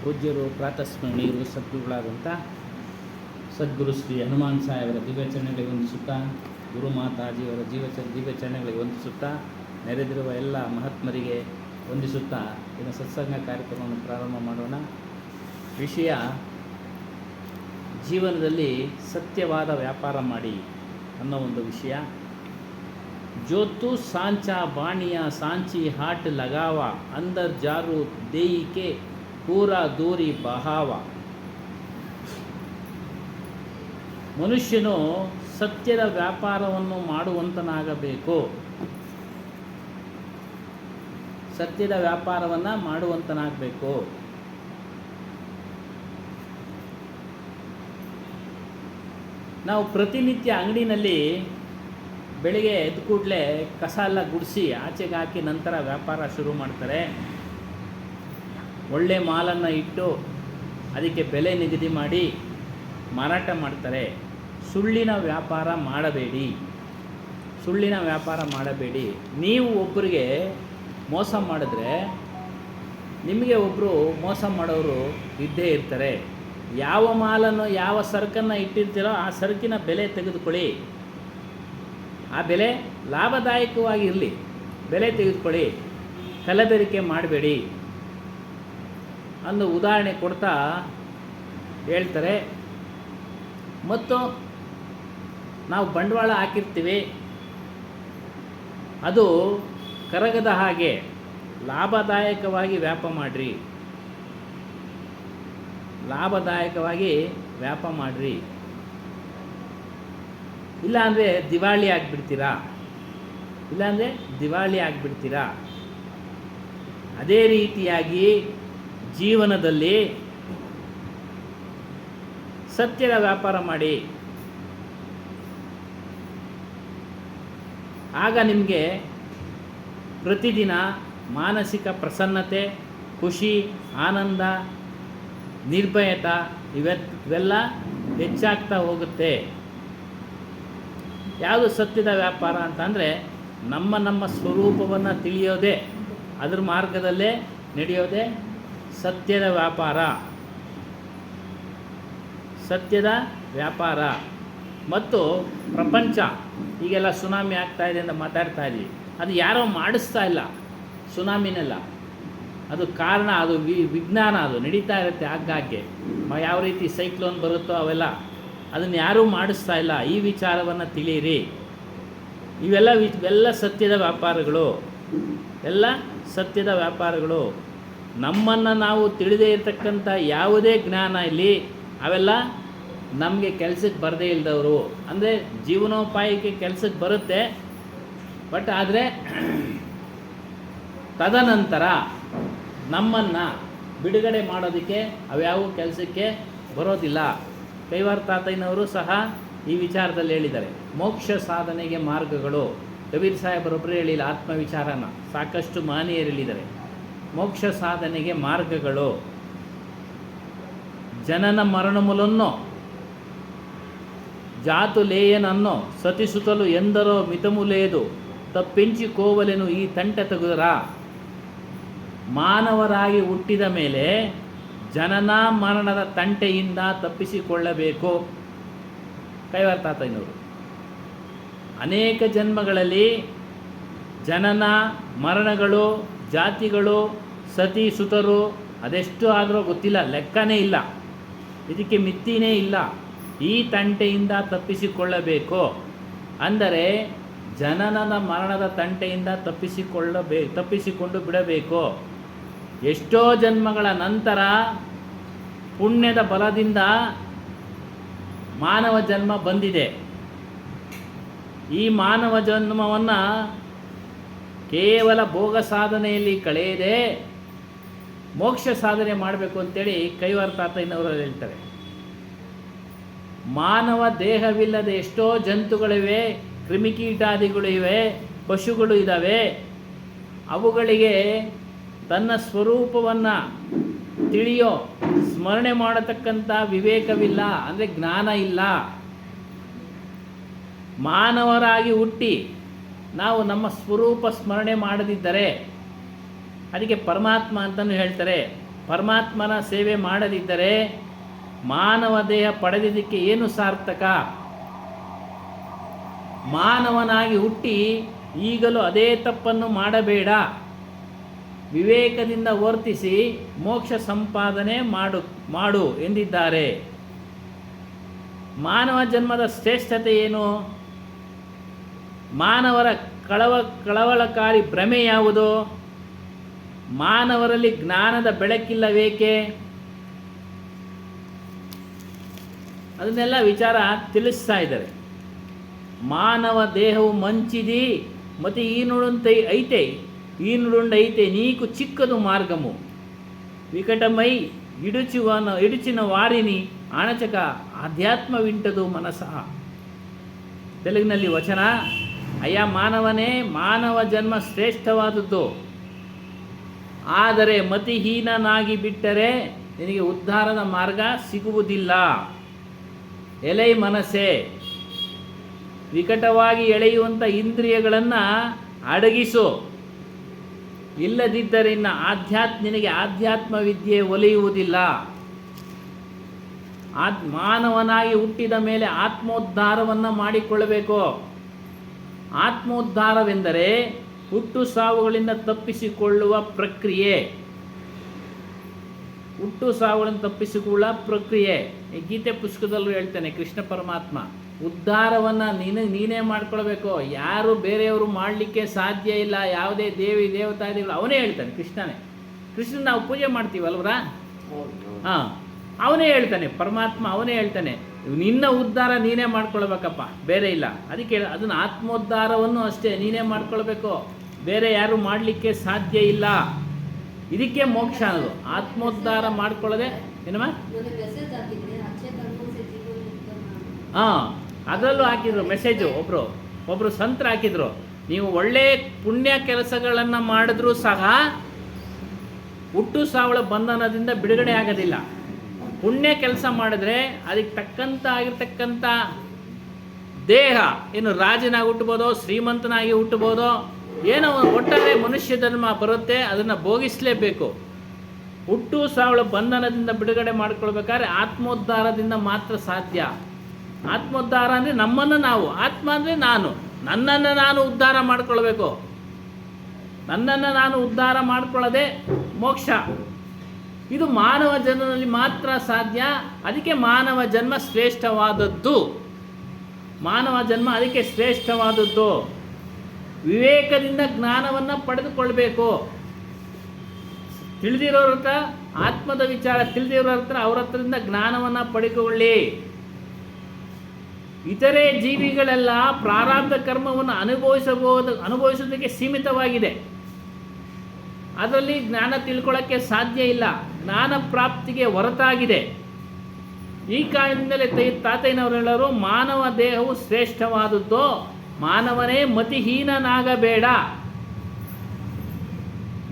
ಪೂಜ್ಯರು ಪ್ರಾತಸ್ಮರಣೀಯರು ಸದ್ಗುರುಗಳಾದಂಥ ಸದ್ಗುರು ಶ್ರೀ ಹನುಮಾನ್ ಸಾಹೇಬರ ದಿವ್ಯಚರಣೆಗಳಿಗೆ ವಂದಿಸುತ್ತಾ, ಗುರು ಮಾತಾಜಿಯವರ ದಿವ್ಯಚರಣೆಗಳಿಗೆ ವಂದಿಸುತ್ತಾ, ನೆರೆದಿರುವ ಎಲ್ಲ ಮಹಾತ್ಮರಿಗೆ ವಂದಿಸುತ್ತಾ ಇನ್ನು ಸತ್ಸಂಗ ಕಾರ್ಯಕ್ರಮವನ್ನು ಪ್ರಾರಂಭ ಮಾಡೋಣ. ವಿಷಯ ಜೀವನದಲ್ಲಿ ಸತ್ಯವಾದ ವ್ಯಾಪಾರ ಮಾಡಿ ಅನ್ನೋ ಒಂದು ವಿಷಯ. ಜೋತು ಸಾಂಚಾ ಬಾಣಿಯ ಸಾಂಚಿ ಹಾಟ್ ಲಗಾವ ಅಂದರ್ ಜಾರು ದೇಯಿಕೆ ಪೂರಾ ದೂರಿ ಬಹಾವ. ಮನುಷ್ಯನು ಸತ್ಯದ ವ್ಯಾಪಾರವನ್ನು ಮಾಡುವಂತನಾಗಬೇಕು. ಸತ್ಯದ ವ್ಯಾಪಾರವನ್ನು ಮಾಡುವಂತನಾಗಬೇಕು. ನಾವು ಪ್ರತಿನಿತ್ಯ ಅಂಗಡಿನಲ್ಲಿ ಬೆಳಿಗ್ಗೆ ಎದ್ದ ಕೂಡಲೇ ಕಸ ಎಲ್ಲ ಗುಡಿಸಿ ಆಚೆಗೆ ಹಾಕಿ ನಂತರ ವ್ಯಾಪಾರ ಶುರು ಮಾಡ್ತಾರೆ. ಒಳ್ಳೆ ಮಾಲನ್ನು ಇಟ್ಟು ಅದಕ್ಕೆ ಬೆಲೆ ನಿಗದಿ ಮಾಡಿ ಮಾರಾಟ ಮಾಡ್ತಾರೆ. ಸುಳ್ಳಿನ ವ್ಯಾಪಾರ ಮಾಡಬೇಡಿ. ಸುಳ್ಳಿನ ವ್ಯಾಪಾರ ಮಾಡಬೇಡಿ. ನೀವು ಒಬ್ಬರಿಗೆ ಮೋಸ ಮಾಡಿದ್ರೆ ನಿಮಗೆ ಒಬ್ಬರು ಮೋಸ ಮಾಡೋರು ಇದ್ದೇ ಇರ್ತಾರೆ. ಯಾವ ಮಾಲನ್ನು ಯಾವ ಸರಕನ್ನು ಇಟ್ಟಿರ್ತೀರೋ ಆ ಸರಕಿನ ಬೆಲೆ ತೆಗೆದುಕೊಳ್ಳಿ. ಆ ಬೆಲೆ ಲಾಭದಾಯಕವಾಗಿರಲಿ, ಬೆಲೆ ತೆಗೆದುಕೊಳ್ಳಿ, ಕಲಬೆರಕೆ ಮಾಡಬೇಡಿ ಅನ್ನೋ ಉದಾಹರಣೆ ಕೊಡ್ತಾ ಹೇಳ್ತಾರೆ. ಮತ್ತು ನಾವು ಬಂಡವಾಳ ಹಾಕಿರ್ತೀವಿ, ಅದು ಕರಗದ ಹಾಗೆ ಲಾಭದಾಯಕವಾಗಿ ವ್ಯಾಪಾರ ಮಾಡಿರಿ. ಲಾಭದಾಯಕವಾಗಿ ವ್ಯಾಪಾರ ಮಾಡಿರಿ. ಇಲ್ಲಾಂದರೆ ದಿವಾಳಿ ಆಗಿಬಿಡ್ತೀರಾ. ಅದೇ ರೀತಿಯಾಗಿ ಜೀವನದಲ್ಲಿ ಸತ್ಯದ ವ್ಯಾಪಾರ ಮಾಡಿ. ಆಗ ನಿಮಗೆ ಪ್ರತಿದಿನ ಮಾನಸಿಕ ಪ್ರಸನ್ನತೆ, ಖುಷಿ, ಆನಂದ, ನಿರ್ಭಯತೆ ಇವೆಲ್ಲ ಹೆಚ್ಚಾಗ್ತಾ ಹೋಗುತ್ತೆ. ಯಾವುದು ಸತ್ಯದ ವ್ಯಾಪಾರ ಅಂತಂದರೆ ನಮ್ಮ ಸ್ವರೂಪವನ್ನು ತಿಳಿಯೋದೇ, ಅದರ ಮಾರ್ಗದಲ್ಲೇ ನಡೆಯೋದೇ ಸತ್ಯದ ವ್ಯಾಪಾರ. ಸತ್ಯದ ವ್ಯಾಪಾರ. ಮತ್ತು ಪ್ರಪಂಚ ಈಗೆಲ್ಲ ಸುನಾಮಿ ಆಗ್ತಾ ಇದೆ ಅಂತ ಮಾತಾಡ್ತಾ ಇದ್ವಿ. ಅದು ಯಾರೋ ಮಾಡಿಸ್ತಾ ಇಲ್ಲ, ಸುನಾಮಿನೆಲ್ಲ. ಅದು ಕಾರಣ, ಅದು ವಿಜ್ಞಾನ, ಅದು ನಡೀತಾ ಇರುತ್ತೆ ಆಗಾಗ್ಗೆ. ಯಾವ ರೀತಿ ಸೈಕ್ಲೋನ್ ಬರುತ್ತೋ ಅವೆಲ್ಲ, ಅದನ್ನು ಯಾರೂ ಮಾಡಿಸ್ತಾ ಇಲ್ಲ. ಈ ವಿಚಾರವನ್ನು ತಿಳಿಯಿರಿ. ಇವೆಲ್ಲ ಸತ್ಯದ ವ್ಯಾಪಾರಗಳು. ಎಲ್ಲ ಸತ್ಯದ ವ್ಯಾಪಾರಗಳು. ನಮ್ಮನ್ನು ನಾವು ತಿಳಿದೇ ಇರತಕ್ಕಂಥ ಯಾವುದೇ ಜ್ಞಾನ ಇಲ್ಲಿ ಅವೆಲ್ಲ ನಮಗೆ ಕೆಲಸಕ್ಕೆ ಬರದೇ ಇಲ್ಲದವರು. ಅಂದರೆ ಜೀವನೋಪಾಯಕ್ಕೆ ಕೆಲಸಕ್ಕೆ ಬರುತ್ತೆ, ಬಟ್ ಆದರೆ ತದನಂತರ ನಮ್ಮನ್ನು ಬಿಡುಗಡೆ ಮಾಡೋದಕ್ಕೆ ಅವ್ಯಾವ ಕೆಲಸಕ್ಕೆ ಬರೋದಿಲ್ಲ. ಕೈವಾರ ತಾತಯ್ಯನವರು ಸಹ ಈ ವಿಚಾರದಲ್ಲಿ ಹೇಳಿದ್ದಾರೆ. ಮೋಕ್ಷ ಸಾಧನೆಗೆ ಮಾರ್ಗಗಳು. ಕಬೀರ್ ಸಾಹೇಬರೊಬ್ಬರು ಹೇಳಿಲ್ಲ, ಆತ್ಮವಿಚಾರನ ಸಾಕಷ್ಟು ಮಹನೀಯರು ಹೇಳಿದ್ದಾರೆ. ಮೋಕ್ಷ ಸಾಧನೆಗೆ ಮಾರ್ಗಗಳು. ಜನನ ಮರಣములను జాతులేయనన్నో సతిసుతలు ఎందరో మితము లేదు ತಪ್ಪಿಂಚಿಕೋವಲೆನು ಈ ತಂಟ ತೆಗೆದರ. ಮಾನವರಾಗಿ ಹುಟ್ಟಿದ ಮೇಲೆ ಜನನ ಮರಣದ ತಂಟೆಯಿಂದ ತಪ್ಪಿಸಿಕೊಳ್ಳಬೇಕು. ಕೈವಾರ ತಾತಯ್ಯನವರು ಅನೇಕ ಜನ್ಮಗಳಲ್ಲಿ ಜನನ ಮರಣಗಳು, ಜಾತಿಗಳು, ಸತಿ ಸುತರು ಅದೆಷ್ಟು ಆದರೂ ಗೊತ್ತಿಲ್ಲ, ಲೆಕ್ಕನೇ ಇಲ್ಲ, ಇದಕ್ಕೆ ಮಿತಿನೇ ಇಲ್ಲ. ಈ ತಂಟೆಯಿಂದ ತಪ್ಪಿಸಿಕೊಳ್ಳಬೇಕು. ಅಂದರೆ ಜನನದ ಮರಣದ ತಂಟೆಯಿಂದ ತಪ್ಪಿಸಿಕೊಂಡು ಬಿಡಬೇಕು. ಎಷ್ಟೋ ಜನ್ಮಗಳ ನಂತರ ಪುಣ್ಯದ ಬಲದಿಂದ ಮಾನವ ಜನ್ಮ ಬಂದಿದೆ. ಈ ಮಾನವ ಜನ್ಮವನ್ನು ಕೇವಲ ಭೋಗ ಸಾಧನೆಯಲ್ಲಿ ಕಳೆಯದೆ ಮೋಕ್ಷ ಸಾಧನೆ ಮಾಡಬೇಕು ಅಂತೇಳಿ ಕೈವಾರ ತಾತಯ್ಯನವರು ಹೇಳ್ತಾರೆ. ಮಾನವ ದೇಹವಿಲ್ಲದ ಎಷ್ಟೋ ಜಂತುಗಳಿವೆ, ಕ್ರಿಮಿಕೀಟಾದಿಗಳು ಇವೆ, ಪಶುಗಳು ಇದ್ದಾವೆ. ಅವುಗಳಿಗೆ ತನ್ನ ಸ್ವರೂಪವನ್ನು ತಿಳಿಯೋ, ಸ್ಮರಣೆ ಮಾಡತಕ್ಕಂಥ ವಿವೇಕವಿಲ್ಲ, ಅಂದರೆ ಜ್ಞಾನ ಇಲ್ಲ. ಮಾನವರಾಗಿ ಹುಟ್ಟಿ ನಾವು ನಮ್ಮ ಸ್ವರೂಪ ಸ್ಮರಣೆ ಮಾಡದಿದ್ದರೆ ಅದಕ್ಕೆ ಪರಮಾತ್ಮ ಅಂತಲೂ ಹೇಳ್ತಾರೆ. ಪರಮಾತ್ಮನ ಸೇವೆ ಮಾಡದಿದ್ದರೆ ಮಾನವ ದೇಹ ಪಡೆದಿದ್ದಕ್ಕೆ ಏನು ಸಾರ್ಥಕ? ಮಾನವನಾಗಿ ಹುಟ್ಟಿ ಈಗಲೂ ಅದೇ ತಪ್ಪನ್ನು ಮಾಡಬೇಡ. ವಿವೇಕದಿಂದ ವರ್ತಿಸಿ ಮೋಕ್ಷ ಸಂಪಾದನೆ ಮಾಡು ಎಂದಿದ್ದಾರೆ. ಮಾನವ ಜನ್ಮದ ಶ್ರೇಷ್ಠತೆ ಏನು? ಮಾನವರ ಕಳವಳಕಾರಿ ಭ್ರಮೆ ಯಾವುದು? ಮಾನವರಲ್ಲಿ ಜ್ಞಾನದ ಬೆಳಕಿಲ್ಲವೇಕೆ? ಅದನ್ನೆಲ್ಲ ವಿಚಾರ ತಿಳಿಸ್ತಾ ಇದ್ದಾರೆ. ಮಾನವ ದೇಹವು ಮಂಚಿದಿ ಮತ್ತು ಈನುಡುಂಡೈತೆ ನೀಕು ಚಿಕ್ಕದು ಮಾರ್ಗము ವಿಕಟಮೈ ಇಡುಚಿನ ವಾರಿನಿ ಆಣಚಕ ಆಧ್ಯಾತ್ಮವಿಂಟದು ಮನಸ. ತೆಲುಗಿನಲ್ಲಿ ವಚನ: ಅಯ್ಯ ಮಾನವನೇ, ಮಾನವ ಜನ್ಮ ಶ್ರೇಷ್ಠವಾದದ್ದು, ಆದರೆ ಮತಿಹೀನನಾಗಿ ಬಿಟ್ಟರೆ ನಿನಗೆ ಉದ್ಧಾರದ ಮಾರ್ಗ ಸಿಗುವುದಿಲ್ಲ. ಎಲೈ ಮನಸ್ಸೇ, ವಿಕಟವಾಗಿ ಎಳೆಯುವಂಥ ಇಂದ್ರಿಯಗಳನ್ನು ಅಡಗಿಸು. ಇಲ್ಲದಿದ್ದರೆ ನಿನಗೆ ಆಧ್ಯಾತ್ಮ ವಿದ್ಯೆ ಒಲಿಯುವುದಿಲ್ಲ. ಮಾನವನಾಗಿ ಹುಟ್ಟಿದ ಮೇಲೆ ಆತ್ಮೋದ್ಧಾರವನ್ನು ಮಾಡಿಕೊಳ್ಳಬೇಕು. ಆತ್ಮೋದ್ಧಾರವೆಂದರೆ ಹುಟ್ಟು ಸಾವುಗಳಿಂದ ತಪ್ಪಿಸಿಕೊಳ್ಳುವ ಪ್ರಕ್ರಿಯೆ. ಈ ಗೀತೆ ಪುಸ್ತಕದಲ್ಲೂ ಹೇಳ್ತಾನೆ ಕೃಷ್ಣ ಪರಮಾತ್ಮ, ಉದ್ಧಾರವನ್ನು ನೀನೇ ಮಾಡ್ಕೊಳ್ಬೇಕು. ಯಾರು ಬೇರೆಯವರು ಮಾಡಲಿಕ್ಕೆ ಸಾಧ್ಯ ಇಲ್ಲ. ಯಾವುದೇ ದೇವಿ ದೇವತಾದಿಗಳು ಅವನೇ ಹೇಳ್ತಾನೆ. ಕೃಷ್ಣನ ನಾವು ಪೂಜೆ ಮಾಡ್ತೀವಲ್ವರ, ಹಾಂ, ಅವನೇ ಹೇಳ್ತಾನೆ, ಪರಮಾತ್ಮ ಅವನೇ ಹೇಳ್ತಾನೆ, ನಿನ್ನ ಉದ್ಧಾರ ನೀನೇ ಮಾಡ್ಕೊಳ್ಬೇಕಪ್ಪ, ಬೇರೆ ಇಲ್ಲ. ಅದಕ್ಕೆ ಅದನ್ನು ಆತ್ಮೋದ್ಧಾರವನ್ನು ಅಷ್ಟೇ ನೀನೇ ಮಾಡ್ಕೊಳ್ಬೇಕು, ಬೇರೆ ಯಾರು ಮಾಡಲಿಕ್ಕೆ ಸಾಧ್ಯ ಇಲ್ಲ. ಇದಕ್ಕೆ ಮೋಕ್ಷ ಅನ್ನೋದು. ಆತ್ಮೋದ್ಧಾರ ಮಾಡ್ಕೊಳ್ಳೋದೆ ಏನಮ್ಮ? ಹಾಂ, ಅದರಲ್ಲೂ ಹಾಕಿದ್ರು ಮೆಸೇಜು. ಒಬ್ಬರು ಸಂತರು ಹಾಕಿದ್ರು, ನೀವು ಒಳ್ಳೆ ಪುಣ್ಯ ಕೆಲಸಗಳನ್ನು ಮಾಡಿದ್ರೂ ಸಹ ಹುಟ್ಟು ಸಾವಳ ಬಂಧನದಿಂದ ಬಿಡುಗಡೆ ಆಗೋದಿಲ್ಲ. ಪುಣ್ಯ ಕೆಲಸ ಮಾಡಿದ್ರೆ ಅದಕ್ಕೆ ಆಗಿರ್ತಕ್ಕಂಥ ದೇಹ, ಏನು ರಾಜನಾಗಿ ಹುಟ್ಟಬೋದೋ, ಶ್ರೀಮಂತನಾಗಿ ಹುಟ್ಟಬೋದೋ, ಏನೋ ಒಟ್ಟಾರೆ ಮನುಷ್ಯ ಜನ್ಮ ಬರುತ್ತೆ, ಅದನ್ನು ಭೋಗಿಸಲೇಬೇಕು. ಹುಟ್ಟು ಸಾವಳ ಬಂಧನದಿಂದ ಬಿಡುಗಡೆ ಮಾಡ್ಕೊಳ್ಬೇಕಾದ್ರೆ ಆತ್ಮೋದ್ಧಾರದಿಂದ ಮಾತ್ರ ಸಾಧ್ಯ. ಆತ್ಮೋದ್ಧಾರ ಅಂದರೆ ನಮ್ಮನ್ನು ನಾವು, ಆತ್ಮ ಅಂದರೆ ನಾನು, ನನ್ನನ್ನು ನಾನು ಉದ್ಧಾರ ಮಾಡ್ಕೊಳ್ಬೇಕು. ನನ್ನನ್ನು ನಾನು ಉದ್ಧಾರ ಮಾಡ್ಕೊಳ್ಳೋದೇ ಮೋಕ್ಷ. ಇದು ಮಾನವ ಜನ್ಮದಲ್ಲಿ ಮಾತ್ರ ಸಾಧ್ಯ. ಅದಕ್ಕೆ ಮಾನವ ಜನ್ಮ ಶ್ರೇಷ್ಠವಾದದ್ದು. ಅದಕ್ಕೆ ಶ್ರೇಷ್ಠವಾದದ್ದು. ವಿವೇಕದಿಂದ ಜ್ಞಾನವನ್ನು ಪಡೆದುಕೊಳ್ಬೇಕು. ತಿಳಿದಿರೋರ ಹತ್ರ ಆತ್ಮದ ವಿಚಾರ ತಿಳಿದಿರೋರ ಹತ್ರ ಅವ್ರ ಹತ್ರದಿಂದ ಜ್ಞಾನವನ್ನು ಪಡೆದುಕೊಳ್ಳಿ. ಇತರೆ ಜೀವಿಗಳೆಲ್ಲ ಪ್ರಾರಬ್ಧ ಕರ್ಮವನ್ನು ಅನುಭವಿಸೋದಕ್ಕೆ ಸೀಮಿತವಾಗಿದೆ. ಅದರಲ್ಲಿ ಜ್ಞಾನ ತಿಳ್ಕೊಳ್ಳೋಕ್ಕೆ ಸಾಧ್ಯ ಇಲ್ಲ. ಜ್ಞಾನ ಪ್ರಾಪ್ತಿಗೆ ಹೊರತಾಗಿದೆ. ಈ ಕಾರಣದಿಂದಲೇ ತಾತಯ್ಯನವರು ಹೇಳೋರು, ಮಾನವ ದೇಹವು ಶ್ರೇಷ್ಠವಾದದ್ದು, ಮಾನವನೇ ಮತಿಹೀನನಾಗಬೇಡ.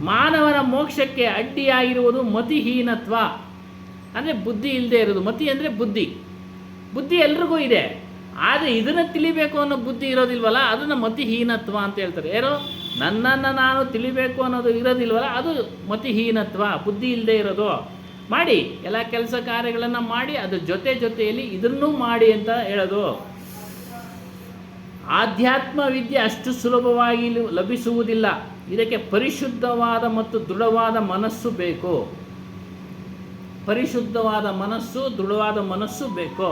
ಮಾನವನ ಮೋಕ್ಷಕ್ಕೆ ಅಡ್ಡಿಯಾಗಿರುವುದು ಮತಿಹೀನತ್ವ, ಅಂದರೆ ಬುದ್ಧಿ ಇಲ್ಲದೆ ಇರೋದು. ಮತಿ ಅಂದರೆ ಬುದ್ಧಿ ಎಲ್ರಿಗೂ ಇದೆ, ಆದರೆ ಇದನ್ನು ತಿಳಿಬೇಕು ಅನ್ನೋ ಬುದ್ಧಿ ಇರೋದಿಲ್ವಲ್ಲ, ಅದನ್ನು ಮತಿಹೀನತ್ವ ಅಂತ ಹೇಳ್ತಾರೆ. ಯಾರೋ ನನ್ನನ್ನು ನಾನು ತಿಳಿಬೇಕು ಅನ್ನೋದು ಇರೋದಿಲ್ವಲ್ಲ, ಅದು ಮತಿಹೀನತ್ವ, ಬುದ್ಧಿ ಇಲ್ಲದೆ ಇರೋದು. ಮಾಡಿ, ಎಲ್ಲ ಕೆಲಸ ಕಾರ್ಯಗಳನ್ನು ಮಾಡಿ, ಅದ್ರ ಜೊತೆಯಲ್ಲಿ ಇದನ್ನೂ ಮಾಡಿ ಅಂತ ಹೇಳೋದು. ಆಧ್ಯಾತ್ಮ ವಿದ್ಯೆ ಅಷ್ಟು ಸುಲಭವಾಗಿ ಲಭಿಸುವುದಿಲ್ಲ. ಇದಕ್ಕೆ ಪರಿಶುದ್ಧವಾದ ಮತ್ತು ದೃಢವಾದ ಮನಸ್ಸು ಬೇಕು. ದೃಢವಾದ ಮನಸ್ಸು ಬೇಕು.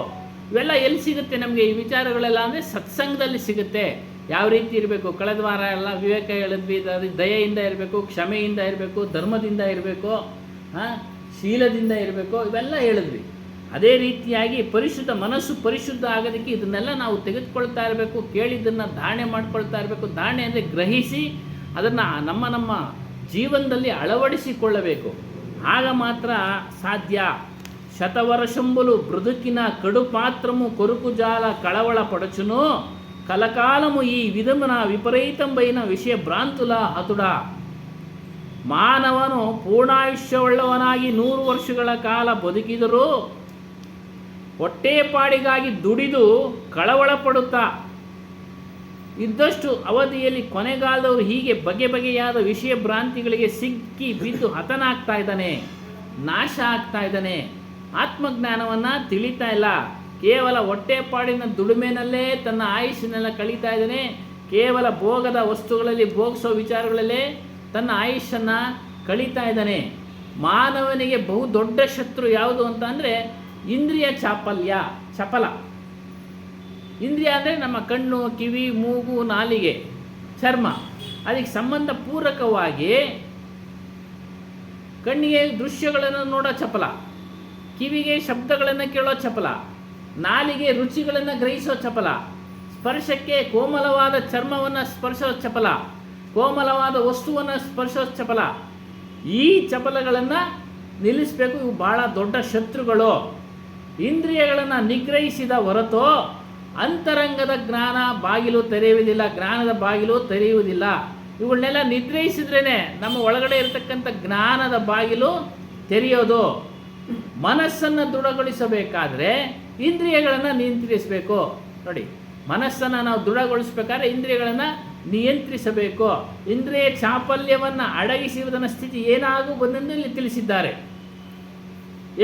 ಇವೆಲ್ಲ ಎಲ್ಲಿ ಸಿಗುತ್ತೆ ನಮಗೆ ಈ ವಿಚಾರಗಳೆಲ್ಲ ಅಂದರೆ ಸತ್ಸಂಗದಲ್ಲಿ ಸಿಗುತ್ತೆ. ಯಾವ ರೀತಿ ಇರಬೇಕು? ಕಳೆದ ವಾರ ಎಲ್ಲ ವಿವೇಕ ಹೇಳಿದ್ವಿ. ದಯೆಯಿಂದ ಇರಬೇಕು, ಕ್ಷಮೆಯಿಂದ ಇರಬೇಕು, ಧರ್ಮದಿಂದ ಇರಬೇಕು, ಶೀಲದಿಂದ ಇರಬೇಕು, ಇವೆಲ್ಲ ಹೇಳಿದ್ವಿ. ಅದೇ ರೀತಿಯಾಗಿ ಮನಸ್ಸು ಪರಿಶುದ್ಧ ಆಗೋದಕ್ಕೆ ಇದನ್ನೆಲ್ಲ ನಾವು ತೆಗೆದುಕೊಳ್ತಾ ಇರಬೇಕು. ಕೇಳಿದ್ದನ್ನು ಧಾರಣೆ ಮಾಡ್ಕೊಳ್ತಾ ಇರಬೇಕು. ಧಾರಣೆ ಅಂದರೆ ಗ್ರಹಿಸಿ ಅದನ್ನು ನಮ್ಮ ಜೀವನದಲ್ಲಿ ಅಳವಡಿಸಿಕೊಳ್ಳಬೇಕು. ಆಗ ಮಾತ್ರ ಸಾಧ್ಯ. శతవరశంబులు బ్రతుకిన కడుపాత్రము కొరుకు జాల కళవళ పడచును కలకాలము ఈ విధమున విపరీతంబైన విషయ ಭ್ರಾಂತುಲ ಹತುಡ. ಮಾನವನು ಪೂರ್ಣಾಯುಷ್ಯವುಳ್ಳವನಾಗಿ 100 ವರ್ಷಗಳ ಕಾಲ ಬದುಕಿದರೂ ಹೊಟ್ಟೆಪಾಡಿಗಾಗಿ ದುಡಿದು ಕಳವಳ ಪಡುತ್ತಾ ಇದ್ದಷ್ಟು ಅವಧಿಯಲ್ಲಿ ಕೊನೆಗಾಲದವರು ಹೀಗೆ ಬಗೆಯಾದ ವಿಷಯ ಭ್ರಾಂತಿಗಳಿಗೆ ಸಿಕ್ಕಿ ಬಿದ್ದು ಹತನಾಗ್ತಾ ಇದ್ದಾನೆ. ನಾಶ ಆಗ್ತಾ ಇದ್ದಾನೆ. ಆತ್ಮಜ್ಞಾನವನ್ನು ತಿಳಿತಾ ಇಲ್ಲ. ಕೇವಲ ಹೊಟ್ಟೆಪಾಡಿನ ದುಡಿಮೆನಲ್ಲೇ ತನ್ನ ಆಯುಷ್ಯನ್ನೆಲ್ಲ ಕಳೀತಾ ಇದ್ದಾನೆ. ಕೇವಲ ಭೋಗದ ವಸ್ತುಗಳಲ್ಲಿ ಭೋಗಿಸೋ ವಿಚಾರಗಳಲ್ಲೇ ತನ್ನ ಆಯುಷ್ಯನ್ನು ಕಳೀತಾ ಇದ್ದಾನೆ. ಮಾನವನಿಗೆ ಬಹು ದೊಡ್ಡ ಶತ್ರು ಯಾವುದು ಅಂತ ಅಂದರೆ ಇಂದ್ರಿಯ ಚಪಲ. ಇಂದ್ರಿಯ ಅಂದರೆ ನಮ್ಮ ಕಣ್ಣು, ಕಿವಿ, ಮೂಗು, ನಾಲಿಗೆ, ಚರ್ಮ. ಅದಕ್ಕೆ ಸಂಬಂಧ ಪೂರ್ವಕವಾಗಿ ಕಣ್ಣಿಗೆ ದೃಶ್ಯಗಳನ್ನು ನೋಡೋ ಚಪಲ, ಕಿವಿಗೆ ಶಬ್ದಗಳನ್ನು ಕೇಳೋ ಚಪಲ, ನಾಲಿಗೆ ರುಚಿಗಳನ್ನು ಗ್ರಹಿಸೋ ಚಪಲ, ಸ್ಪರ್ಶಕ್ಕೆ ಕೋಮಲವಾದ ಚರ್ಮವನ್ನು ಸ್ಪರ್ಶೋ ಚಪಲ, ಕೋಮಲವಾದ ವಸ್ತುವನ್ನು ಸ್ಪರ್ಶೋ ಚಪಲ. ಈ ಚಪಲಗಳನ್ನು ನಿಲ್ಲಿಸಬೇಕು. ಇವು ಭಾಳ ದೊಡ್ಡ ಶತ್ರುಗಳು. ಇಂದ್ರಿಯಗಳನ್ನು ನಿಗ್ರಹಿಸಿದ ಹೊರತು ಅಂತರಂಗದ ಜ್ಞಾನ ಬಾಗಿಲು ತೆರೆಯುವುದಿಲ್ಲ, ಜ್ಞಾನದ ಬಾಗಿಲು ತೆರೆಯುವುದಿಲ್ಲ. ಇವುಗಳನ್ನೆಲ್ಲ ನಿಗ್ರಹಿಸಿದ್ರೇ ನಮ್ಮ ಒಳಗಡೆ ಇರತಕ್ಕಂಥ ಜ್ಞಾನದ ಬಾಗಿಲು ತೆರೆಯೋದು. ಮನಸ್ಸನ್ನು ದೃಢಗೊಳಿಸಬೇಕಾದ್ರೆ ಇಂದ್ರಿಯಗಳನ್ನು ನಿಯಂತ್ರಿಸಬೇಕು. ನೋಡಿ, ಮನಸ್ಸನ್ನು ನಾವು ದೃಢಗೊಳಿಸಬೇಕಾದ್ರೆ ಇಂದ್ರಿಯಗಳನ್ನು ನಿಯಂತ್ರಿಸಬೇಕು. ಇಂದ್ರಿಯ ಚಾಪಲ್ಯವನ್ನು ಅಡಗಿಸುವುದನ್ನ ಸ್ಥಿತಿ ಏನಾಗುವುದೆಂದು ಇಲ್ಲಿ ತಿಳಿಸಿದ್ದಾರೆ.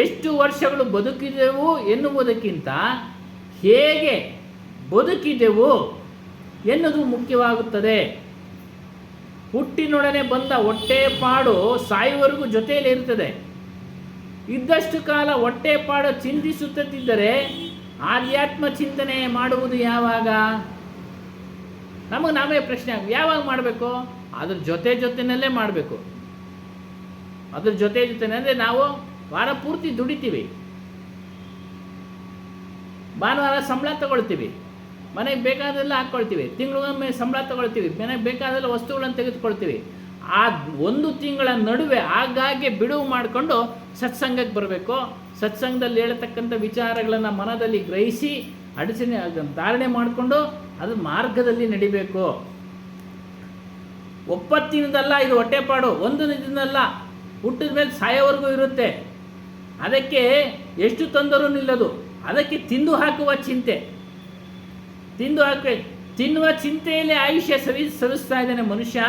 ಎಷ್ಟು ವರ್ಷಗಳು ಬದುಕಿದೆವು ಎನ್ನುವುದಕ್ಕಿಂತ ಹೇಗೆ ಬದುಕಿದೆವು ಎನ್ನುವುದು ಮುಖ್ಯವಾಗುತ್ತದೆ. ಹುಟ್ಟಿನೊಡನೆ ಬಂದ ಹೊಟ್ಟೆಪಾಡು ಸಾಯುವವರೆಗೂ ಜೊತೆಯಲ್ಲಿ ಇರ್ತದೆ. ಇದ್ದಷ್ಟು ಕಾಲ ಹೊಟ್ಟೆಪಾಡು ಚಿಂತಿಸುತ್ತಿದ್ದರೆ ಆಧ್ಯಾತ್ಮ ಚಿಂತನೆ ಮಾಡುವುದು ಯಾವಾಗ? ನಮಗೆ ನಾವೇ ಪ್ರಶ್ನೆ ಯಾವಾಗ ಮಾಡಬೇಕು? ಅದ್ರ ಜೊತೆಯಲ್ಲೇ ಮಾಡಬೇಕು. ಅದ್ರ ಜೊತೆನೇ ಅಂದರೆ ನಾವು ವಾರ ಪೂರ್ತಿ ದುಡಿತೀವಿ, ಭಾನುವಾರ ಸಂಬಳ ತಗೊಳ್ತೀವಿ, ಮನೆಗೆ ಬೇಕಾದೆಲ್ಲ ಹಾಕ್ಕೊಳ್ತೀವಿ, ತಿಂಗಳಿಗೊಮ್ಮೆ ಸಂಬಳ ತಗೊಳ್ತೀವಿ, ಮನೆಗೆ ಬೇಕಾದೆಲ್ಲ ವಸ್ತುಗಳನ್ನು ತೆಗೆದುಕೊಳ್ತೀವಿ. ಆ ಒಂದು ತಿಂಗಳ ನಡುವೆ ಆಗಾಗ್ಗೆ ಬಿಡುವು ಮಾಡಿಕೊಂಡು ಸತ್ಸಂಗಕ್ಕೆ ಬರಬೇಕು. ಸತ್ಸಂಗದಲ್ಲಿ ಹೇಳ್ತಕ್ಕಂಥ ವಿಚಾರಗಳನ್ನು ಮನದಲ್ಲಿ ಗ್ರಹಿಸಿ ಅಡಚಣೆ ಧಾರಣೆ ಮಾಡಿಕೊಂಡು ಅದು ಮಾರ್ಗದಲ್ಲಿ ನಡಿಬೇಕು. ಒಪ್ಪತ್ತಿನದಲ್ಲ ಇದು ಹೊಟ್ಟೆಪಾಡು, ಒಂದು ದಿನದಲ್ಲ, ಹುಟ್ಟಿದ ಮೇಲೆ ಸಾಯೋವರೆಗೂ ಇರುತ್ತೆ. ಅದಕ್ಕೆ ಎಷ್ಟು ತೊಂದರೂ ನಿಲ್ಲದು. ಅದಕ್ಕೆ ತಿಂದು ಹಾಕುವ ಚಿಂತೆ, ತಿನ್ನುವ ಚಿಂತೆಯಲ್ಲಿ ಆಯುಷ್ಯ ಸವಿಸ್ತಾ ಇದ್ದಾನೆ ಮನುಷ್ಯ.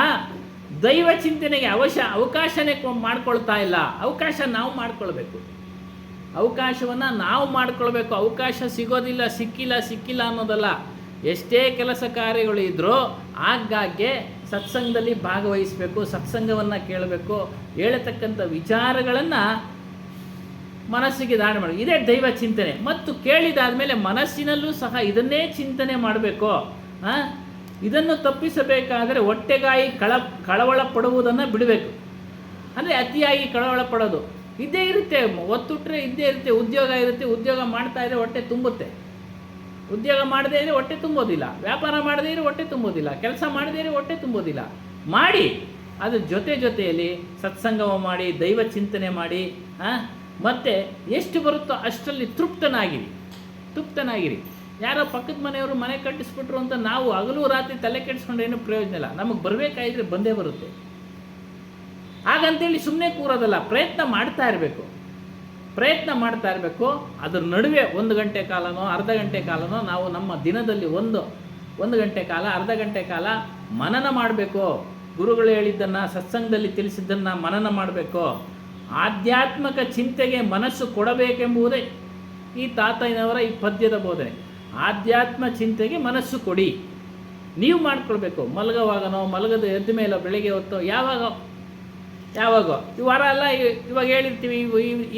ದೈವ ಚಿಂತನೆಗೆ ಅವಕಾಶನೇ ಮಾಡ್ಕೊಳ್ತಾ ಇಲ್ಲ. ಅವಕಾಶ ನಾವು ಮಾಡ್ಕೊಳ್ಬೇಕು. ಅವಕಾಶವನ್ನು ನಾವು ಮಾಡ್ಕೊಳ್ಬೇಕು. ಅವಕಾಶ ಸಿಕ್ಕಿಲ್ಲ ಅನ್ನೋದಲ್ಲ. ಎಷ್ಟೇ ಕೆಲಸ ಕಾರ್ಯಗಳು ಇದ್ದರೂ ಆಗಾಗ್ಗೆ ಸತ್ಸಂಗದಲ್ಲಿ ಭಾಗವಹಿಸಬೇಕು, ಸತ್ಸಂಗವನ್ನು ಕೇಳಬೇಕು, ಹೇಳತಕ್ಕಂಥ ವಿಚಾರಗಳನ್ನು ಮನಸ್ಸಿಗೆ ಧಾರಣೆ ಮಾಡಿ. ಇದೇ ದೈವ ಚಿಂತನೆ. ಮತ್ತು ಕೇಳಿದಾದ ಮೇಲೆ ಮನಸ್ಸಿನಲ್ಲೂ ಸಹ ಇದನ್ನೇ ಚಿಂತನೆ ಮಾಡಬೇಕು. ಇದನ್ನು ತಪ್ಪಿಸಬೇಕಾದರೆ ಹೊಟ್ಟೆಗಾಯಿ ಕಳವಳ ಪಡುವುದನ್ನು ಬಿಡಬೇಕು. ಅಂದರೆ ಅತಿಯಾಗಿ ಕಳವಳ ಪಡೋದು ಇದ್ದೇ ಇರುತ್ತೆ. ಒತ್ತುಟ್ರೆ ಇದ್ದೇ ಇರುತ್ತೆ. ಉದ್ಯೋಗ ಇರುತ್ತೆ, ಉದ್ಯೋಗ ಮಾಡ್ತಾ ಇದ್ದರೆ ಹೊಟ್ಟೆ ತುಂಬುತ್ತೆ. ಉದ್ಯೋಗ ಮಾಡದೇ ಇದ್ದರೆ ಹೊಟ್ಟೆ ತುಂಬೋದಿಲ್ಲ. ವ್ಯಾಪಾರ ಮಾಡದೇ ಇದ್ರೆ ಹೊಟ್ಟೆ ತುಂಬೋದಿಲ್ಲ. ಕೆಲಸ ಮಾಡದೇ ಇದ್ರೆ ಹೊಟ್ಟೆ ತುಂಬೋದಿಲ್ಲ. ಮಾಡಿ ಅದ್ರ ಜೊತೆಯಲ್ಲಿ ಸತ್ಸಂಗಮ ಮಾಡಿ, ದೈವ ಚಿಂತನೆ ಮಾಡಿ, ಮತ್ತು ಎಷ್ಟು ಬರುತ್ತೋ ಅಷ್ಟರಲ್ಲಿ ತೃಪ್ತನಾಗಿರಿ. ಯಾರೋ ಪಕ್ಕದ ಮನೆಯವರು ಮನೆ ಕಟ್ಟಿಸ್ಬಿಟ್ರು ಅಂತ ನಾವು ಹಗಲು ರಾತ್ರಿ ತಲೆ ಕೆಡಿಸ್ಕೊಂಡು ಏನೂ ಪ್ರಯೋಜನ ಇಲ್ಲ. ನಮಗೆ ಬರಬೇಕಾಗಿದ್ರೆ ಬಂದೇ ಬರುತ್ತೆ. ಹಾಗಂತೇಳಿ ಸುಮ್ಮನೆ ಕೂರೋದಲ್ಲ, ಪ್ರಯತ್ನ ಮಾಡ್ತಾ ಇರಬೇಕು. ಅದ್ರ ನಡುವೆ 1 ಗಂಟೆ ಕಾಲನೋ ಅರ್ಧ ಗಂಟೆ ಕಾಲನೋ ನಾವು ನಮ್ಮ ದಿನದಲ್ಲಿ ಒಂದು ಗಂಟೆ ಕಾಲ, ಅರ್ಧ ಗಂಟೆ ಕಾಲ ಮನನ ಮಾಡಬೇಕು. ಗುರುಗಳು ಹೇಳಿದ್ದನ್ನು, ಸತ್ಸಂಗದಲ್ಲಿ ತಿಳಿಸಿದ್ದನ್ನು ಮನನ ಮಾಡಬೇಕು. ಆಧ್ಯಾತ್ಮಿಕ ಚಿಂತೆಗೆ ಮನಸ್ಸು ಕೊಡಬೇಕೆಂಬುದೇ ಈ ತಾತಯ್ಯನವರ ಈ ಪದ್ಯದ ಬೋಧನೆ. ಆಧ್ಯಾತ್ಮ ಚಿಂತೆಗೆ ಮನಸ್ಸು ಕೊಡಿ. ನೀವು ಮಾಡ್ಕೊಳ್ಬೇಕು. ಮಲಗದ ಎದ್ದ ಮೇಲೆ ಬೆಳಗ್ಗೆ ಹೊತ್ತು ಯಾವಾಗೋ ಈ ವಾರ ಎಲ್ಲ ಇವಾಗ ಹೇಳಿರ್ತೀವಿ.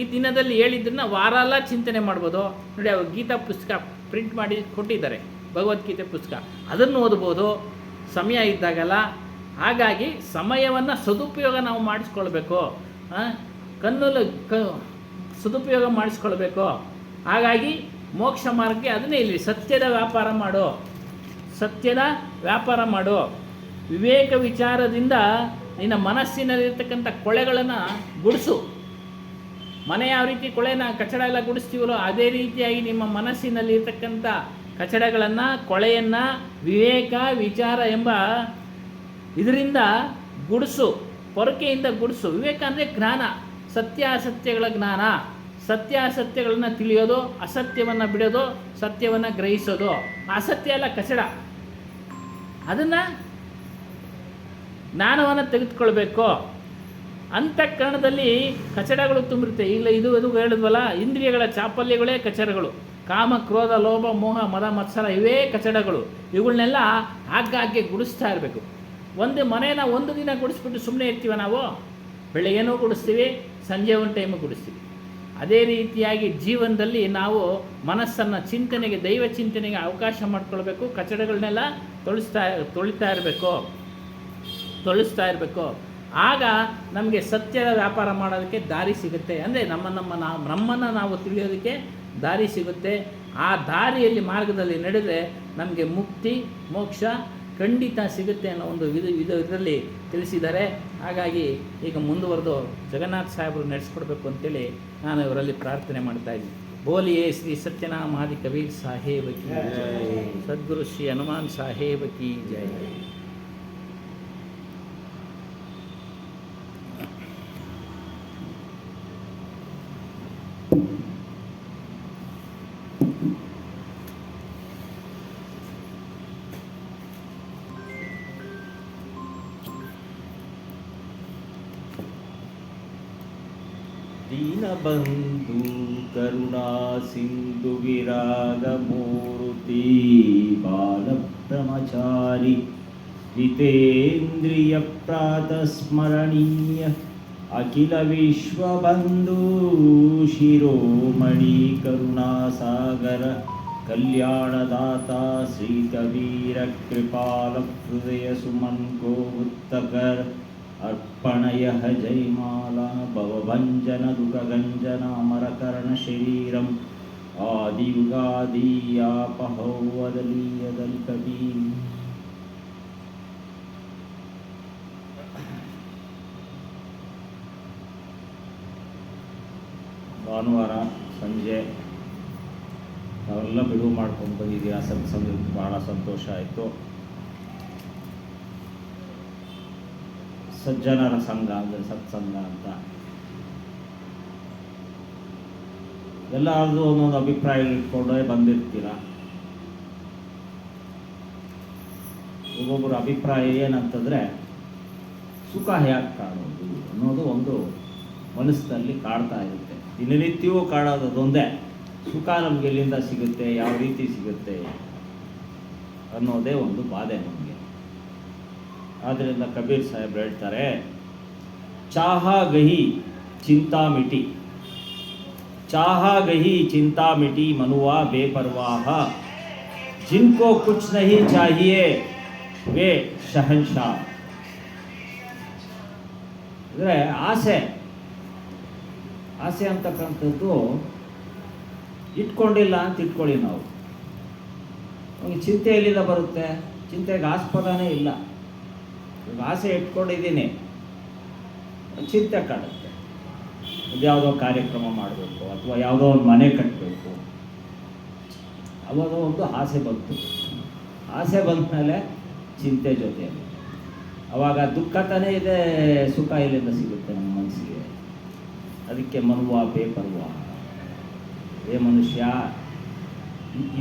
ಈ ದಿನದಲ್ಲಿ ಹೇಳಿದ್ದನ್ನು ವಾರ ಎಲ್ಲ ಚಿಂತನೆ ಮಾಡ್ಬೋದು. ನೋಡಿ, ಅವ್ರು ಗೀತಾ ಪುಸ್ತಕ ಪ್ರಿಂಟ್ ಮಾಡಿ ಕೊಟ್ಟಿದ್ದಾರೆ, ಭಗವದ್ಗೀತೆ ಪುಸ್ತಕ. ಅದನ್ನು ಓದ್ಬೋದು ಸಮಯ ಇದ್ದಾಗಲ್ಲ. ಹಾಗಾಗಿ ಸಮಯವನ್ನು ಸದುಪಯೋಗ ನಾವು ಮಾಡಿಸ್ಕೊಳ್ಬೇಕು. ಸದುಪಯೋಗ ಮಾಡಿಸ್ಕೊಳ್ಬೇಕು. ಹಾಗಾಗಿ ಮೋಕ್ಷ ಮಾರ್ಗಕ್ಕೆ ಅದನ್ನೇ ಇಲ್ಲಿ ಸತ್ಯದ ವ್ಯಾಪಾರ ಮಾಡು. ವಿವೇಕ ವಿಚಾರದಿಂದ ನಿನ್ನ ಮನಸ್ಸಿನಲ್ಲಿರ್ತಕ್ಕಂಥ ಕೊಳೆಗಳನ್ನು ಗುಡಿಸು. ಮನೆ ಯಾವ ರೀತಿ ಕಚಡ ಎಲ್ಲ ಗುಡಿಸ್ತೀವಲ್ಲೋ ಅದೇ ರೀತಿಯಾಗಿ ನಿಮ್ಮ ಮನಸ್ಸಿನಲ್ಲಿರ್ತಕ್ಕಂಥ ಕಚಡಗಳನ್ನು, ಕೊಳೆಯನ್ನು ವಿವೇಕ ವಿಚಾರ ಎಂಬ ಇದರಿಂದ ಗುಡಿಸು, ಪೊರಕೆಯಿಂದ ಗುಡಿಸು. ವಿವೇಕ ಅಂದರೆ ಜ್ಞಾನ, ಸತ್ಯಾಸತ್ಯಗಳ ಜ್ಞಾನ. ಸತ್ಯಾಸತ್ಯಗಳನ್ನು ತಿಳಿಯೋದು, ಅಸತ್ಯವನ್ನು ಬಿಡೋದು, ಸತ್ಯವನ್ನು ಗ್ರಹಿಸೋದು. ಅಸತ್ಯ ಎಲ್ಲ ಕಚಡ, ಅದನ್ನು ಜ್ಞಾನವನ್ನು ತೆಗೆದುಕೊಳ್ಬೇಕು. ಅಂತಃಕರಣದಲ್ಲಿ ಕಚಡಗಳು ತುಂಬಿರುತ್ತೆ. ಈಗಲೇ ಇದು ಹೇಳಿದ್ವಲ್ಲ, ಇಂದ್ರಿಯಗಳ ಚಾಪಲ್ಯಗಳೇ ಕಚಡಗಳು. ಕಾಮ, ಕ್ರೋಧ, ಲೋಭ, ಮೋಹ, ಮದ, ಮತ್ಸರ ಇವೇ ಕಚಡಗಳು. ಇವುಗಳನ್ನೆಲ್ಲ ಆಗಾಗ್ಗೆ ಗುಡಿಸ್ತಾ ಇರಬೇಕು. ಒಂದು ಮನೇನ ಒಂದು ದಿನ ಗುಡಿಸ್ಬಿಟ್ಟು ಸುಮ್ಮನೆ ಇರ್ತೀವ ನಾವು? ಬೆಳಗ್ಗೆನೂ ಗುಡಿಸ್ತೀವಿ, ಸಂಜೆ ಒಂದು ಟೈಮು ಗುಡಿಸ್ತೀವಿ. ಅದೇ ರೀತಿಯಾಗಿ ಜೀವನದಲ್ಲಿ ನಾವು ಮನಸ್ಸನ್ನು ಚಿಂತನೆಗೆ, ದೈವ ಚಿಂತನೆಗೆ ಅವಕಾಶ ಮಾಡಿಕೊಳ್ಬೇಕು. ಕಚಡಗಳನ್ನೆಲ್ಲ ತೊಳಿತಾ ಇರಬೇಕು. ಆಗ ನಮಗೆ ಸತ್ಯದ ವ್ಯಾಪಾರ ಮಾಡೋದಕ್ಕೆ ದಾರಿ ಸಿಗುತ್ತೆ. ಅಂದರೆ ನಮ್ಮನ್ನು ನಾವು ತಿಳಿಯೋದಕ್ಕೆ ದಾರಿ ಸಿಗುತ್ತೆ. ಆ ದಾರಿಯಲ್ಲಿ, ಮಾರ್ಗದಲ್ಲಿ ನಡೆದರೆ ನಮಗೆ ಮುಕ್ತಿ, ಮೋಕ್ಷ ಖಂಡಿತ ಸಿಗುತ್ತೆ ಅನ್ನೋ ಒಂದು ಇದರಲ್ಲಿ ತಿಳಿಸಿದ್ದಾರೆ. ಹಾಗಾಗಿ ಈಗ ಮುಂದುವರೆದು ಜಗನ್ನಾಥ ಸಾಹೇಬರು ನಡೆಸ್ಕೊಡ್ಬೇಕು ಅಂತೇಳಿ ನಾನು ಇವರಲ್ಲಿ ಪ್ರಾರ್ಥನೆ ಮಾಡ್ತಾ ಇದ್ದೀನಿ. ಬೋಲಿಯೇ ಶ್ರೀ ಸತ್ಯನಾಮ ಆದಿ ಕಬೀರ್ ಸಾಹೇಬ್ ಕಿ ಜೈ, ಸದ್ಗುರು ಶ್ರೀ ಹನುಮಾನ್ ಸಾಹೇಬ್ ಕಿ ಜೈ. ದೀನಬಂಧು ಕರುಣಾ ಸಿಂಧು ವಿರಾಗ ಮೂರ್ತಿ ಬಾಲಬ್ರಹ್ಮಚಾರಿ ಹಿತೇಂದ್ರಿಯ ಪ್ರಾತಸ್ಮರಣೀಯ ಅಖಿಲ ವಿಶ್ವಬಂಧು ಶಿರೋಮಣಿ ಕರುಣಾಸಾಗರ ಕಲ್ಯಾಣದಾತ ಶ್ರೀ ಕಬೀರ ಕೃಪಾಲ ಹೃದಯ ಸುಮನ್ ಗೋವುತ್ತಕರ್ अर्पणयः जयमाला भवभञ्जन दुःखगञ्जन अमरकर्ण शरीरम् आदियुगादीयापहौवदलीयदल्कटी. ಭಾನುವಾರ ಸಂಜೆ ನಾವೆಲ್ಲ ಬಿಡುವು ಮಾಡ್ಕೊಂಡು ಬಂದಿದ್ದೀರಾ. ಸತ್ಸಂಗಕ್ಕೆ ಬಹಳ ಸಂತೋಷ ಆಯಿತು. ಸಜ್ಜನರ ಸಂಘ ಅಂದರೆ ಸತ್ಸಂಗ ಅಂತ ಎಲ್ಲರದು ಒಂದೊಂದು ಅಭಿಪ್ರಾಯ ಇಟ್ಕೊಂಡೇ ಬಂದಿರ್ತೀರ. ಒಬ್ಬೊಬ್ಬರ ಅಭಿಪ್ರಾಯ ಏನಂತಂದರೆ ಸುಖ ಹೇಗೆ ಕಾಣೋದು ಅನ್ನೋದು ಒಂದು ಮನಸ್ಸಿನಲ್ಲಿ ಕಾಡ್ತಾ ಇರುತ್ತೆ. ದಿನನಿತ್ಯವೂ ಕಾಡೋದೊಂದೇ, ಸುಖ ನಮಗೆ ಎಲ್ಲಿಂದ ಸಿಗುತ್ತೆ, ಯಾವ ರೀತಿ ಸಿಗುತ್ತೆ ಅನ್ನೋದೇ ಒಂದು ಬಾಧೆ ನಮಗೆ. ಆದ್ದರಿಂದ ಕಬೀರ್ ಸಾಹೇಬ್ರು ಹೇಳ್ತಾರೆ, ಚಾಹ ಗಹಿ ಚಿಂತಾ ಮಿಟಿ, ಚಾಹ ಗಹಿ ಚಿಂತಾ ಮಿಟಿ ಮನುವಾ ಬೇಪರ್ವಾಹ, ಜಿನ್ಕೋ ಕುಚ್ ನಹಿ ಚಾಹಿಯೇ ವೇ ಶಹನ್ಶಾ. ಅಂದರೆ ಆಸೆ ಅಂತಕ್ಕಂಥದ್ದು ಇಟ್ಕೊಂಡಿಲ್ಲ ಅಂತ ಇಟ್ಕೊಳ್ಳಿ ನಾವು. ನಮಗೆ ಚಿಂತೆ ಎಲ್ಲಿಂದ ಬರುತ್ತೆ? ಚಿಂತೆಗೆ ಆಸ್ಪದನೇ ಇಲ್ಲ. ಆಸೆ ಇಟ್ಕೊಂಡಿದ್ದೀನಿ, ಚಿಂತೆ ಕಾಡುತ್ತೆ. ಯಾವುದೋ ಕಾರ್ಯಕ್ರಮ ಮಾಡಬೇಕು ಅಥವಾ ಯಾವುದೋ ಒಂದು ಮನೆ ಕಟ್ಟಬೇಕು, ಅವಾಗ ಒಂದು ಆಸೆ ಬಂತು. ಆಸೆ ಬಂದ ಮೇಲೆ ಚಿಂತೆ ಜೊತೆಯಲ್ಲಿ ಅವಾಗ ದುಃಖ ತಾನೇ ಇದೆ, ಸುಖ ಇಲ್ಲಿಂದ ಸಿಗುತ್ತೆ ನಮ್ಮ ಮನಸ್ಸಿಗೆ. ಅದಕ್ಕೆ ಮನುವ ಬೇಪರ್ವ, ಏ ಮನುಷ್ಯ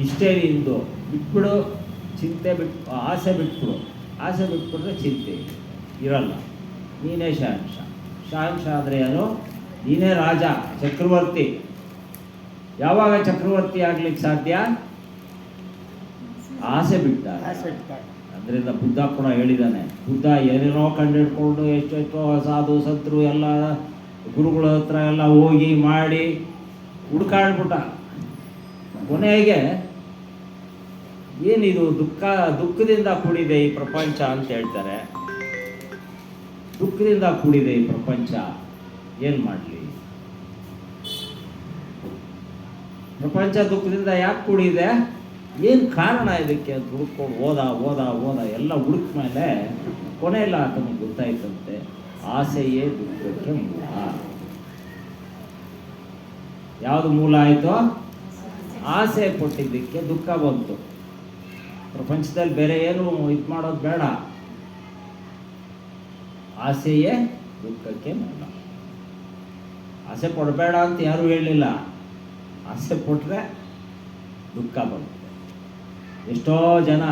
ಇಷ್ಟೇ ನಿಂದು ಬಿಟ್ಬಿಡು, ಚಿಂತೆ ಬಿಟ್ಟು ಆಸೆ ಬಿಟ್ಬಿಡು. ಆಸೆ ಬಿಟ್ಬಿಟ್ರೆ ಚಿಂತೆ ಇರಲ್ಲ. ನೀನೇ ಶಹನ್ಶಾ ಅಂದರೆ ಯಾರು? ನೀನೇ ರಾಜ, ಚಕ್ರವರ್ತಿ. ಯಾವಾಗ ಚಕ್ರವರ್ತಿ ಆಗ್ಲಿಕ್ಕೆ ಸಾಧ್ಯ? ಆಸೆ ಬಿಟ್ಟ. ಅದರಿಂದ ಬುದ್ಧ ಕೂಡ ಹೇಳಿದ್ದಾನೆ. ಬುದ್ಧ ಏನೇನೋ ಕಂಡಿಡ್ಕೊಂಡು ಎಷ್ಟೆಷ್ಟೋ ಸಾಧು ಸಂತರು ಎಲ್ಲ ಗುರುಗಳ ಹತ್ರ ಎಲ್ಲ ಹೋಗಿ ಮಾಡಿ ಹುಡ್ಕಾಡ್ಬಿಟ್ಟ. ಕೊನೆಗೆ ಏನಿದು ದುಃಖದಿಂದ ಕೂಡಿದೆ ಈ ಪ್ರಪಂಚ ಅಂತ ಹೇಳ್ತಾರೆ. ದುಃಖದಿಂದ ಕೂಡಿದೆ ಈ ಪ್ರಪಂಚ, ಏನು ಮಾಡಲಿ? ಪ್ರಪಂಚ ದುಃಖದಿಂದ ಯಾಕೆ ಕೂಡಿದೆ, ಏನು ಕಾರಣ ಇದಕ್ಕೆ ಅಂತ ಹುಡುಕೊಂಡು ಓದ ಎಲ್ಲ ಹುಡುಕ ಮೇಲೆ ಕೊನೆಯಲ್ಲ ಆತನಿಗೆ ಗೊತ್ತಾಯ್ತಂತೆ, ಆಸೆಯೇ ದುಃಖಕ್ಕೆ ಮೂಲ. ಯಾವುದು ಮೂಲ ಆಯಿತು? ಆಸೆ ಪಟ್ಟಿದ್ದಕ್ಕೆ ದುಃಖ ಬಂತು. ಪ್ರಪಂಚದಲ್ಲಿ ಬೇರೆ ಏನು ಇದು ಮಾಡೋದು ಬೇಡ, ಆಸೆಯೇ ದುಃಖಕ್ಕೆ ಮೂಲ. ಆಸೆ ಪಡಬೇಡ ಅಂತ ಯಾರೂ ಹೇಳಲಿಲ್ಲ. ಆಸೆ ಪಟ್ಟರೆ ದುಃಖ ಬರುತ್ತೆ. ಎಷ್ಟೋ ಜನ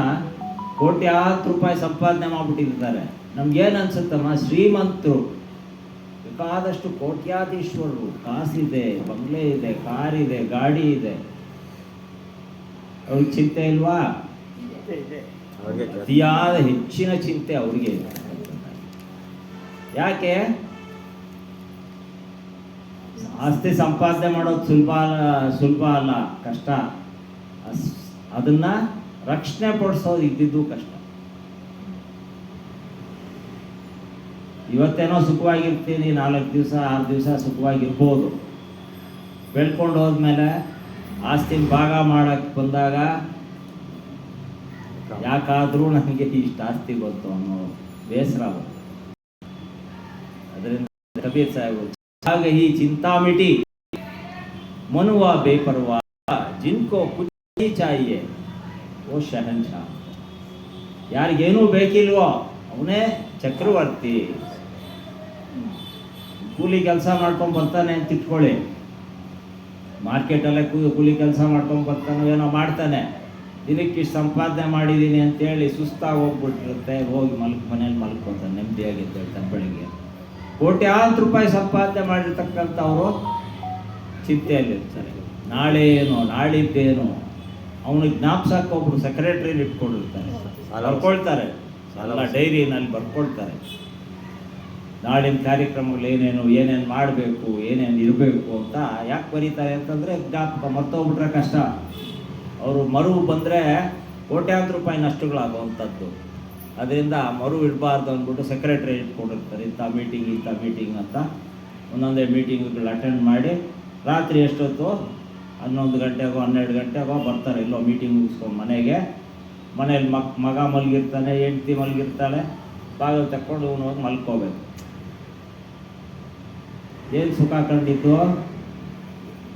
ಕೋಟ್ಯಾಂತರ ರೂಪಾಯಿ ಸಂಪಾದನೆ ಮಾಡಿಬಿಟ್ಟಿರ್ತಾರೆ. ನಮ್ಗೇನು ಅನ್ಸುತ್ತಮ್ಮ, ಶ್ರೀಮಂತರು ಬೇಕಾದಷ್ಟು ಕೋಟ್ಯಾಧೀಶ್ವರರು, ಕಾಸಿದೆ, ಬಂಗ್ಲೆ ಇದೆ, ಕಾರಿದೆ, ಗಾಡಿ ಇದೆ, ಅವ್ರಿಗೆ ಚಿಂತೆ ಇಲ್ವಾ? ಅತಿಯಾದ ಹೆಚ್ಚಿನ ಚಿಂತೆ ಅವ್ರಿಗೆ ಇದೆ. ಯಾಕೆ? ಆಸ್ತಿ ಸಂಪಾದನೆ ಮಾಡೋದು ಸುಲಭ ಅಲ್ಲ, ಕಷ್ಟ. ಅದನ್ನ ರಕ್ಷಣೆ ಪಡಿಸೋದು ಇದ್ದಿದ್ದು ಕಷ್ಟ. ಇವತ್ತೇನೋ ಸುಖವಾಗಿರ್ತೀನಿ, 4 ದಿವಸ 6 ದಿವಸ ಸುಖವಾಗಿರ್ಬೋದು. ಬೆಳ್ಕೊಂಡು ಹೋದ್ಮೇಲೆ ಆಸ್ತಿನ ಭಾಗ ಮಾಡಕ್ಕೆ ಬಂದಾಗ ಯಾಕಾದರೂ ನನಗೆ ಇಷ್ಟು ಆಸ್ತಿ ಬಂತು ಅನ್ನೋ ಬೇಸರ ಬಂತು. ಅದರಿಂದ ಕಬೀರ್ ಸಾಹೇಬ್ ಹಾಗೆ ಈ ಚಿಂತಾ ಮಿಟಿ ಮನುವಾ ಬೇಪರ್ವಾ ಜಿನ್ಕೋ ಕುಚ್ नहीं चाहिए वो शहनशाह. ಯಾರಿಗೇನೂ ಬೇಕಿಲ್ವೋ ಅವನೇ ಚಕ್ರವರ್ತಿ. ಕೂಲಿ ಕೆಲಸ ಮಾಡ್ಕೊಂಡು ಬರ್ತಾನೆ ಅಂತ ಇಟ್ಕೊಳ್ಳಿ, ಮಾರ್ಕೆಟಲ್ಲೇ ಕೂಲಿ ಕೆಲಸ ಮಾಡ್ಕೊಂಡು ಬರ್ತಾನೋ ಏನೋ ಮಾಡ್ತಾನೆ, ದಿನಕ್ಕೆ ಇಷ್ಟು ಸಂಪಾದನೆ ಮಾಡಿದ್ದೀನಿ ಅಂತೇಳಿ ಸುಸ್ತಾಗಿ ಹೋಗ್ಬಿಟ್ಟಿರುತ್ತೆ, ಹೋಗಿ ಮನೇಲಿ ಮಲ್ಕೊತಾನೆ, ನೆಮ್ಮದಿಯಾಗಿ ಹೇಳ್ತಾನೆ. ಬೆಳಿಗ್ಗೆ ಕೋಟ್ಯಾಂತರ ರೂಪಾಯಿ ಸಂಪಾದನೆ ಮಾಡಿರ್ತಕ್ಕಂಥವರು ಚಿಂತೆಯಲ್ಲಿರ್ತಾರೆ. ನಾಳೆ ಏನೋ ನಾಳಿದ್ದೇನೋ ಅವನಿಗೆ ಜ್ಞಾಪಸಕ್ಕೆ ಒಬ್ರು ಸೆಕ್ರೆಟರಿನ ಇಟ್ಕೊಂಡಿರ್ತಾರೆ, ಬರ್ಕೊಳ್ತಾರೆ, ಎಲ್ಲ ಡೈರಿನಲ್ಲಿ ಬರ್ಕೊಳ್ತಾರೆ. ನಾಳಿನ ಕಾರ್ಯಕ್ರಮಗಳು ಏನೇನು ಮಾಡಬೇಕು, ಏನೇನು ಇರಬೇಕು ಅಂತ. ಯಾಕೆ ಬರೀತಾರೆ ಅಂತಂದರೆ ಜ್ಞಾಪಕ ಮರ್ತೋಗ್ಬಿಟ್ರೆ ಕಷ್ಟ. ಅವರು ಮರು ಬಂದರೆ ಕೋಟ್ಯಾಂತರ ರೂಪಾಯಿ ನಷ್ಟಗಳಾಗುವಂಥದ್ದು. ಅದರಿಂದ ಮರು ಇಡಬಾರ್ದು ಅಂದ್ಬಿಟ್ಟು ಸೆಕ್ರೆಟರಿ ಇಟ್ಕೊಂಡಿರ್ತಾರೆ. ಇಂಥ ಮೀಟಿಂಗ್ ಅಂತ ಒಂದೊಂದೇ ಮೀಟಿಂಗ್ಗಳು ಅಟೆಂಡ್ ಮಾಡಿ ರಾತ್ರಿ ಎಷ್ಟೊತ್ತು 11 ಗಂಟೆಗೋ 12 ಗಂಟೆಗೋ ಬರ್ತಾರೆ. ಇಲ್ಲೋ ಮೀಟಿಂಗ್ ಮುಗಿಸ್ಕೊಂಡು ಮನೇಲಿ ಮಗ ಮಲಗಿರ್ತಾನೆ, ಹೆಂಡ್ತಿ ಮಲಗಿರ್ತಾಳೆ, ಬಾಗಿಲು ತಕ್ಕೊಂಡು ಇವನು ಹೋಗಿ ಮಲ್ಕೋಬೇಕು. ಏನು ಸುಖ ಕಂಡಿದ್ದು?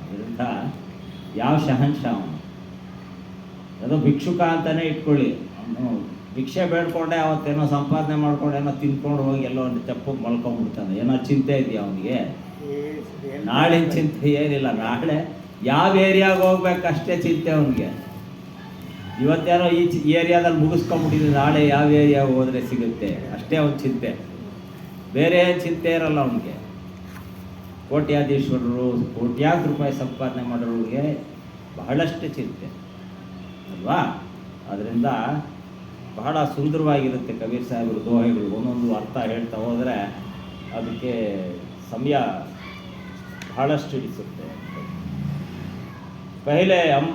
ಅದರಿಂದ ಯಾವ ಶಹನ್ಶಾಹ ಅದು ಭಿಕ್ಷುಕ ಅಂತಲೇ ಇಟ್ಕೊಳ್ಳಿ. ಅವನು ಭಿಕ್ಷೆ ಬೇಡ್ಕೊಂಡೆ ಅವತ್ತೇನೋ ಸಂಪಾದನೆ ಮಾಡ್ಕೊಂಡು ಏನೋ ತಿನ್ಕೊಂಡು ಹೋಗಿ ಎಲ್ಲೋ ಒಂದು ಚಪ್ಪಗೆ ಮಲ್ಕೊಂಡ್ಬಿಡ್ತಾನೆ. ಏನೋ ಚಿಂತೆ ಇದೆಯಾ ಅವನಿಗೆ? ನಾಳಿನ ಚಿಂತೆ ಏನಿಲ್ಲ. ನಾಳೆ ಯಾವ ಏರಿಯಾಗೆ ಹೋಗ್ಬೇಕಷ್ಟೇ ಚಿಂತೆ ಅವನಿಗೆ. ಇವತ್ತೇನೋ ಈ ಏರಿಯಾದಲ್ಲಿ ಮುಗಿಸ್ಕೊಂಡ್ಬಿಟ್ಟಿದ್ರೆ ನಾಳೆ ಯಾವ ಏರಿಯಾಗೆ ಹೋದರೆ ಸಿಗುತ್ತೆ ಅಷ್ಟೇ ಅವನ ಚಿಂತೆ. ಬೇರೆ ಚಿಂತೆ ಇರಲ್ಲ ಅವನಿಗೆ. ಕೋಟ್ಯಾಧೀಶ್ವರರು, ಕೋಟ್ಯಾಂತರ ರೂಪಾಯಿ ಸಂಪಾದನೆ ಮಾಡೋರಿಗೆ ಬಹಳಷ್ಟು ಚಿಂತೆ ಅಲ್ವಾ? ಅದರಿಂದ ಬಹಳ ಸುಂದರವಾಗಿರುತ್ತೆ ಕಬೀರ್ ಸಾಹೇಬರು ದೋಹೆಗಳು. ಒಂದೊಂದು ಅರ್ಥ ಹೇಳ್ತಾ ಹೋದರೆ ಅದಕ್ಕೆ ಸಮಯ ಬಹಳಷ್ಟು ಹಿಡಿಸುತ್ತೆ. पहले हम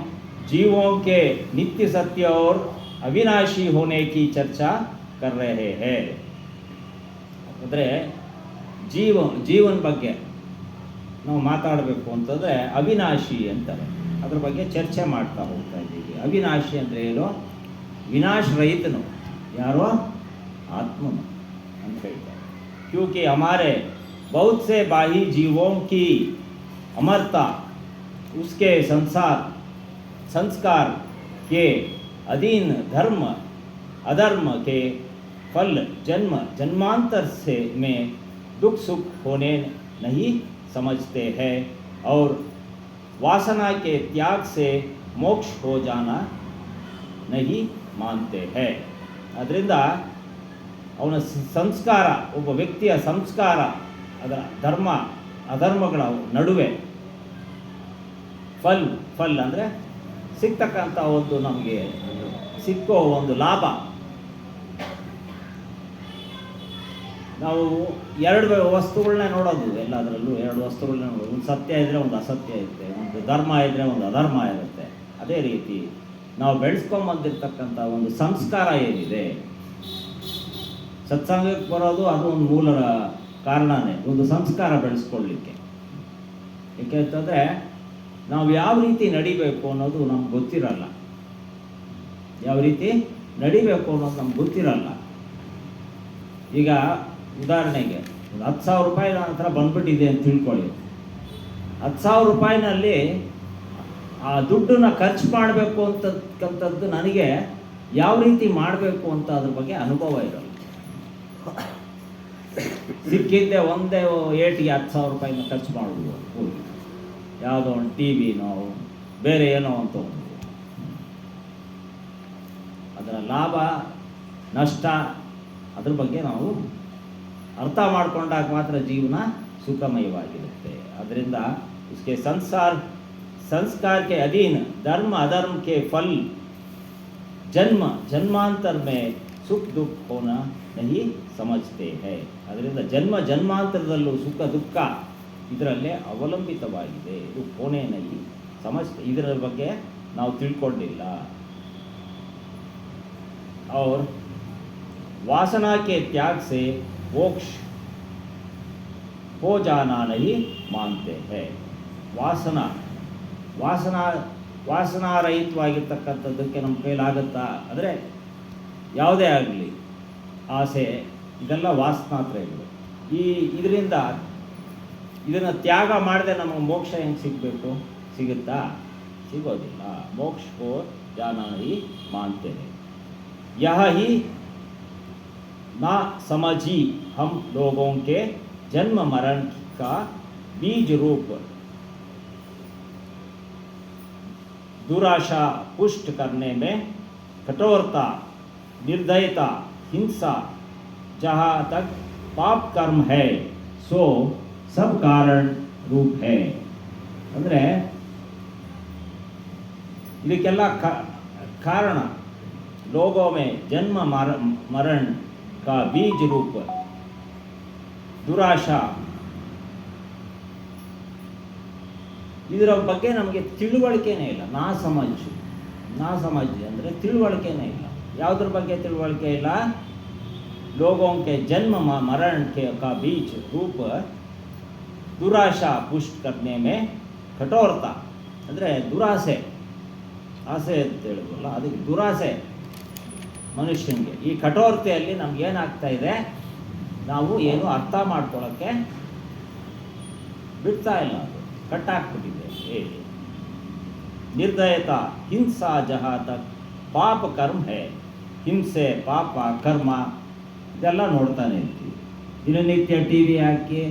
जीवों के नित्य सत्य और अविनाशी होने की चर्चा कर रहे हैं. ಅಂದರೆ ಜೀವನ ಬಗ್ಗೆ ನಾವು ಮಾತಾಡಬೇಕು ಅಂತಂದರೆ ಅವಿನಾಶಿ ಅಂತಾರೆ. ಅದ್ರ ಬಗ್ಗೆ ಚರ್ಚೆ ಮಾಡ್ತಾ ಹೋಗ್ತಾ ಇದ್ದೀವಿ. ಅವಿನಾಶಿ ಅಂದರೆ ಏನು? ವಿನಾಶ ರಹಿತನು ಯಾರೋ ಆತ್ಮನು ಅಂತ ಹೇಳ್ತಾರೆ. ಕ್ಯೂಂಕಿ ಹಮಾರೆ बहुत से बाही जीवों की अमरता उसके संस्कार के अधीन धर्म अधर्म के फल जन्मांतर से में दुख सुख होने नहीं समझते हैं और वासना के त्याग से मोक्ष हो जाना नहीं मानते हैं. ಅದರಿಂದ ಅವನ ಸಂಸ್ಕಾರ, ಒಬ್ಬ ವ್ಯಕ್ತಿಯ ಸಂಸ್ಕಾರ, ಅದರ ಧರ್ಮ ಅಧರ್ಮಗಳ ನಡುವೆ ಫಲ್ ಅಂದರೆ ಸಿಗ್ತಕ್ಕಂಥ ಒಂದು ನಮಗೆ ಸಿಕ್ಕೋ ಒಂದು ಲಾಭ. ನಾವು ಎರಡು ವಸ್ತುಗಳನ್ನ ನೋಡೋದು, ಎಲ್ಲದರಲ್ಲೂ ಎರಡು ವಸ್ತುಗಳನ್ನ ನೋಡೋದು. ಒಂದು ಸತ್ಯ ಇದ್ದರೆ ಒಂದು ಅಸತ್ಯ ಇರುತ್ತೆ, ಒಂದು ಧರ್ಮ ಇದ್ದರೆ ಒಂದು ಅಧರ್ಮ ಇರುತ್ತೆ. ಅದೇ ರೀತಿ ನಾವು ಬೆಳೆಸ್ಕೊಂಬಂದಿರ್ತಕ್ಕಂಥ ಒಂದು ಸಂಸ್ಕಾರ ಏನಿದೆ, ಸತ್ಸಂಗಕ್ಕೆ ಬರೋದು ಅದು ಒಂದು ಮೂಲ ಕಾರಣನೇ, ಒಂದು ಸಂಸ್ಕಾರ ಬೆಳೆಸ್ಕೊಳ್ಳಿಕ್ಕೆ. ಏಕೆ ಅಂತಂದರೆ ನಾವು ಯಾವ ರೀತಿ ನಡಿಬೇಕು ಅನ್ನೋದು ನಮ್ಗೆ ಗೊತ್ತಿರಲ್ಲ. ಯಾವ ರೀತಿ ನಡಿಬೇಕು ಅನ್ನೋದು ನಮ್ಗೆ ಗೊತ್ತಿರಲ್ಲ. ಈಗ ಉದಾಹರಣೆಗೆ ಒಂದು 10,000 ರೂಪಾಯಿ ನನ್ನ ಹತ್ರ ಬಂದ್ಬಿಟ್ಟಿದೆ ಅಂತ ತಿಳ್ಕೊಳ್ಳಿ. 10,000 ರೂಪಾಯಿನಲ್ಲಿ ಆ ದುಡ್ಡನ್ನ ಖರ್ಚು ಮಾಡಬೇಕು ಅಂತಕ್ಕಂಥದ್ದು ನನಗೆ ಯಾವ ರೀತಿ ಮಾಡಬೇಕು ಅಂತ ಅದ್ರ ಬಗ್ಗೆ ಅನುಭವ ಇರಲ್ಲ. ಸಿಕ್ಕಿದ್ದೆ ಒಂದೇ ಏಟಿಗೆ 10,000 ರೂಪಾಯಿನ ಖರ್ಚು ಮಾಡೋದು, ಹೋಗಿ ಯಾವುದೋ ಒಂದು ಟಿವಿನೋ ಬೇರೆ ಏನೋ ಅಂತ ಅದರ ಲಾಭ ನಷ್ಟ ಅದ್ರ ಬಗ್ಗೆ ನಾವು ಅರ್ಥ ಮಾಡ್ಕೊಂಡಾಗ ಮಾತ್ರ ಜೀವನ ಸುಖಮಯವಾಗಿರುತ್ತೆ. ಅದರಿಂದ इसके संस्कार के अधीन धर्म अधर्म के फल जन्म जन्मांतर में सुख दुख होना नहीं समझते हैं. ಅದರಿಂದ ಜನ್ಮ ಜನ್ಮಾಂತರದಲ್ಲೂ ಸುಖ ದುಃಖ ಇದರಲ್ಲೇ ಅವಲಂಬಿತವಾಗಿದೆ. ಇದು ಕೋಣೆ ನಹಿ ಸಮಜ್ತೆ, ಇದರ ಬಗ್ಗೆ ನಾವು ತಿಳ್ಕೊಂಡಿಲ್ಲ. और वासना के त्याग से मोक्ष हो जाना नहीं मानते हैं. ವಾಸನಾರಹಿತವಾಗಿರ್ತಕ್ಕಂಥದ್ದಕ್ಕೆ ನಮ್ಮ ಕೈಲಾಗುತ್ತಾ ಅಂದರೆ ಯಾವುದೇ ಆಗಲಿ ಆಸೆ ಇದೆಲ್ಲ ವಾಸನಾತ್ರಯಗಳು. ಇದರಿಂದ ಇದನ್ನು ತ್ಯಾಗ ಮಾಡದೆ ನಮಗೆ ಮೋಕ್ಷ ಹೆಂಗೆ ಸಿಗಬೇಕು? ಸಿಗುತ್ತಾ? ಸಿಗೋದಿಲ್ಲ. ಮೋಕ್ಷ ಕೋ ಜಾನಾ ಹಿ ಮಾನ್ತೆ ಹೈ. यह ही ना समझी हम लोगों के जन्म मरण का बीज रूप दुराशा पुष्ट करने में कठोरता, निर्दयता, हिंसा जहाँ तक पाप कर्म है सो सब कारण रूप है. ಅಂದರೆ ಇದಕ್ಕೆಲ್ಲ ಕಾರಣ लोगों में जन्म मरण का बीज रूप दुराशा. ಇದರ ಬಗ್ಗೆ ನಮಗೆ ತಿಳುವಳಿಕೆನೇ ಇಲ್ಲ. ನಾ ಸಮಾಜ ಅಂದರೆ ತಿಳುವಳಿಕೆನೇ ಇಲ್ಲ. ಯಾವುದ್ರ ಬಗ್ಗೆ ತಿಳುವಳಿಕೆ ಇಲ್ಲ? लोगों के जन्म मरण का बीज रूप दुराशा पुष्ट करने में कठोरता ಅಂದರೆ ದುರಾಸೆ, ಆಸೆ ಅಂತ ಹೇಳಿದ್ವಲ್ಲ ಅದಕ್ಕೆ ದುರಾಸೆ ಮನುಷ್ಯನಿಗೆ. ಈ ಕಠೋರತೆಯಲ್ಲಿ ನಮಗೇನಾಗ್ತಾ ಇದೆ? ನಾವು ಏನು ಅರ್ಥ ಮಾಡ್ಕೊಳ್ಳೋಕ್ಕೆ ಬಿಡ್ತಾ ಇಲ್ಲ, ಅದು ಕಟ್ಟಾಕ್ಬಿಟ್ಟಿದೆ. ನಿರ್ದಯತಾ, ಹಿಂಸಾ ಜहाँ तक ಪಾಪ ಕರ್ಮ ಹೇ. ಹಿಂಸೆ, ಪಾಪ, ಕರ್ಮ ಇದೆಲ್ಲ ನೋಡ್ತಾನೆ ಇರ್ತೀವಿ. ದಿನನಿತ್ಯ ಟಿ ವಿ ಹಾಕಿ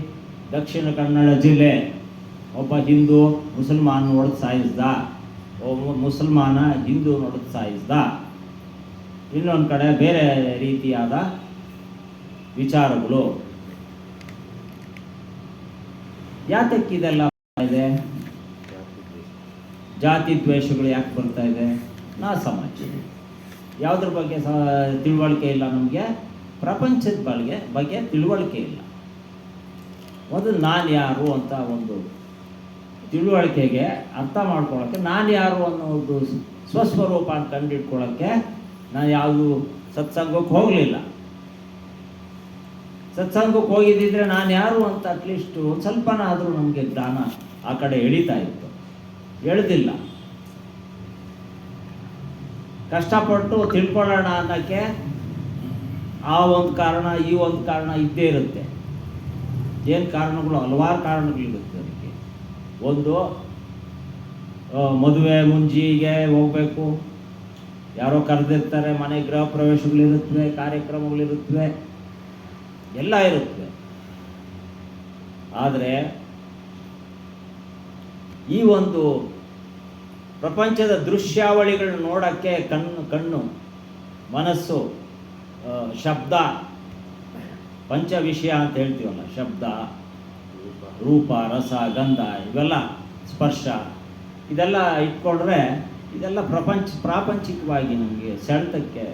ದಕ್ಷಿಣ ಕನ್ನಡ ಜಿಲ್ಲೆ ಒಬ್ಬ ಹಿಂದೂ ಮುಸಲ್ಮಾನ್ ಹೊಡೆದು ಸಾಯಿಸ್ದ, ಒಬ್ಬ ಮುಸಲ್ಮಾನ ಹಿಂದೂ ಹೊಡೆದು ಸಾಯಿಸ್ದ, ಇನ್ನೊಂದು ಕಡೆ ಬೇರೆ ರೀತಿಯಾದ ವಿಚಾರಗಳು. ಯಾತಕ್ಕಿದೆಲ್ಲ ಇದೆ? ಜಾತಿ ದ್ವೇಷಗಳು ಯಾಕೆ ಬರ್ತಾ ಇದೆ? ನಾ ಸಮಾಜ. ಯಾವುದ್ರ ಬಗ್ಗೆ ತಿಳುವಳಿಕೆ ಇಲ್ಲ ನಮಗೆ? ಪ್ರಪಂಚದ ಬಗ್ಗೆ ತಿಳುವಳಿಕೆ ಇಲ್ಲ. ಮೊದಲು ನಾನು ಯಾರು ಅಂತ ಒಂದು ತಿಳುವಳಿಕೆಗೆ ಅರ್ಥ ಮಾಡ್ಕೊಳ್ಳೋಕ್ಕೆ, ನಾನು ಯಾರು ಅನ್ನೋದು ಸ್ವಸ್ವರೂಪ ಅಂತ ಕಂಡಿಡ್ಕೊಳ್ಳೋಕ್ಕೆ ನಾನು ಯಾವುದು ಸತ್ಸಂಗಕ್ಕೆ ಹೋಗಲಿಲ್ಲ. ಸತ್ಸಂಗಕ್ಕೆ ಹೋಗಿದ್ದಿದ್ರೆ ನಾನು ಯಾರು ಅಂತ ಅಟ್ಲೀಸ್ಟ್ ಒಂದು ಸ್ವಲ್ಪನಾದರೂ ನಮಗೆ ಜ್ಞಾನ ಆ ಕಡೆ ಎಳೀತಾ ಇತ್ತು. ಎಳೆದಿಲ್ಲ. ಕಷ್ಟಪಟ್ಟು ತಿಳ್ಕೊಳ್ಳೋಣ ಅನ್ನೋಕ್ಕೆ ಆ ಒಂದು ಕಾರಣ ಈ ಒಂದು ಕಾರಣ ಇದ್ದೇ ಇರುತ್ತೆ. ಏನು ಕಾರಣಗಳು? ಹಲವಾರು ಕಾರಣಗಳಿರುತ್ತೆ ಅದಕ್ಕೆ. ಒಂದು ಮದುವೆ ಮುಂಜಿಗೆ ಹೋಗಬೇಕು, ಯಾರೋ ಕರೆದಿರ್ತಾರೆ, ಮನೆ ಗೃಹ ಪ್ರವೇಶಗಳಿರುತ್ತವೆ, ಕಾರ್ಯಕ್ರಮಗಳಿರುತ್ತವೆ, ಎಲ್ಲ ಇರುತ್ತವೆ. ಆದರೆ ಈ ಒಂದು ಪ್ರಪಂಚದ ದೃಶ್ಯಾವಳಿಗಳನ್ನ ನೋಡೋಕ್ಕೆ ಕಣ್ಣು, ಮನಸ್ಸು, ಶಬ್ದ, ಪಂಚ ವಿಷಯ ಅಂತ ಹೇಳ್ತೀವಲ್ಲ, ಶಬ್ದ, ರೂಪ, ರಸ, ಗಂಧ, ಇವೆಲ್ಲ ಸ್ಪರ್ಶ, ಇದೆಲ್ಲ ಇಟ್ಕೊಂಡ್ರೆ ಇದೆಲ್ಲ ಪ್ರಾಪಂಚಿಕವಾಗಿ ನಮಗೆ ಸೆಳೆತಕ್ಕೆ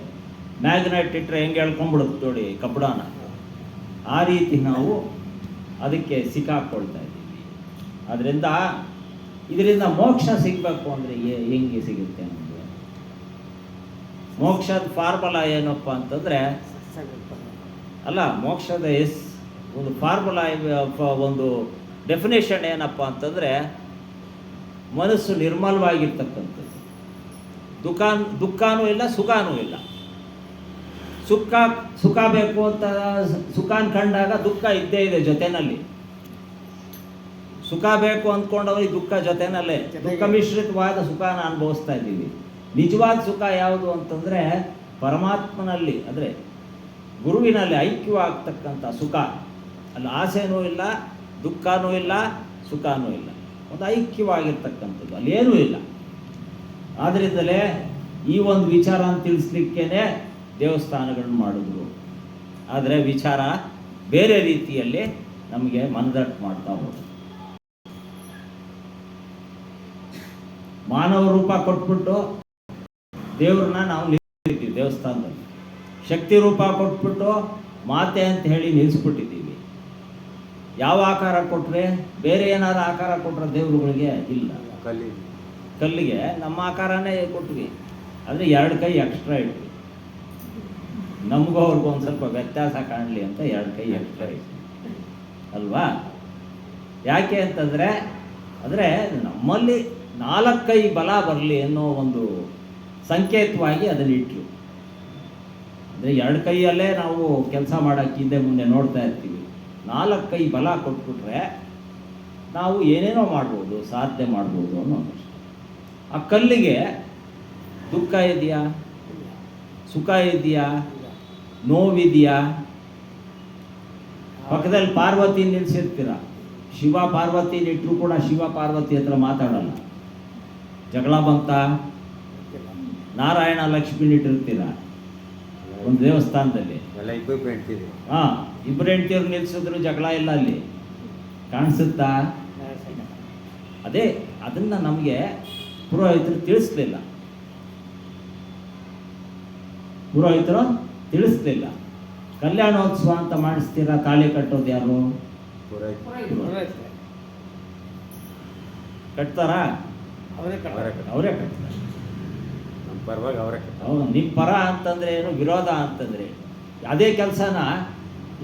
ಮ್ಯಾಗ್ನೆಟ್ ಇಟ್ಟರೆ ಹೆಂಗೆ ಹೇಳ್ಕೊಂಡ್ಬಿಡುತ್ತೆ ನೋಡಿ ಕಬ್ಬಡನ, ಆ ರೀತಿ ನಾವು ಅದಕ್ಕೆ ಸಿಕ್ಕಾಕ್ಕೊಳ್ತಾ ಇದ್ದೀವಿ. ಆದ್ದರಿಂದ ಇದರಿಂದ ಮೋಕ್ಷ ಸಿಗಬೇಕು ಅಂದರೆ ಹೆಂಗೆ ಸಿಗುತ್ತೆ ನಮಗೆ? ಮೋಕ್ಷದ ಫಾರ್ಮುಲಾ ಏನಪ್ಪ ಅಂತಂದರೆ, ಅಲ್ಲ, ಮೋಕ್ಷದ ಒಂದು ಫಾರ್ಮುಲಾ, ಒಂದು ಡೆಫಿನೇಷನ್ ಏನಪ್ಪ ಅಂತಂದರೆ, ಮನಸ್ಸು ನಿರ್ಮಲವಾಗಿರ್ತಕ್ಕಂಥದ್ದು. ದುಃಖನೂ ಇಲ್ಲ, ಸುಖನೂ ಇಲ್ಲ. ಸುಖ ಬೇಕು ಅಂತ ಸುಖಾನ್ ಕಂಡಾಗ ದುಃಖ ಇದ್ದೇ ಇದೆ ಜೊತೆಯಲ್ಲಿ. ಸುಖ ಬೇಕು ಅಂದ್ಕೊಂಡವ್ರಿಗೆ ದುಃಖ ಜೊತೆನಲ್ಲೇ, ದುಃಖ ಮಿಶ್ರಿತವಾದ ಸುಖನ ಅನುಭವಿಸ್ತಾ ಇದ್ದೀವಿ. ನಿಜವಾದ ಸುಖ ಯಾವುದು ಅಂತಂದರೆ ಪರಮಾತ್ಮನಲ್ಲಿ, ಅಂದರೆ ಗುರುವಿನಲ್ಲಿ ಐಕ್ಯವಾಗ್ತಕ್ಕಂಥ ಸುಖ. ಅಲ್ಲಿ ಆಸೆನೂ ಇಲ್ಲ, ದುಃಖನೂ ಇಲ್ಲ, ಸುಖನೂ ಇಲ್ಲ, ಒಂದು ಐಕ್ಯವಾಗಿರ್ತಕ್ಕಂಥದ್ದು, ಅಲ್ಲೇನೂ ಇಲ್ಲ. ಆದ್ದರಿಂದಲೇ ಈ ಒಂದು ವಿಚಾರ ತಿಳಿಸ್ಲಿಕ್ಕೇ ದೇವಸ್ಥಾನಗಳನ್ನು ಮಾಡಿದ್ರು. ಆದರೆ ವಿಚಾರ ಬೇರೆ ರೀತಿಯಲ್ಲಿ ನಮಗೆ ಮನದಟ್ಟು ಮಾಡ್ತಾ ಹೋಗೋದು. ಮಾನವ ರೂಪ ಕೊಟ್ಬಿಟ್ಟು ದೇವ್ರನ್ನ ನಾವು ನಿಲ್ಲಿಸ್ಬಿಟ್ಟಿದ್ದೀವಿ ದೇವಸ್ಥಾನದಲ್ಲಿ. ಶಕ್ತಿ ರೂಪ ಕೊಟ್ಬಿಟ್ಟು ಮಾತೆ ಅಂತ ಹೇಳಿ ನಿಲ್ಲಿಸ್ಬಿಟ್ಟಿದ್ದೀವಿ. ಯಾವ ಆಕಾರ ಕೊಟ್ಟರೆ, ಬೇರೆ ಏನಾದ್ರು ಆಕಾರ ಕೊಟ್ಟರೆ ದೇವರುಗಳಿಗೆ ಇಲ್ಲ. ಕಲ್ಲಿಗೆ ನಮ್ಮ ಆಕಾರನೇ ಕೊಟ್ವಿ, ಆದರೆ 2 ಕೈ ಎಕ್ಸ್ಟ್ರಾ ಇಟ್ವಿ. ನಮಗೂ ಅವ್ರಿಗೂ ಒಂದು ಸ್ವಲ್ಪ ವ್ಯತ್ಯಾಸ ಕಾಣಲಿ ಅಂತ 2 ಕೈ ಎಕ್ಸ್ಟ್ರಾ ಇಟ್ವಿ ಅಲ್ವಾ? ಯಾಕೆ ಅಂತಂದರೆ ನಮ್ಮಲ್ಲಿ 4 ಕೈ ಬಲ ಬರಲಿ ಅನ್ನೋ ಒಂದು ಸಂಕೇತವಾಗಿ ಅದನ್ನು ಇಟ್ಟರು. ಅಂದರೆ 2 ಕೈಯಲ್ಲೇ ನಾವು ಕೆಲಸ ಮಾಡೋಕ್ಕೆ ಹಿಂದೆ ಮುಂದೆ ನೋಡ್ತಾ ಇರ್ತೀವಿ. 4 ಕೈ ಬಲ ಕೊಟ್ಬಿಟ್ರೆ ನಾವು ಏನೇನೋ ಮಾಡ್ಬೋದು, ಸಾಧನೆ ಮಾಡ್ಬೋದು ಅನ್ನೋದು. ಆ ಕಲ್ಲಿಗೆ ದುಃಖ ಇದೆಯಾ, ಸುಖ ಇದೆಯಾ, ನೋವಿದೆಯಾ? ಪಕ್ಕದಲ್ಲಿ ಪಾರ್ವತಿ ನಿಲ್ಲಿಸಿರ್ತೀರ, ಶಿವ ಪಾರ್ವತಿ ಇಟ್ಟರು ಕೂಡ ಶಿವ ಪಾರ್ವತಿ ಹತ್ರ ಮಾತಾಡಲ್ಲ. ಜಗಳ ಬಂತ, ನಾರಾಯಣ ಲಕ್ಷ್ಮಿ ಇಟ್ಟಿರ್ತೀರ ಒಂದು ದೇವಸ್ಥಾನದಲ್ಲಿ. ಹಾಂ, 2 ಹೆಂಡ್ತಿಯವ್ರು ನಿಲ್ಸಿದ್ರು ಜಗಳ ಇಲ್ಲ, ಅಲ್ಲಿ ಕಾಣಿಸುತ್ತಾ? ಅದೇ ಅದನ್ನು ನಮಗೆ ಪುರೋಹಿತರು ತಿಳಿಸ್ಲಿಲ್ಲ. ಕಲ್ಯಾಣೋತ್ಸವ ಅಂತ ಮಾಡಿಸ್ತೀರಾ, ತಾಳಿ ಕಟ್ಟೋದು ಯಾರು? ಕಟ್ತಾರಾ? ಅವರೇ ಕಟ್ತಾರೆ. ನಿಮ್ಮ ಪರ ಅಂತಂದ್ರೆ ಏನು, ವಿರೋಧ ಅಂತಂದ್ರೆ ಅದೇ ಕೆಲಸನ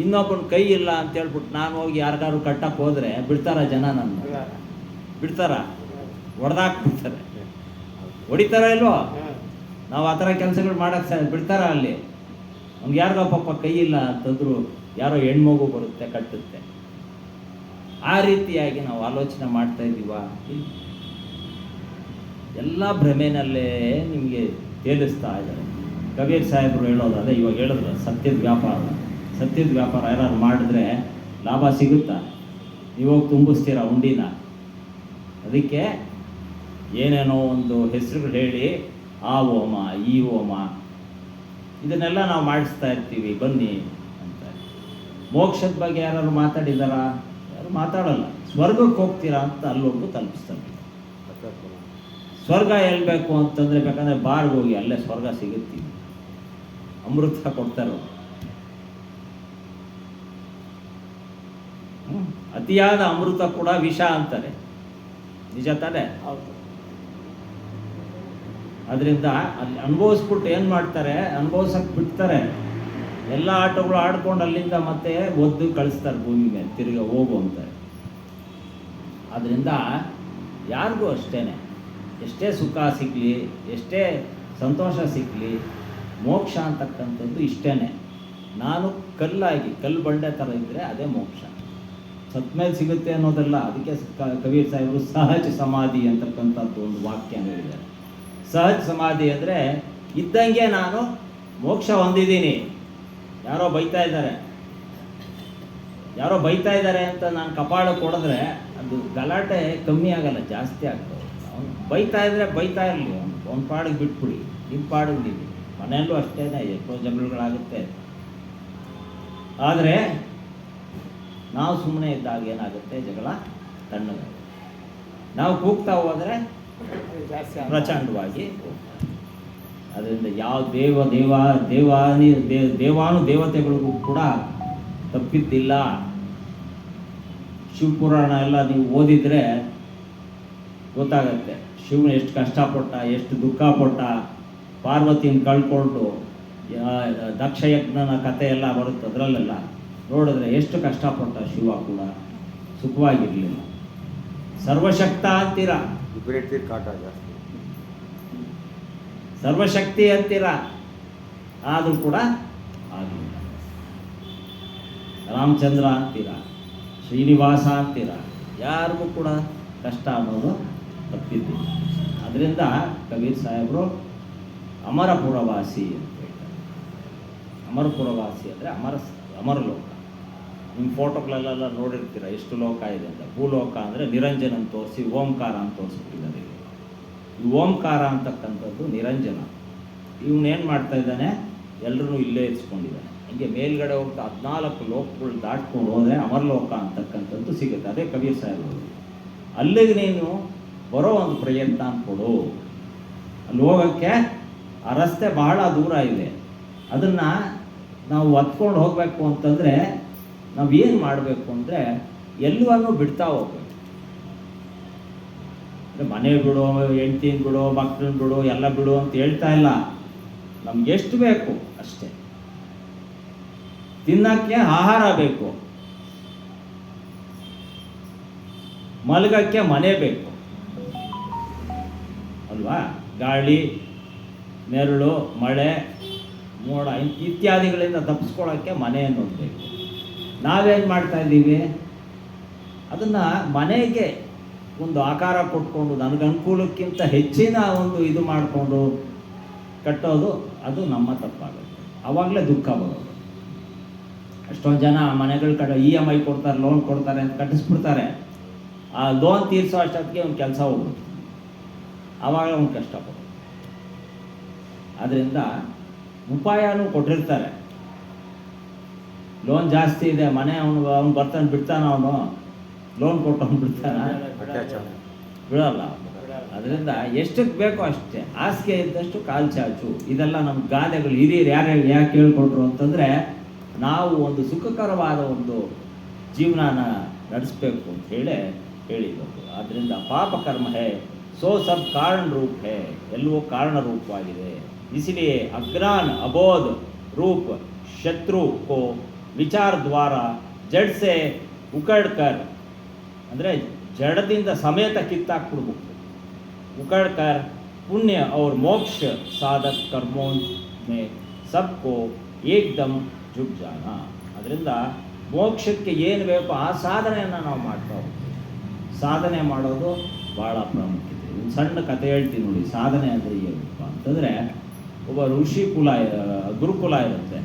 ಇನ್ನೊಬ್ಬನ ಕೈ ಇಲ್ಲ ಅಂತ ಹೇಳ್ಬಿಟ್ಟು ನಾನು ಹೋಗಿ ಯಾರಿಗಾರು ಕಟ್ಟಕ್ಕೆ ಹೋದ್ರೆ ಬಿಡ್ತಾರ ಜನ? ನನ್ನ ಬಿಡ್ತಾರ? ಹೊಡೆದಾಕ್ಬಿಡ್ತಾರೆ. ಹೊಡಿತಾರ ಇಲ್ವೋ? ನಾವು ಆ ಥರ ಕೆಲಸಗಳು ಮಾಡಕ್ಕೆ ಬಿಡ್ತಾರ? ಅಲ್ಲಿ ಅವ್ನಿಗೆ ಯಾರಿಗೋ ಪಾಪ ಕೈ ಇಲ್ಲ ಅಂತಂದ್ರು ಯಾರೋ ಹೆಣ್ಮಗು ಬರುತ್ತೆ ಕಟ್ಟುತ್ತೆ. ಆ ರೀತಿಯಾಗಿ ನಾವು ಆಲೋಚನೆ ಮಾಡ್ತಾ ಇದ್ದೀವ? ಎಲ್ಲ ಭ್ರಮೆನಲ್ಲೇ ನಿಮಗೆ ತೇಲಿಸ್ತಾ ಇದ್ದಾರೆ. ಕಬೀರ್ ಸಾಹೇಬರು ಹೇಳೋದು ಅದೇ, ಇವಾಗ ಹೇಳಿದ್ರು ಸತ್ಯದ ವ್ಯಾಪಾರ ಯಾರು ಮಾಡಿದ್ರೆ ಲಾಭ ಸಿಗುತ್ತಾ? ನೀವೋಗಿ ತುಂಬಿಸ್ತೀರ ಉಂಡಿನ. ಅದಕ್ಕೆ ಏನೇನೋ ಒಂದು ಹೆಸರುಗಳು ಹೇಳಿ ಆ ಹೋಮ ಈ ಹೋಮ ಇದನ್ನೆಲ್ಲ ನಾವು ಮಾಡಿಸ್ತಾ ಇರ್ತೀವಿ, ಬನ್ನಿ ಅಂತ. ಮೋಕ್ಷದ ಬಗ್ಗೆ ಯಾರು ಮಾತಾಡಿದಾರಾ? ಯಾರು ಮಾತಾಡಲ್ಲ. ಸ್ವರ್ಗಕ್ಕೆ ಹೋಗ್ತೀರಾ ಅಂತ ಅಲ್ಲೊಂದು ತಲುಪಿಸ್ತಾರೆ. ಸ್ವರ್ಗ ಹೇಳ್ಬೇಕು ಅಂತಂದರೆ ಬೇಕಂದರೆ ಬಾರ್ಗೆ ಹೋಗಿ, ಅಲ್ಲೇ ಸ್ವರ್ಗ ಸಿಗುತ್ತೀವಿ. ಅಮೃತ ಕೊಡ್ತಾರೆ. ಅತಿಯಾದ ಅಮೃತ ಕೂಡ ವಿಷ ಅಂತಾರೆ, ನಿಜ ತಾನೆ? ಅದರಿಂದ ಅಲ್ಲಿ ಅನುಭವಿಸ್ಬಿಟ್ಟು ಏನು ಮಾಡ್ತಾರೆ, ಅನುಭವಿಸಕ್ಕೆ ಬಿಡ್ತಾರೆ. ಎಲ್ಲ ಆಟಗಳು ಆಡ್ಕೊಂಡು ಅಲ್ಲಿಂದ ಮತ್ತೆ ಒದ್ದು ಕಳಿಸ್ತಾರೆ ಭೂಮಿ ಮೇಲೆ, ತಿರುಗಿ ಹೋಗು ಅಂತಾರೆ. ಆದ್ದರಿಂದ ಯಾರಿಗೂ ಅಷ್ಟೇ, ಎಷ್ಟೇ ಸುಖ ಸಿಗಲಿ, ಎಷ್ಟೇ ಸಂತೋಷ ಸಿಗಲಿ, ಮೋಕ್ಷ ಅಂತಕ್ಕಂಥದ್ದು ಇಷ್ಟೇ. ನಾನು ಕಲ್ಲು ಬಂಡೆ ಥರ ಇದ್ದರೆ ಅದೇ ಮೋಕ್ಷ. ಸತ್ಮೇಲೆ ಸಿಗುತ್ತೆ ಅನ್ನೋದಲ್ಲ. ಅದಕ್ಕೆ ಕಬೀರ್ ಸಾಹೇಬರು ಸಹಜ ಸಮಾಧಿ ಅಂತಕ್ಕಂಥದ್ದು ಒಂದು ವಾಕ್ಯ ಹೇಳಿದ್ದಾರೆ. ಸಹಜ ಸಮಾಧಿ ಅಂದರೆ ಇದ್ದಂಗೆ ನಾನು ಮೋಕ್ಷ ಹೊಂದಿದ್ದೀನಿ. ಯಾರೋ ಬೈತಾ ಇದ್ದಾರೆ ಅಂತ ನಾನು ಕಪಾಳ ಕೊಡಿದ್ರೆ ಅದು ಗಲಾಟೆ ಕಮ್ಮಿ ಆಗಲ್ಲ, ಜಾಸ್ತಿ ಆಗ್ತದೆ. ಅವ್ನು ಬೈತಾ ಇರಲಿ, ಅವ್ನ ಪಾಡಿಗೆ ಬಿಟ್ಬಿಡಿ, ನಿಮ್ಮ ಪಾಡಿಗೆ ನೀವು. ಮನೆಯಲ್ಲೂ ಅಷ್ಟೇ, ಎಷ್ಟೋ ಜಗಳಗಳಾಗುತ್ತೆ. ಆದರೆ ನಾವು ಸುಮ್ಮನೆ ಇದ್ದಾಗ ಏನಾಗುತ್ತೆ, ಜಗಳ ತಣ್ಣಗಾಗುತ್ತೆ. ನಾವು ಕೂಗ್ತಾ ಹೋದರೆ ಪ್ರಚಂಡವಾಗಿ. ಅದರಿಂದ ಯಾವ ದೇವಾನು ದೇವತೆಗಳಿಗೂ ಕೂಡ ತಪ್ಪಿದ್ದಿಲ್ಲ. ಶಿವಪುರಾಣ ಎಲ್ಲ ನೀವು ಓದಿದರೆ ಗೊತ್ತಾಗತ್ತೆ. ಶಿವನು ಎಷ್ಟು ಕಷ್ಟಪಟ್ಟ, ಎಷ್ಟು ದುಃಖ ಪಟ್ಟ, ಪಾರ್ವತಿನ ಕಳ್ಕೊಂಡು ದಕ್ಷಯಜ್ಞನ ಕಥೆ ಎಲ್ಲ ಬರುತ್ತೆ. ಅದರಲ್ಲೆಲ್ಲ ನೋಡಿದ್ರೆ ಎಷ್ಟು ಕಷ್ಟಪಟ್ಟ ಶಿವ ಕೂಡ ಸುಖವಾಗಿರಲಿಲ್ಲ. ಸರ್ವಶಕ್ತ ಅಂತೀರ, ಸರ್ವಶಕ್ತಿ ಅಂತೀರ, ಆದರೂ ಕೂಡ ಆಗಲಿಲ್ಲ. ರಾಮಚಂದ್ರ ಅಂತೀರ, ಶ್ರೀನಿವಾಸ ಅಂತೀರ, ಯಾರಿಗೂ ಕೂಡ ಕಷ್ಟ ಅನ್ನೋದು ತಪ್ಪಿದ್ದಿಲ್ಲ. ಅದರಿಂದ ಕಬೀರ್ ಸಾಹೇಬರು ಅಮರಪುರವಾಸಿ ಅಂತ ಹೇಳ್ತಾರೆ. ಅಮರಪುರವಾಸಿ ಅಂದರೆ ಅಮರಲೋಕ. ನಿಮ್ಮ ಫೋಟೋಗಳಲ್ಲೆಲ್ಲ ನೋಡಿರ್ತೀರ ಎಷ್ಟು ಲೋಕ ಇದೆ ಅಂತ. ಭೂಲೋಕ ಅಂದರೆ ನಿರಂಜನ ಅಂತ ತೋರಿಸಿ ಓಂಕಾರ ಅಂತ ತೋರಿಸ್ಬಿಟ್ಟಿದ್ದಾರೆ. ಈ ಓಂಕಾರ ಅಂತಕ್ಕಂಥದ್ದು ನಿರಂಜನ. ಇವನೇನು ಮಾಡ್ತಾ ಇದ್ದಾನೆ, ಎಲ್ಲರೂ ಇಲ್ಲೇ ಇರಿಸ್ಕೊಂಡಿದ್ದಾನೆ. ಹಂಗೆ ಮೇಲ್ಗಡೆ ಹೋಗ್ತಾ 14 ಲೋಕಗಳು ದಾಟ್ಕೊಂಡು ಹೋದರೆ ಅಮರಲೋಕ ಅಂತಕ್ಕಂಥದ್ದು ಸಿಗುತ್ತೆ. ಅದೇ ಕಬೀರ್ ಸಾಹೇಬರು. ಅಲ್ಲಿಗೆ ನೀನು ಬರೋ ಒಂದು ಪ್ರಯತ್ನ ಕೊಡು. ಅಲ್ಲಿ ಹೋಗೋಕ್ಕೆ ಆ ರಸ್ತೆ ಬಹಳ ದೂರ ಇದೆ. ಅದನ್ನು ನಾವು ಹೊತ್ಕೊಂಡು ಹೋಗಬೇಕು ಅಂತಂದರೆ ನಾವೇನು ಮಾಡಬೇಕು ಅಂದರೆ ಎಲ್ಲವನ್ನೂ ಬಿಡ್ತಾ ಹೋಗ್ಬೇಕು. ಅಂದರೆ ಮನೆ ಬಿಡು, ಹೆಂಡ್ತಿನ ಬಿಡು, ಮಕ್ಕಳನ್ನ ಬಿಡು, ಎಲ್ಲ ಬಿಡು ಅಂತ ಹೇಳ್ತಾ ಇಲ್ಲ. ನಮ್ಗೆ ಎಷ್ಟು ಬೇಕು ಅಷ್ಟೇ. ತಿನ್ನಕ್ಕೆ ಆಹಾರ ಬೇಕು, ಮಲಗಕ್ಕೆ ಮನೆ ಬೇಕು ಅಲ್ವಾ? ಗಾಳಿ, ನೆರಳು, ಮಳೆ, ಮೋಡ ಇತ್ಯಾದಿಗಳಿಂದ ತಪ್ಪಿಸ್ಕೊಳ್ಳೋಕ್ಕೆ ಮನೆ ಅನ್ನೋದು ಬೇಕು. ನಾವೇನು ಮಾಡ್ತಾ ಇದ್ದೀವಿ? ಅದನ್ನು ಮನೆಗೆ ಒಂದು ಆಕಾರ ಕೊಟ್ಕೊಂಡು ನನಗೆ ಅನುಕೂಲಕ್ಕಿಂತ ಹೆಚ್ಚಿನ ಒಂದು ಇದು ಮಾಡಿಕೊಂಡು ಕಟ್ಟೋದು, ಅದು ನಮ್ಮ ತಪ್ಪಾಗುತ್ತೆ. ಆವಾಗಲೇ ದುಃಖ ಬರೋದು. ಎಷ್ಟೊಂದು ಜನ ಮನೆಗಳ ಕಡೆ EMI ಕೊಡ್ತಾರೆ, ಲೋನ್ ಕೊಡ್ತಾರೆ ಅಂತ ಕಟ್ಟಿಸ್ಬಿಡ್ತಾರೆ. ಆ ಲೋನ್ ತೀರಿಸೋ ಅಷ್ಟೊತ್ತಿಗೆ ಅವ್ನ ಕೆಲಸ ಹೋಗ್ಬಿಡುತ್ತೆ. ಆವಾಗ ಅವ್ನು ಕಷ್ಟಪಡೋದು. ಆದ್ದರಿಂದ ಉಪಾಯನೂ ಕೊಟ್ಟಿರ್ತಾರೆ. ಲೋನ್ ಜಾಸ್ತಿ ಇದೆ, ಮನೆ ಅವ್ನು ಬರ್ತಾನೆ ಬಿಡ್ತಾನ, ಅವನು ಲೋನ್ ಕೊಟ್ಟು ಬಿಡ್ತಾನ, ಬಿಡಲ್ಲ. ಅದರಿಂದ ಎಷ್ಟಕ್ಕೆ ಬೇಕೋ ಅಷ್ಟೇ. ಹಾಸಿಗೆ ಇದ್ದಷ್ಟು ಕಾಲು ಚಾಚು. ಇದೆಲ್ಲ ನಮ್ಮ ಗಾದೆಗಳು. ಹಿರಿಯರು ಯಾರ್ಯಾರು ಯಾಕೆ ಹೇಳ್ಕೊಟ್ರು ಅಂತಂದರೆ, ನಾವು ಒಂದು ಸುಖಕರವಾದ ಒಂದು ಜೀವನನ ನಡೆಸಬೇಕು ಅಂತ ಹೇಳಿದರು. ಆದ್ದರಿಂದ ಪಾಪ ಕರ್ಮ ಹೇ ಸೋ ಸಬ್ ಕಾರಣ ರೂಪ ಹೇ, ಎಲ್ಲವೂ ಕಾರಣ ರೂಪವಾಗಿದೆ. ಇಸಿಲಿಯೇ ಅಜ್ಞಾನ ಅಬೋಧ ರೂಪ ಶತ್ರು ಕೋ ವಿಚಾರ ದ್ವಾರ ಜಡ್ ಸೆ ಉಕಡ್ಕರ್, ಅಂದರೆ ಜಡದಿಂದ ಸಮೇತ ಕಿತ್ತಾಕ್ಬಿಡ್ಬೇಕು. ಉಕಡ್ಕರ್ ಪುಣ್ಯ ಅವ್ರ ಮೋಕ್ಷ ಸಾಧಕ ಕರ್ಮೋ ಮೇ ಸಬ್ಕೋ ಏಕ್ದಮ್ ಜುಗ್ ಜಾನ. ಅದರಿಂದ ಮೋಕ್ಷಕ್ಕೆ ಏನು ಬೇಕೋ ಆ ಸಾಧನೆಯನ್ನು ನಾವು ಮಾಡ್ತಾ ಹೋಗ್ತೀವಿ. ಸಾಧನೆ ಮಾಡೋದು ಭಾಳ ಪ್ರಾಮುಖ್ಯತೆ. ಒಂದು ಸಣ್ಣ ಕಥೆ ಹೇಳ್ತೀನಿ ನೋಡಿ. ಸಾಧನೆ ಅಂದರೆ ಏನಪ್ಪ ಅಂತಂದರೆ, ಒಬ್ಬ ಋಷಿ ಕುಲ, ಗುರುಕುಲ ಇರುತ್ತೆ.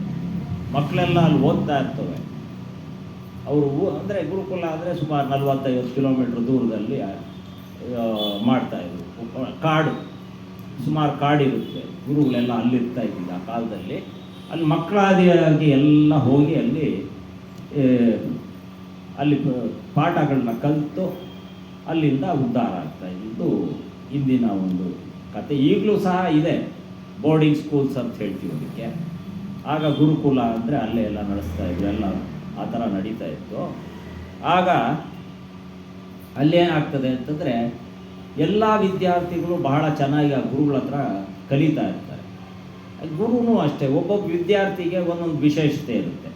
ಮಕ್ಕಳೆಲ್ಲ ಅಲ್ಲಿ ಓದ್ತಾ ಇರ್ತವೆ. ಅವರು ಅಂದರೆ ಗುರುಕುಲ ಅಂದರೆ ಸುಮಾರು 40-50 ಕಿಲೋಮೀಟ್ರ್ ದೂರದಲ್ಲಿ ಮಾಡ್ತಾಯಿದ್ರು. ಕಾಡು, ಸುಮಾರು ಕಾಡಿರುತ್ತೆ. ಗುರುಗಳೆಲ್ಲ ಅಲ್ಲಿರ್ತಾ ಇದ್ದಿದ್ದು ಆ ಕಾಲದಲ್ಲಿ. ಅಲ್ಲಿ ಮಕ್ಕಳಾದಿಯಾಗಿ ಎಲ್ಲ ಹೋಗಿ ಅಲ್ಲಿ ಪಾಠಗಳನ್ನ ಕಲಿತು ಅಲ್ಲಿಂದ ಉದ್ಧಾರ ಆಗ್ತಾ ಇದ್ದು ಇಂದಿನ ಒಂದು ಕತೆ. ಈಗಲೂ ಸಹ ಇದೆ, ಬೋರ್ಡಿಂಗ್ ಸ್ಕೂಲ್ಸ್ ಅಂತ ಹೇಳ್ತೀವಿ ಅದಕ್ಕೆ. ಆಗ ಗುರುಕುಲ ಅಂದರೆ ಅಲ್ಲೇ ಎಲ್ಲ ನಡೆಸ್ತಾ ಇದ್ರು, ಎಲ್ಲ ಆ ಥರ ನಡೀತಾ ಇತ್ತು. ಆಗ ಅಲ್ಲೇನಾಗ್ತದೆ ಅಂತಂದರೆ, ಎಲ್ಲ ವಿದ್ಯಾರ್ಥಿಗಳು ಬಹಳ ಚೆನ್ನಾಗಿ ಆ ಗುರುಗಳ ಹತ್ರ ಕಲಿತಾ ಇರ್ತಾರೆ. ಗುರುನೂ ಅಷ್ಟೇ, ಒಬ್ಬೊಬ್ಬ ವಿದ್ಯಾರ್ಥಿಗೆ ಒಂದೊಂದು ವಿಶೇಷತೆ ಇರುತ್ತೆ.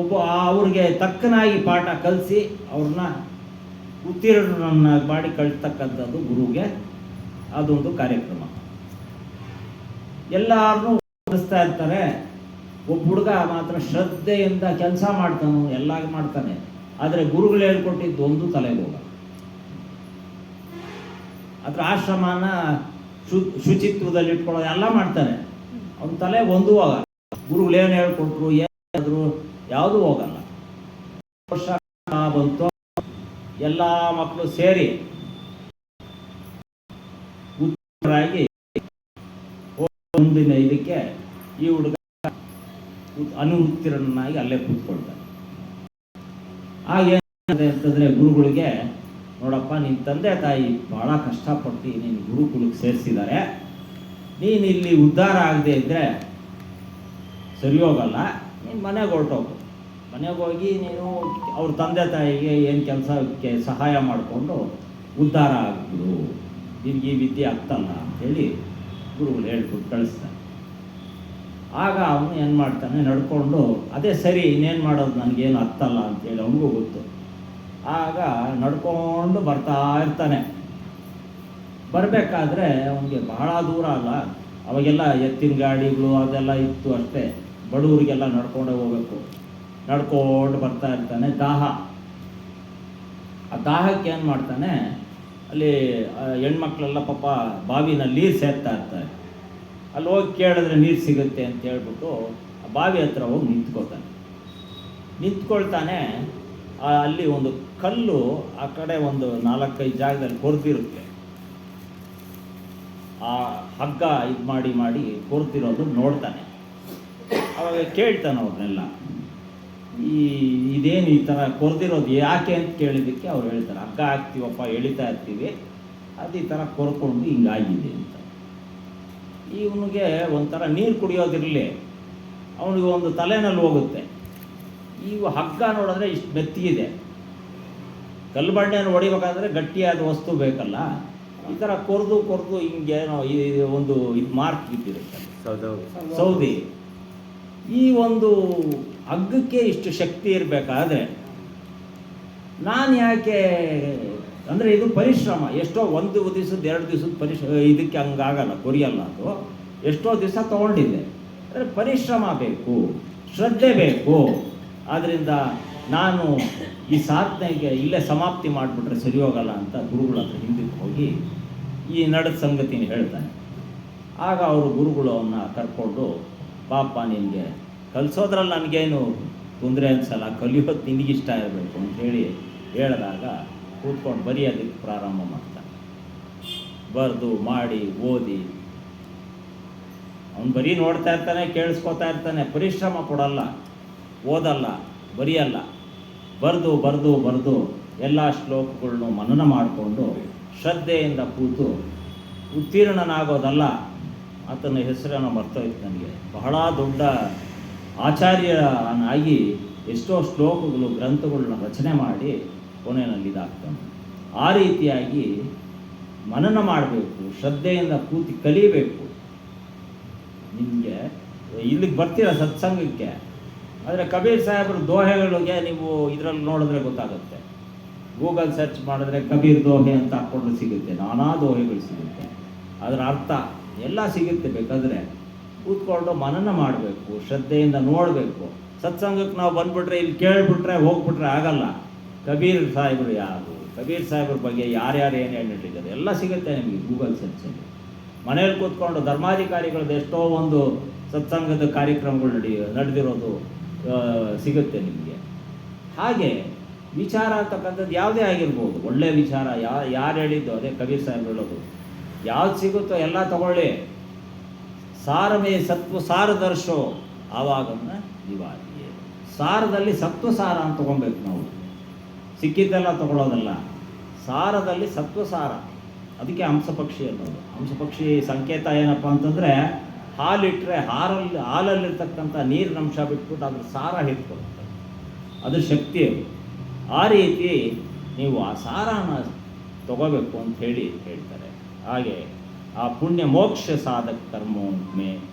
ಒಬ್ಬ ಅವ್ರಿಗೆ ತಕ್ಕನಾಗಿ ಪಾಠ ಕಲಿಸಿ ಅವ್ರನ್ನ ಉತ್ತೀರ್ಣನ ಮಾಡಿ ಕಳಿಸ್ತಕ್ಕಂಥದ್ದು ಗುರುಗೆ ಅದೊಂದು ಕಾರ್ಯಕ್ರಮ. ಎಲ್ಲರನ್ನೂ ಕಲಿಸ್ತಾ ಇರ್ತಾರೆ. ಒಬ್ಬ ಹುಡುಗ ಮಾತ್ರ ಶ್ರದ್ಧೆಯಿಂದ ಕೆಲಸ ಮಾಡ್ತಾನೋ, ಎಲ್ಲ ಮಾಡ್ತಾನೆ. ಆದರೆ ಗುರುಗಳು ಹೇಳ್ಕೊಟ್ಟಿದ್ದು ಒಂದು ತಲೆಗೆ ಹೋಗಲ್ಲ. ಅದರ ಆಶ್ರಮನ ಶುಚಿತ್ವದಲ್ಲಿ ಇಟ್ಕೊಳ್ಳೋದು ಎಲ್ಲ ಮಾಡ್ತಾನೆ. ಅವನ ತಲೆ ಒಂದೂ ಹೋಗಲ್ಲ. ಗುರುಗಳು ಏನು ಹೇಳ್ಕೊಟ್ರು, ಏನಾದರೂ ಯಾವುದೂ ಹೋಗಲ್ಲ. ವರ್ಷ ಬಂತು, ಎಲ್ಲ ಮಕ್ಕಳು ಸೇರಿ ಉತ್ತರಾಗಿ ಮುಂದಿನ ಇದಕ್ಕೆ ಈ ಹುಡುಗ ಅನುತ್ತೀರ್ಣನಾಗಿ ಅಲ್ಲೇ ಕೂತ್ಕೊಳ್ತಾನೆ. ಆಗ ಏನಾಗಿದೆ ಅಂತಂದರೆ, ಗುರುಗಳಿಗೆ ನೋಡಪ್ಪ, ನಿನ್ನ ತಂದೆ ತಾಯಿ ಭಾಳ ಕಷ್ಟಪಟ್ಟು ನೀನು ಗುರುಕುಲಕ್ಕೆ ಸೇರಿಸಿದ್ದಾರೆ. ನೀನು ಇಲ್ಲಿ ಉದ್ಧಾರ ಆಗದೆ ಇದ್ದರೆ ಸರಿ ಹೋಗಲ್ಲ. ನೀನು ಮನೆಗೆ ಹೊರಟೋಗು. ಮನೆಗೆ ಹೋಗಿ ನೀನು ಅವ್ರ ತಂದೆ ತಾಯಿಗೆ ಏನು ಕೆಲಸಕ್ಕೆ ಸಹಾಯ ಮಾಡಿಕೊಂಡು ಉದ್ಧಾರ ಆಗ್ಬಿಡು. ನಿನಗೆ ಈ ವಿದ್ಯೆ ಆಗ್ತಲ್ಲ ಅಂಥೇಳಿ ಗುರುಗಳು ಹೇಳ್ಬಿಟ್ಟು ಕಳಿಸ್ತಾನೆ. ಆಗ ಅವನು ಏನು ಮಾಡ್ತಾನೆ, ನಡ್ಕೊಂಡು ಅದೇ ಸರಿ, ಇನ್ನೇನು ಮಾಡೋದು, ನನಗೇನು ಹತ್ತಲ್ಲ ಅಂತೇಳಿ ಅವನಿಗೂ ಗೊತ್ತು. ಆಗ ನಡ್ಕೊಂಡು ಬರ್ತಾ ಇರ್ತಾನೆ. ಬರಬೇಕಾದ್ರೆ ಅವನಿಗೆ ಬಹಳ ದೂರ ಅಲ್ಲ, ಅವಾಗೆಲ್ಲ ಎತ್ತಿನ ಗಾಡಿಗಳು ಅದೆಲ್ಲ ಇತ್ತು ಅಷ್ಟೇ. ಬಡವರಿಗೆಲ್ಲ ನಡ್ಕೊಂಡೇ ಹೋಗಬೇಕು. ನಡ್ಕೊಂಡು ಬರ್ತಾ ಇರ್ತಾನೆ. ಆ ದಾಹಕ್ಕೆ ಏನು ಮಾಡ್ತಾನೆ, ಅಲ್ಲಿ ಹೆಣ್ಮಕ್ಳೆಲ್ಲ ಪಾಪ ಬಾವಿನಲ್ಲಿ ನೀರು ಸೇರ್ತಾ ಇರ್ತಾರೆ. ಅಲ್ಲಿ ಹೋಗಿ ಕೇಳಿದ್ರೆ ನೀರು ಸಿಗುತ್ತೆ ಅಂತ ಹೇಳ್ಬಿಟ್ಟು ಆ ಬಾವಿ ಹತ್ರ ಹೋಗಿ ನಿಂತ್ಕೊಳ್ತಾನೆ. ಅಲ್ಲಿ ಒಂದು ಕಲ್ಲು ಆ ಕಡೆ ಒಂದು 4-5 ಜಾಗದಲ್ಲಿ ಕೊರ್ದಿರುತ್ತೆ. ಆ ಹಗ್ಗ ಇದು ಮಾಡಿ ಕೊರ್ತಿರೋದು ನೋಡ್ತಾನೆ. ಅವಾಗ ಕೇಳ್ತಾನೆ ಅವ್ರನ್ನೆಲ್ಲ, ಇದೇನು ಈ ಥರ ಕೊರೆದಿರೋದು ಯಾಕೆ ಅಂತ ಕೇಳಿದ್ದಕ್ಕೆ ಅವ್ರು ಹೇಳ್ತಾರೆ, ಹಗ್ಗ ಹಾಕ್ತೀವಪ್ಪ, ಎಳಿತಾ ಇರ್ತೀವಿ, ಅದು ಈ ಥರ ಕೊರ್ಕೊಂಡು ಹಿಂಗಾಗಿದೆ ಅಂತ. ಇವನಿಗೆ ಒಂಥರ ನೀರು ಕುಡಿಯೋದಿರಲಿ, ಅವನಿಗೆ ಒಂದು ತಲೆನಲ್ಲಿ ಹೋಗುತ್ತೆ, ಈಗ ಹಗ್ಗ ನೋಡಿದ್ರೆ ಇಷ್ಟು ಮೆತ್ತಿಗಿದೆ, ಕಲ್ಲು ಬಂಡೆಯನ್ನು ಹೊಡಿಬೇಕಾದ್ರೆ ಗಟ್ಟಿಯಾದ ವಸ್ತು ಬೇಕಲ್ಲ, ಈ ಥರ ಕೊರೆದು ಹಿಂಗೇನೋ ಒಂದು ಇದು ಮಾರ್ಕ್ ಬಿದ್ದಿರುತ್ತೆ ಸೌದಿ. ಈ ಒಂದು ಹಗ್ಗಕ್ಕೆ ಇಷ್ಟು ಶಕ್ತಿ ಇರಬೇಕಾದ್ರೆ ನಾನು ಯಾಕೆ ಅಂದರೆ ಇದು ಪರಿಶ್ರಮ, ಎಷ್ಟೋ ಒಂದು ದಿವಸದ 2 ದಿವಸದ ಇದಕ್ಕೆ ಹಂಗಾಗಲ್ಲ, ಕೊರಿಯಲ್ಲ, ಅದು ಎಷ್ಟೋ ದಿವಸ ತೊಗೊಂಡಿದೆ. ಅಂದರೆ ಪರಿಶ್ರಮ ಬೇಕು, ಶ್ರದ್ಧೆ ಬೇಕು. ಆದ್ದರಿಂದ ನಾನು ಈ ಸಾಧನೆಗೆ ಇಲ್ಲೇ ಸಮಾಪ್ತಿ ಮಾಡಿಬಿಟ್ರೆ ಸರಿ ಹೋಗಲ್ಲ ಅಂತ ಗುರುಗಳ ಹತ್ರ ಹಿಂದಕ್ಕೆ ಹೋಗಿ ಈ ನಡೆದ ಸಂಗತಿನ ಹೇಳ್ತಾನೆ. ಆಗ ಅವರು ಗುರುಗಳು ಅವನ್ನ ಕರ್ಕೊಂಡು, ಪಾಪ ನಿನಗೆ ಕಲಿಸೋದ್ರಲ್ಲಿ ನನಗೇನು ತೊಂದರೆ ಅನಿಸಲ್ಲ, ಕಲಿಯೋದು ನಿನಗಿಷ್ಟ ಇರಬೇಕು ಅಂಥೇಳಿ ಹೇಳಿದಾಗ ಕೂತ್ಕೊಂಡು ಬರೆಯೋದಕ್ಕೆ ಪ್ರಾರಂಭ ಮಾಡ್ತಾನೆ. ಬರೆದು ಮಾಡಿ ಓದಿ ಅವನು ಬರೀ ನೋಡ್ತಾ ಇರ್ತಾನೆ, ಕೇಳಿಸ್ಕೊತಾ ಇರ್ತಾನೆ, ಪರಿಶ್ರಮ ಕೊಡಲ್ಲ, ಓದಲ್ಲ, ಬರೆಯಲ್ಲ. ಬರೆದು ಎಲ್ಲ ಶ್ಲೋಕಗಳನ್ನು ಮನನ ಮಾಡಿಕೊಂಡು ಶ್ರದ್ಧೆಯಿಂದ ಕೂತು ಉತ್ತೀರ್ಣನಾಗೋದಲ್ಲ, ಆತನ ಹೆಸರನ್ನು ಮರ್ತೋಯ್ತು ನನಗೆ, ಬಹಳ ದೊಡ್ಡ ಆಚಾರ್ಯನಾಗಿ ಎಷ್ಟೋ ಶ್ಲೋಕಗಳು ಗ್ರಂಥಗಳನ್ನ ರಚನೆ ಮಾಡಿ ಕೊನೆಯಲ್ಲಿ ಇದಾಗ್ತಾನೆ. ಆ ರೀತಿಯಾಗಿ ಮನನ ಮಾಡಬೇಕು, ಶ್ರದ್ಧೆಯಿಂದ ಕೂತಿ ಕಲಿಬೇಕು. ನಿಮಗೆ ಇಲ್ಲಿಗೆ ಬರ್ತೀರ ಸತ್ಸಂಗಕ್ಕೆ, ಆದರೆ ಕಬೀರ್ ಸಾಹೇಬ್ರ ದೋಹೆಗಳಿಗೆ ನೀವು ಇದರಲ್ಲಿ ನೋಡಿದ್ರೆ ಗೊತ್ತಾಗುತ್ತೆ. ಗೂಗಲ್ ಸರ್ಚ್ ಮಾಡಿದ್ರೆ ಕಬೀರ್ ದೋಹೆ ಅಂತ ಹಾಕ್ಕೊಂಡ್ರೆ ಸಿಗುತ್ತೆ, ನಾನಾ ದೋಹೆಗಳು ಸಿಗುತ್ತೆ, ಅದರ ಅರ್ಥ ಎಲ್ಲ ಸಿಗುತ್ತೆ. ಬೇಕಾದರೆ ಕೂತ್ಕೊಂಡು ಮನನ ಮಾಡಬೇಕು, ಶ್ರದ್ಧೆಯಿಂದ ನೋಡಬೇಕು. ಸತ್ಸಂಗಕ್ಕೆ ನಾವು ಬಂದುಬಿಟ್ರೆ, ಇಲ್ಲಿ ಕೇಳಿಬಿಟ್ರೆ ಹೋಗ್ಬಿಟ್ರೆ ಆಗಲ್ಲ. ಕಬೀರ್ ಸಾಹೇಬರು ಯಾರು, ಕಬೀರ್ ಸಾಹೇಬ್ರ ಬಗ್ಗೆ ಯಾರ್ಯಾರು ಏನು ಹೇಳಿದ್ದಾರೆ ಎಲ್ಲ ಸಿಗುತ್ತೆ ನಿಮಗೆ ಗೂಗಲ್ ಸರ್ಚಲ್ಲಿ. ಮನೇಲಿ ಕೂತ್ಕೊಂಡು ಧರ್ಮಾಧಿಕಾರಿಗಳದ್ದು ಎಷ್ಟೋ ಒಂದು ಸತ್ಸಂಗದ ಕಾರ್ಯಕ್ರಮಗಳು ನಡೆದಿರೋದು ಸಿಗುತ್ತೆ ನಿಮಗೆ. ಹಾಗೆ ವಿಚಾರ ಅಂತಕ್ಕಂಥದ್ದು ಯಾವುದೇ ಆಗಿರ್ಬೋದು, ಒಳ್ಳೆಯ ವಿಚಾರ ಯಾರು ಹೇಳಿದ್ದು ಅದೇ ಕಬೀರ್ ಸಾಹೇಬ್ ಹೇಳೋದು. ಯಾವ್ದು ಸಿಗುತ್ತೋ ಎಲ್ಲ ತಗೊಳ್ಳಿ. ಸಾರಮೇ ಸತ್ವ ಸಾರದರ್ಶೋ ಆವಾಗನ್ನ ನಿವಾರಿಯೇ. ಸಾರದಲ್ಲಿ ಸತ್ವಸಾರ ಅಂತ ತೊಗೊಬೇಕು ನಾವು, ಸಿಕ್ಕಿದ್ದೆಲ್ಲ ತಗೊಳ್ಳೋದಲ್ಲ. ಸಾರದಲ್ಲಿ ಸತ್ವಸಾರ, ಅದಕ್ಕೆ ಹಂಸಪಕ್ಷಿ ಅನ್ನೋದು. ಹಂಸಪಕ್ಷಿ ಸಂಕೇತ ಏನಪ್ಪ ಅಂತಂದರೆ, ಹಾಲಿಟ್ಟರೆ ಹಾಲಲ್ಲಿರ್ತಕ್ಕಂಥ ನೀರಿನ ಅಂಶ ಬಿಟ್ಬಿಟ್ಟು ಅದ್ರ ಸಾರ ಹಿಡ್ಕೊಳುತ್ತೆ, ಅದು ಶಕ್ತಿ. ಆ ರೀತಿ ನೀವು ಆ ಸಾರನ ತಗೋಬೇಕು ಅಂತ ಹೇಳ್ತಾರೆ. ಹಾಗೆ ಆ ಪುಣ್ಯ ಮೋಕ್ಷ ಸಾಧಕ ಕರ್ಮೋ ಮೇ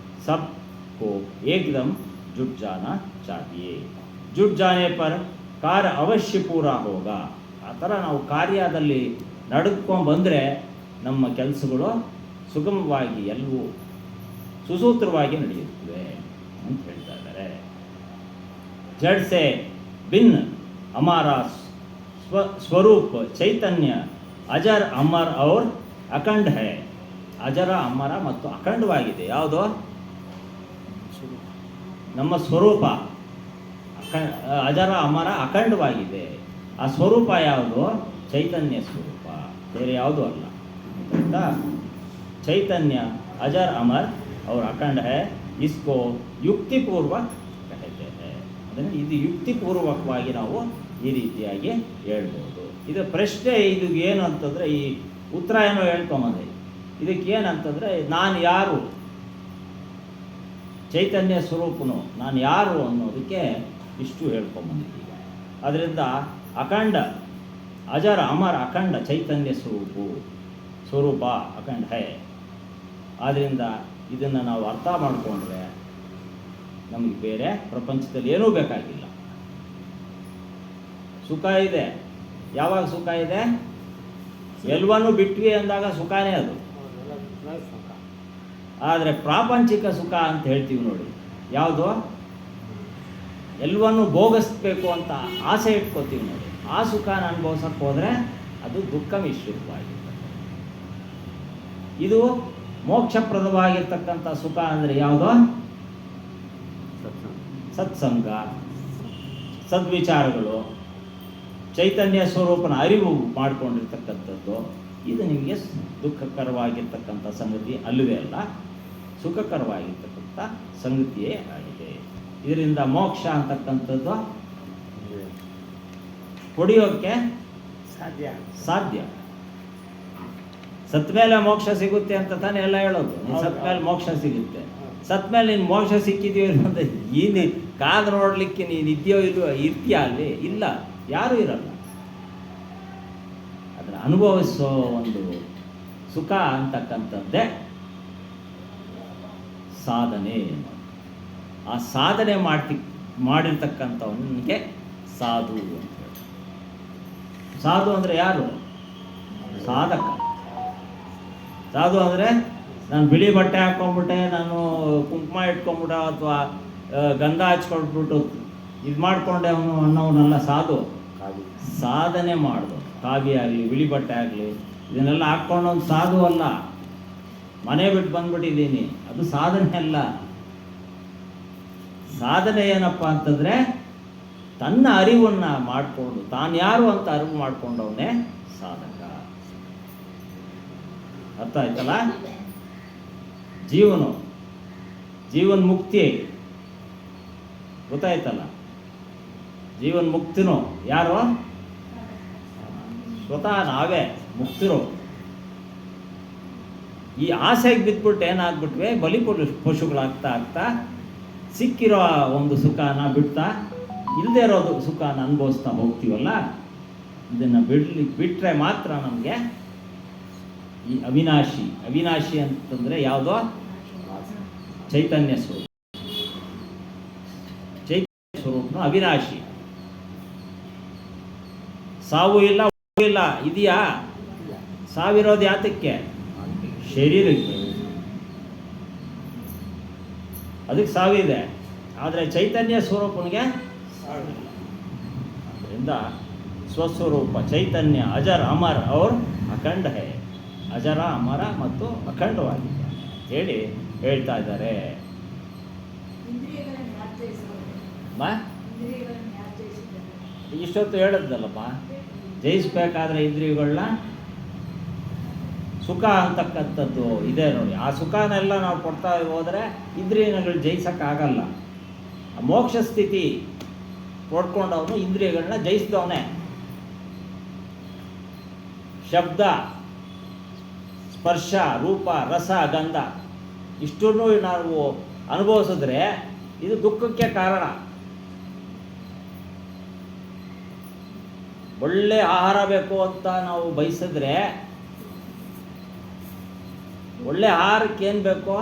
सबको एकदम जुट जाना चाहिए. जुट जाने पर कार्य ಅವಶ್ಯ ಪೂರ ಹೋಗ. ಆ ಥರ ನಾವು ಕಾರ್ಯದಲ್ಲಿ ನಡೆದುಕೊಂಡು ಬಂದರೆ ನಮ್ಮ ಕೆಲಸಗಳು ಸುಗಮವಾಗಿ ಎಲ್ಲವೂ ಸುಸೂತ್ರವಾಗಿ ನಡೆಯುತ್ತವೆ ಅಂತ ಹೇಳ್ತಾ ಇದ್ದಾರೆ. ಜಡ್ ಸೆ ಭಿನ್ನ ಹಮಾರ ಸ್ವರೂಪ ಚೈತನ್ಯ ಅಜರ್ ಅಮರ್ ಔರ್ ಅಖಂಡ ಹೈ. ಅಜರ ಅಮರ ಮತ್ತು ಅಖಂಡವಾಗಿದೆ. ಯಾವುದು? ನಮ್ಮ ಸ್ವರೂಪ ಅಜರ ಅಮರ ಅಖಂಡವಾಗಿದೆ. ಆ ಸ್ವರೂಪ ಯಾವುದು? ಚೈತನ್ಯ ಸ್ವರೂಪ, ಬೇರೆ ಯಾವುದೂ ಅಲ್ಲ. ಚೈತನ್ಯ ಅಜರ್ ಅಮರ್ और अखंड है, इसको ಯುಕ್ತಿಪೂರ್ವಕ कहते हैं. ಅದನ್ನು ಇದು ಯುಕ್ತಿಪೂರ್ವಕವಾಗಿ ನಾವು ಈ ರೀತಿಯಾಗಿ ಹೇಳ್ಬೋದು. ಇದು ಪ್ರಶ್ನೆ ಇದು ಏನು ಅಂತಂದರೆ, ಈ ಉತ್ತರ ಏನೋ ಹೇಳ್ಕೊಂಬಂದೆ. ಇದಕ್ಕೆ ಏನಂತಂದರೆ, ನಾನು ಯಾರು, ಚೈತನ್ಯ ಸ್ವರೂಪನು ನಾನು ಯಾರು ಅನ್ನೋದಕ್ಕೆ ಇಷ್ಟು ಹೇಳ್ಕೊಂಬಂದಿದ್ದೀವಿ. ಅದರಿಂದ ಅಖಂಡ ಅಜರ ಅಮರ ಅಖಂಡ ಚೈತನ್ಯ ಸ್ವರೂಪ ಅಖಂಡ ಹೈ. ಆದ್ದರಿಂದ ಇದನ್ನು ನಾವು ಅರ್ಥ ಮಾಡಿಕೊಂಡ್ರೆ ನಮಗೆ ಬೇರೆ ಪ್ರಪಂಚದಲ್ಲಿ ಏನೂ ಬೇಕಾಗಿಲ್ಲ. ಸುಖ ಇದೆ. ಯಾವಾಗ ಸುಖ ಇದೆ? ಎಲ್ಲವನ್ನೂ ಬಿಟ್ವಿ ಅಂದಾಗ ಸುಖನೇ ಅದು. ಆದರೆ ಪ್ರಾಪಂಚಿಕ ಸುಖ ಅಂತ ಹೇಳ್ತೀವಿ ನೋಡಿ, ಯಾವುದು? ಎಲ್ಲವನ್ನೂ ಭೋಗಿಸ್ಬೇಕು ಅಂತ ಆಸೆ ಇಟ್ಕೋತೀವಿ ನೋಡಿ, ಆ ಸುಖನ ಅನುಭವಿಸಕ್ಕೆ ಹೋದರೆ ಅದು ದುಃಖ ಮಿಶ್ರಿತವಾಗಿರ್ತದೆ. ಇದು ಮೋಕ್ಷಪ್ರದವಾಗಿರ್ತಕ್ಕಂಥ ಸುಖ ಅಂದರೆ ಯಾವುದು? ಸತ್ಸಂಗ, ಸದ್ವಿಚಾರಗಳು, ಚೈತನ್ಯ ಸ್ವರೂಪನ ಅರಿವು ಮಾಡಿಕೊಂಡಿರ್ತಕ್ಕಂಥದ್ದು. ಇದು ನಿಮಗೆ ದುಃಖಕರವಾಗಿರ್ತಕ್ಕಂಥ ಸಂಗತಿ ಅಲ್ಲವೇ ಅಲ್ಲ, ಸುಖಕರವಾಗಿರ್ತಕ್ಕಂಥ ಸಂಗತಿಯೇ ಆಗಿದೆ. ಇದರಿಂದ ಮೋಕ್ಷ ಅಂತಕ್ಕಂಥದ್ದು ಪಡೆಯೋಕ್ಕೆ ಸಾಧ್ಯ. ಸಾಧ್ಯ. ಸತ್ ಮೇಲೆ ಮೋಕ್ಷ ಸಿಗುತ್ತೆ ಅಂತ ತಾನೇ ಎಲ್ಲ ಹೇಳೋದು. ನೀನು ಸತ್ ಮೇಲೆ ಮೋಕ್ಷ ಸಿಗುತ್ತೆ. ಸತ್ ಮೇಲೆ ನೀನು ಮೋಕ್ಷ ಸಿಕ್ಕಿದೆಯೋ ಅಂತ ನೀನು ಕಾದು ನೋಡಲಿಕ್ಕೆ ನೀನು ಇದೆಯೋ ಇಲ್ವೋ, ಇರ್ತೀಯ ಅಲ್ಲಿ? ಇಲ್ಲ, ಯಾರೂ ಇರಲ್ಲ. ಅದನ್ನು ಅನುಭವಿಸೋ ಒಂದು ಸುಖ ಅಂತಕ್ಕಂಥದ್ದೇ ಸಾಧನೆ. ಆ ಸಾಧನೆ ಮಾಡಿರ್ತಕ್ಕಂಥವನಿಗೆ ಸಾಧು ಅಂತ ಹೇಳಿ. ಸಾಧು ಅಂದರೆ ಯಾರು? ಸಾಧಕ. ಸಾಧು ಅಂದರೆ ನಾನು ಬಿಳಿ ಬಟ್ಟೆ ಹಾಕ್ಕೊಂಡ್ಬಿಟ್ಟೆ, ನಾನು ಕುಂಕುಮ ಇಟ್ಕೊಂಡ್ಬಿಟ್ಟೆ ಅಥವಾ ಗಂಧ ಹಚ್ಕೊಂಡ್ಬಿಟ್ಟು ಇದು ಮಾಡಿಕೊಂಡೆ ಅವನು ಅನ್ನೋವನ್ನೆಲ್ಲ ಸಾಧು. ಸಾಧನೆ ಮಾಡೋದು, ಕಾವಿ ಆಗಲಿ ಬಿಳಿ ಬಟ್ಟೆ ಆಗಲಿ ಇದನ್ನೆಲ್ಲ ಹಾಕ್ಕೊಂಡವನು ಸಾಧು ಅಲ್ಲ. ಮನೆ ಬಿಟ್ಟು ಬಂದ್ಬಿಟ್ಟಿದ್ದೀನಿ, ಅದು ಸಾಧನೆ ಅಲ್ಲ. ಸಾಧನೆ ಏನಪ್ಪ ಅಂತಂದರೆ ತನ್ನ ಅರಿವನ್ನು ಮಾಡಿಕೊಂಡು ತಾನು ಯಾರು ಅಂತ ಅರಿವು ಮಾಡಿಕೊಂಡವನೇ ಸಾಧಕ. ಅರ್ಥ ಆಯ್ತಲ್ಲ? ಜೀವನ್ ಮುಕ್ತಿ ಗೊತ್ತಾಯ್ತಲ್ಲ? ಜೀವನ್ ಮುಕ್ತಿನೋ ಯಾರು? ಸ್ವತಃ ನಾವೇ ಮುಕ್ತಿರೋ. ಈ ಆಸೆಗೆ ಬಿದ್ದುಬಿಟ್ಟು ಏನಾಗ್ಬಿಟ್ವೆ, ಬಲಿ ಪಶುಗಳಾಗ್ತಾ ಆಗ್ತಾ ಸಿಕ್ಕಿರೋ ಒಂದು ಸುಖನ ಬಿಡ್ತಾ ಇಲ್ಲದೆ ಇರೋದು ಸುಖನ ಅನುಭವಿಸ್ತಾ ಹೋಗ್ತೀವಲ್ಲ, ಇದನ್ನು ಬಿಟ್ಟರೆ ಮಾತ್ರ ನಮಗೆ ಈ ಅವಿನಾಶಿ ಅಂತಂದರೆ ಯಾವುದೋ ಚೈತನ್ಯ ಸ್ವರೂಪ. ಚೈತನ್ಯ ಸ್ವರೂಪನು ಅವಿನಾಶಿ. ಸಾವು ಇಲ್ಲ, ಇಲ್ಲ. ಇದೆಯಾ? ಸಾವಿರೋದು ಯಾತಕ್ಕೆ? ಶರೀರಕ್ಕೆ. ಅದಕ್ಕೆ ಸಾವಿದೆ. ಆದರೆ ಚೈತನ್ಯ ಸ್ವರೂಪನಿಗೆ ಅದರಿಂದ ಸ್ವಸ್ವರೂಪ ಚೈತನ್ಯ ಅಜರ ಅಮರ ಅವ್ರ ಅಖಂಡ ಹೇ. ಅಜರ ಅಮರ ಮತ್ತು ಅಖಂಡವಾಗಿದೆ ಹೇಳಿ ಹೇಳ್ತಾ ಇದ್ದಾರೆ. ಇಷ್ಟೊತ್ತು ಹೇಳಿದ್ದಲ್ಲಮ್ಮ, ಜಯಿಸ್ಬೇಕಾದ್ರೆ ಇಂದ್ರಿಯಗಳನ್ನ ಸುಖ ಅಂತಕ್ಕಂಥದ್ದು ಇದೆ ನೋಡಿ. ಆ ಸುಖನೆಲ್ಲ ನಾವು ಕೊಡ್ತಾ ಹೋದರೆ ಇಂದ್ರಿಯಗಳು ಜಯಿಸೋಕ್ಕಾಗಲ್ಲ. ಆ ಮೋಕ್ಷ ಸ್ಥಿತಿ ಕೊಡ್ಕೊಂಡವನು ಇಂದ್ರಿಯಗಳನ್ನ ಜಯಿಸಿದವನೇ. ಶಬ್ದ, ಸ್ಪರ್ಶ, ರೂಪ, ರಸ, ಗಂಧ ಇಷ್ಟನ್ನು ನಾವು ಅನುಭವಿಸಿದ್ರೆ ಇದು ದುಃಖಕ್ಕೆ ಕಾರಣ. ಒಳ್ಳೆ ಆಹಾರ ಬೇಕು ಅಂತ ನಾವು ಬಯಸಿದ್ರೆ, ಒಳ್ಳೆ ಆಹಾರಕ್ಕೆ ಏನು ಬೇಕು?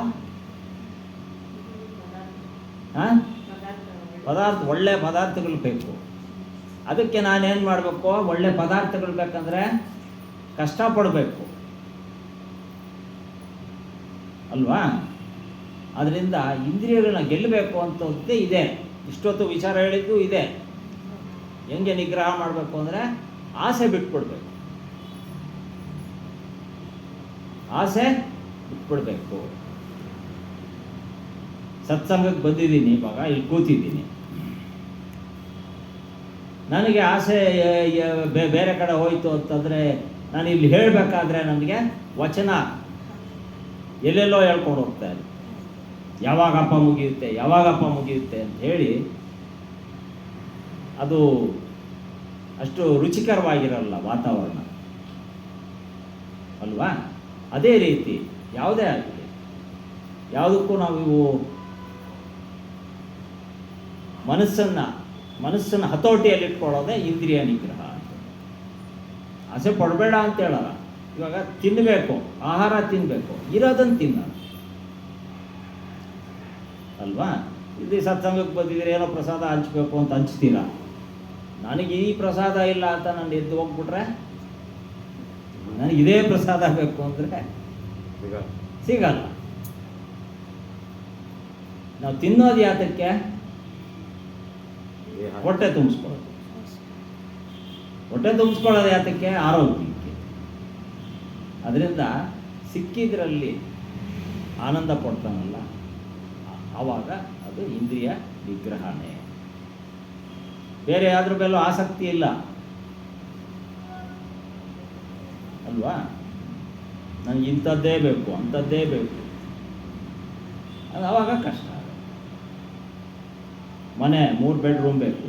ಒಳ್ಳೆ ಪದಾರ್ಥಗಳು ಬೇಕು. ಅದಕ್ಕೆ ನಾನೇನು ಮಾಡಬೇಕು? ಒಳ್ಳೆ ಪದಾರ್ಥಗಳು ಬೇಕಂದ್ರೆ ಕಷ್ಟಪಡಬೇಕು ಅಲ್ವಾ? ಅದರಿಂದ ಇಂದ್ರಿಯಗಳನ್ನ ಗೆಲ್ಲಬೇಕು ಅಂತಂತೆ ಇದೆ. ಇಷ್ಟೊತ್ತು ವಿಚಾರ ಹೇಳಿದ್ದು ಇದೆ. ಹೆಂಗೆ ನಿಗ್ರಹ ಮಾಡಬೇಕು ಅಂದರೆ ಆಸೆ ಬಿಟ್ಬಿಡ್ಬೇಕು. ಆಸೆ ಬಿಟ್ಬಿಡ್ಬೇಕು. ಸತ್ಸಂಗಕ್ಕೆ ಬಂದಿದ್ದೀನಿ, ಇವಾಗ ಇಲ್ಲಿ ಕೂತಿದ್ದೀನಿ. ನನಗೆ ಆಸೆ ಬೇರೆ ಕಡೆ ಹೋಯಿತು ಅಂತಂದರೆ ನಾನು ಇಲ್ಲಿ ಹೇಳಬೇಕಾದ್ರೆ ನನಗೆ ವಚನ ಎಲ್ಲೆಲ್ಲೋ ಹೇಳ್ಕೊಂಡು ಹೋಗ್ತಾ ಇದೆ. ಯಾವಾಗಪ್ಪ ಮುಗಿಯುತ್ತೆ ಅಂತ ಹೇಳಿ ಅದು ಅಷ್ಟು ರುಚಿಕರವಾಗಿರಲ್ಲ ವಾತಾವರಣ ಅಲ್ವಾ? ಅದೇ ರೀತಿ ಯಾವುದೇ ಆಗಲಿ, ಯಾವುದಕ್ಕೂ ನಾವು ಇವು ಮನಸ್ಸನ್ನು ಹತೋಟಿಯಲ್ಲಿಟ್ಕೊಳ್ಳೋದೇ ಇಂದ್ರಿಯ ನಿಗ್ರಹ ಅಂತ. ಆಸೆ ಪಡಬೇಡ ಅಂತ ಹೇಳಲ್ಲ. ಇವಾಗ ತಿನ್ನಬೇಕು, ಆಹಾರ ತಿನ್ನಬೇಕು, ಇರೋದನ್ನು ತಿನ್ನ ಅಲ್ವಾ? ಇಲ್ಲಿ ಸತ್ಸಂಗಕ್ಕೆ ಬಂದಿದ್ರೆ ಏನೋ ಪ್ರಸಾದ ಹಂಚ್ಬೇಕು ಅಂತ ಹಂಚ್ತೀರಾ. ನನಗೆ ಈ ಪ್ರಸಾದ ಇಲ್ಲ ಅಂತ ನಾನು ಎದ್ದು ಹೋಗ್ಬಿಟ್ರೆ, ನನಗೆ ಇದೇ ಪ್ರಸಾದ ಬೇಕು ಅಂದರೆ ಸಿಗಲ್ಲ. ನಾವು ತಿನ್ನೋದು ಯಾತಕ್ಕೆ? ಹೊಟ್ಟೆ ತುಂಬಿಸ್ಕೊಳ್ಳೋದು ಯಾತಕ್ಕೆ? ಆರೋಗ್ಯಕ್ಕೆ. ಅದರಿಂದ ಸಿಕ್ಕಿದ್ರಲ್ಲಿ ಆನಂದ ಪಡ್ತಾನಲ್ಲ, ಆವಾಗ ಅದು ಇಂದ್ರಿಯ ನಿಗ್ರಹಣೆ. ಬೇರೆ ಯಾವ್ದ್ರ ಮೇಲೂ ಆಸಕ್ತಿ ಇಲ್ಲ ಅಲ್ವಾ? ನನಗೆ ಇಂಥದ್ದೇ ಬೇಕು, ಅಂಥದ್ದೇ ಬೇಕು, ಅದು ಆವಾಗ ಕಷ್ಟ. ಮನೆ 3 ಬೆಡ್ರೂಮ್ ಬೇಕು.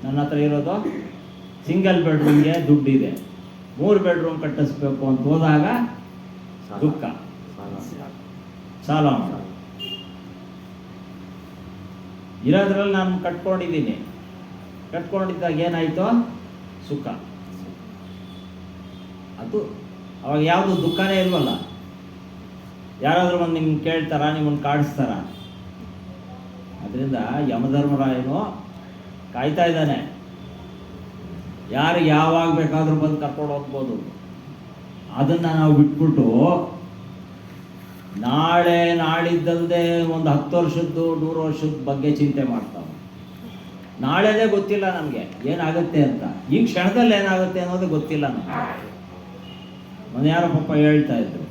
ನನ್ನ ಹತ್ರ ಇರೋದು ಸಿಂಗಲ್ ಬೆಡ್ರೂಮ್ಗೆ ದುಡ್ಡಿದೆ. 3 ಬೆಡ್ರೂಮ್ ಕಟ್ಟಿಸ್ಬೇಕು ಅಂತ ಹೋದಾಗ ದುಃಖ, ಸಾಲ ಮಾಡ. ಇರೋದ್ರಲ್ಲಿ ನಾನು ಕಟ್ಕೊಂಡಿದ್ದೀನಿ. ಕಟ್ಕೊಂಡಿದ್ದಾಗ ಏನಾಯಿತು? ಸುಖ. ಅದು ಅವಾಗ ಯಾವುದು ದುಃಖನೇ ಇಲ್ವಲ್ಲ. ಯಾರಾದರೂ ಬಂದು ನಿಮ್ಗೆ ಕೇಳ್ತಾರ, ನಿಮ್ಮನ್ನು ಕಾಡಿಸ್ತಾರ? ಅದರಿಂದ ಯಮಧರ್ಮರಾಯನು ಕಾಯ್ತಾ ಇದ್ದಾನೆ. ಯಾರಿಗೆ ಯಾವಾಗ ಬೇಕಾದರೂ ಬಂದು ಕರ್ಕೊಂಡು ಹೋಗ್ಬೋದು. ಅದನ್ನು ನಾವು ಬಿಟ್ಬಿಟ್ಟು ನಾಳೆ ನಾಳಿದ್ದಲ್ಲದೆ ಒಂದು 10 ವರ್ಷದ್ದು 100 ವರ್ಷದ ಬಗ್ಗೆ ಚಿಂತೆ ಮಾಡ್ತಾವೆ. ನಾಳೆದೇ ಗೊತ್ತಿಲ್ಲ ನಮಗೆ ಏನಾಗುತ್ತೆ ಅಂತ. ಈ ಕ್ಷಣದಲ್ಲಿ ಏನಾಗುತ್ತೆ ಅನ್ನೋದು ಗೊತ್ತಿಲ್ಲ ನಮಗೆ. ಮೊನ್ನೆ ಯಾರೋ ಪಾಪ ಹೇಳ್ತಾ ಇದ್ರು,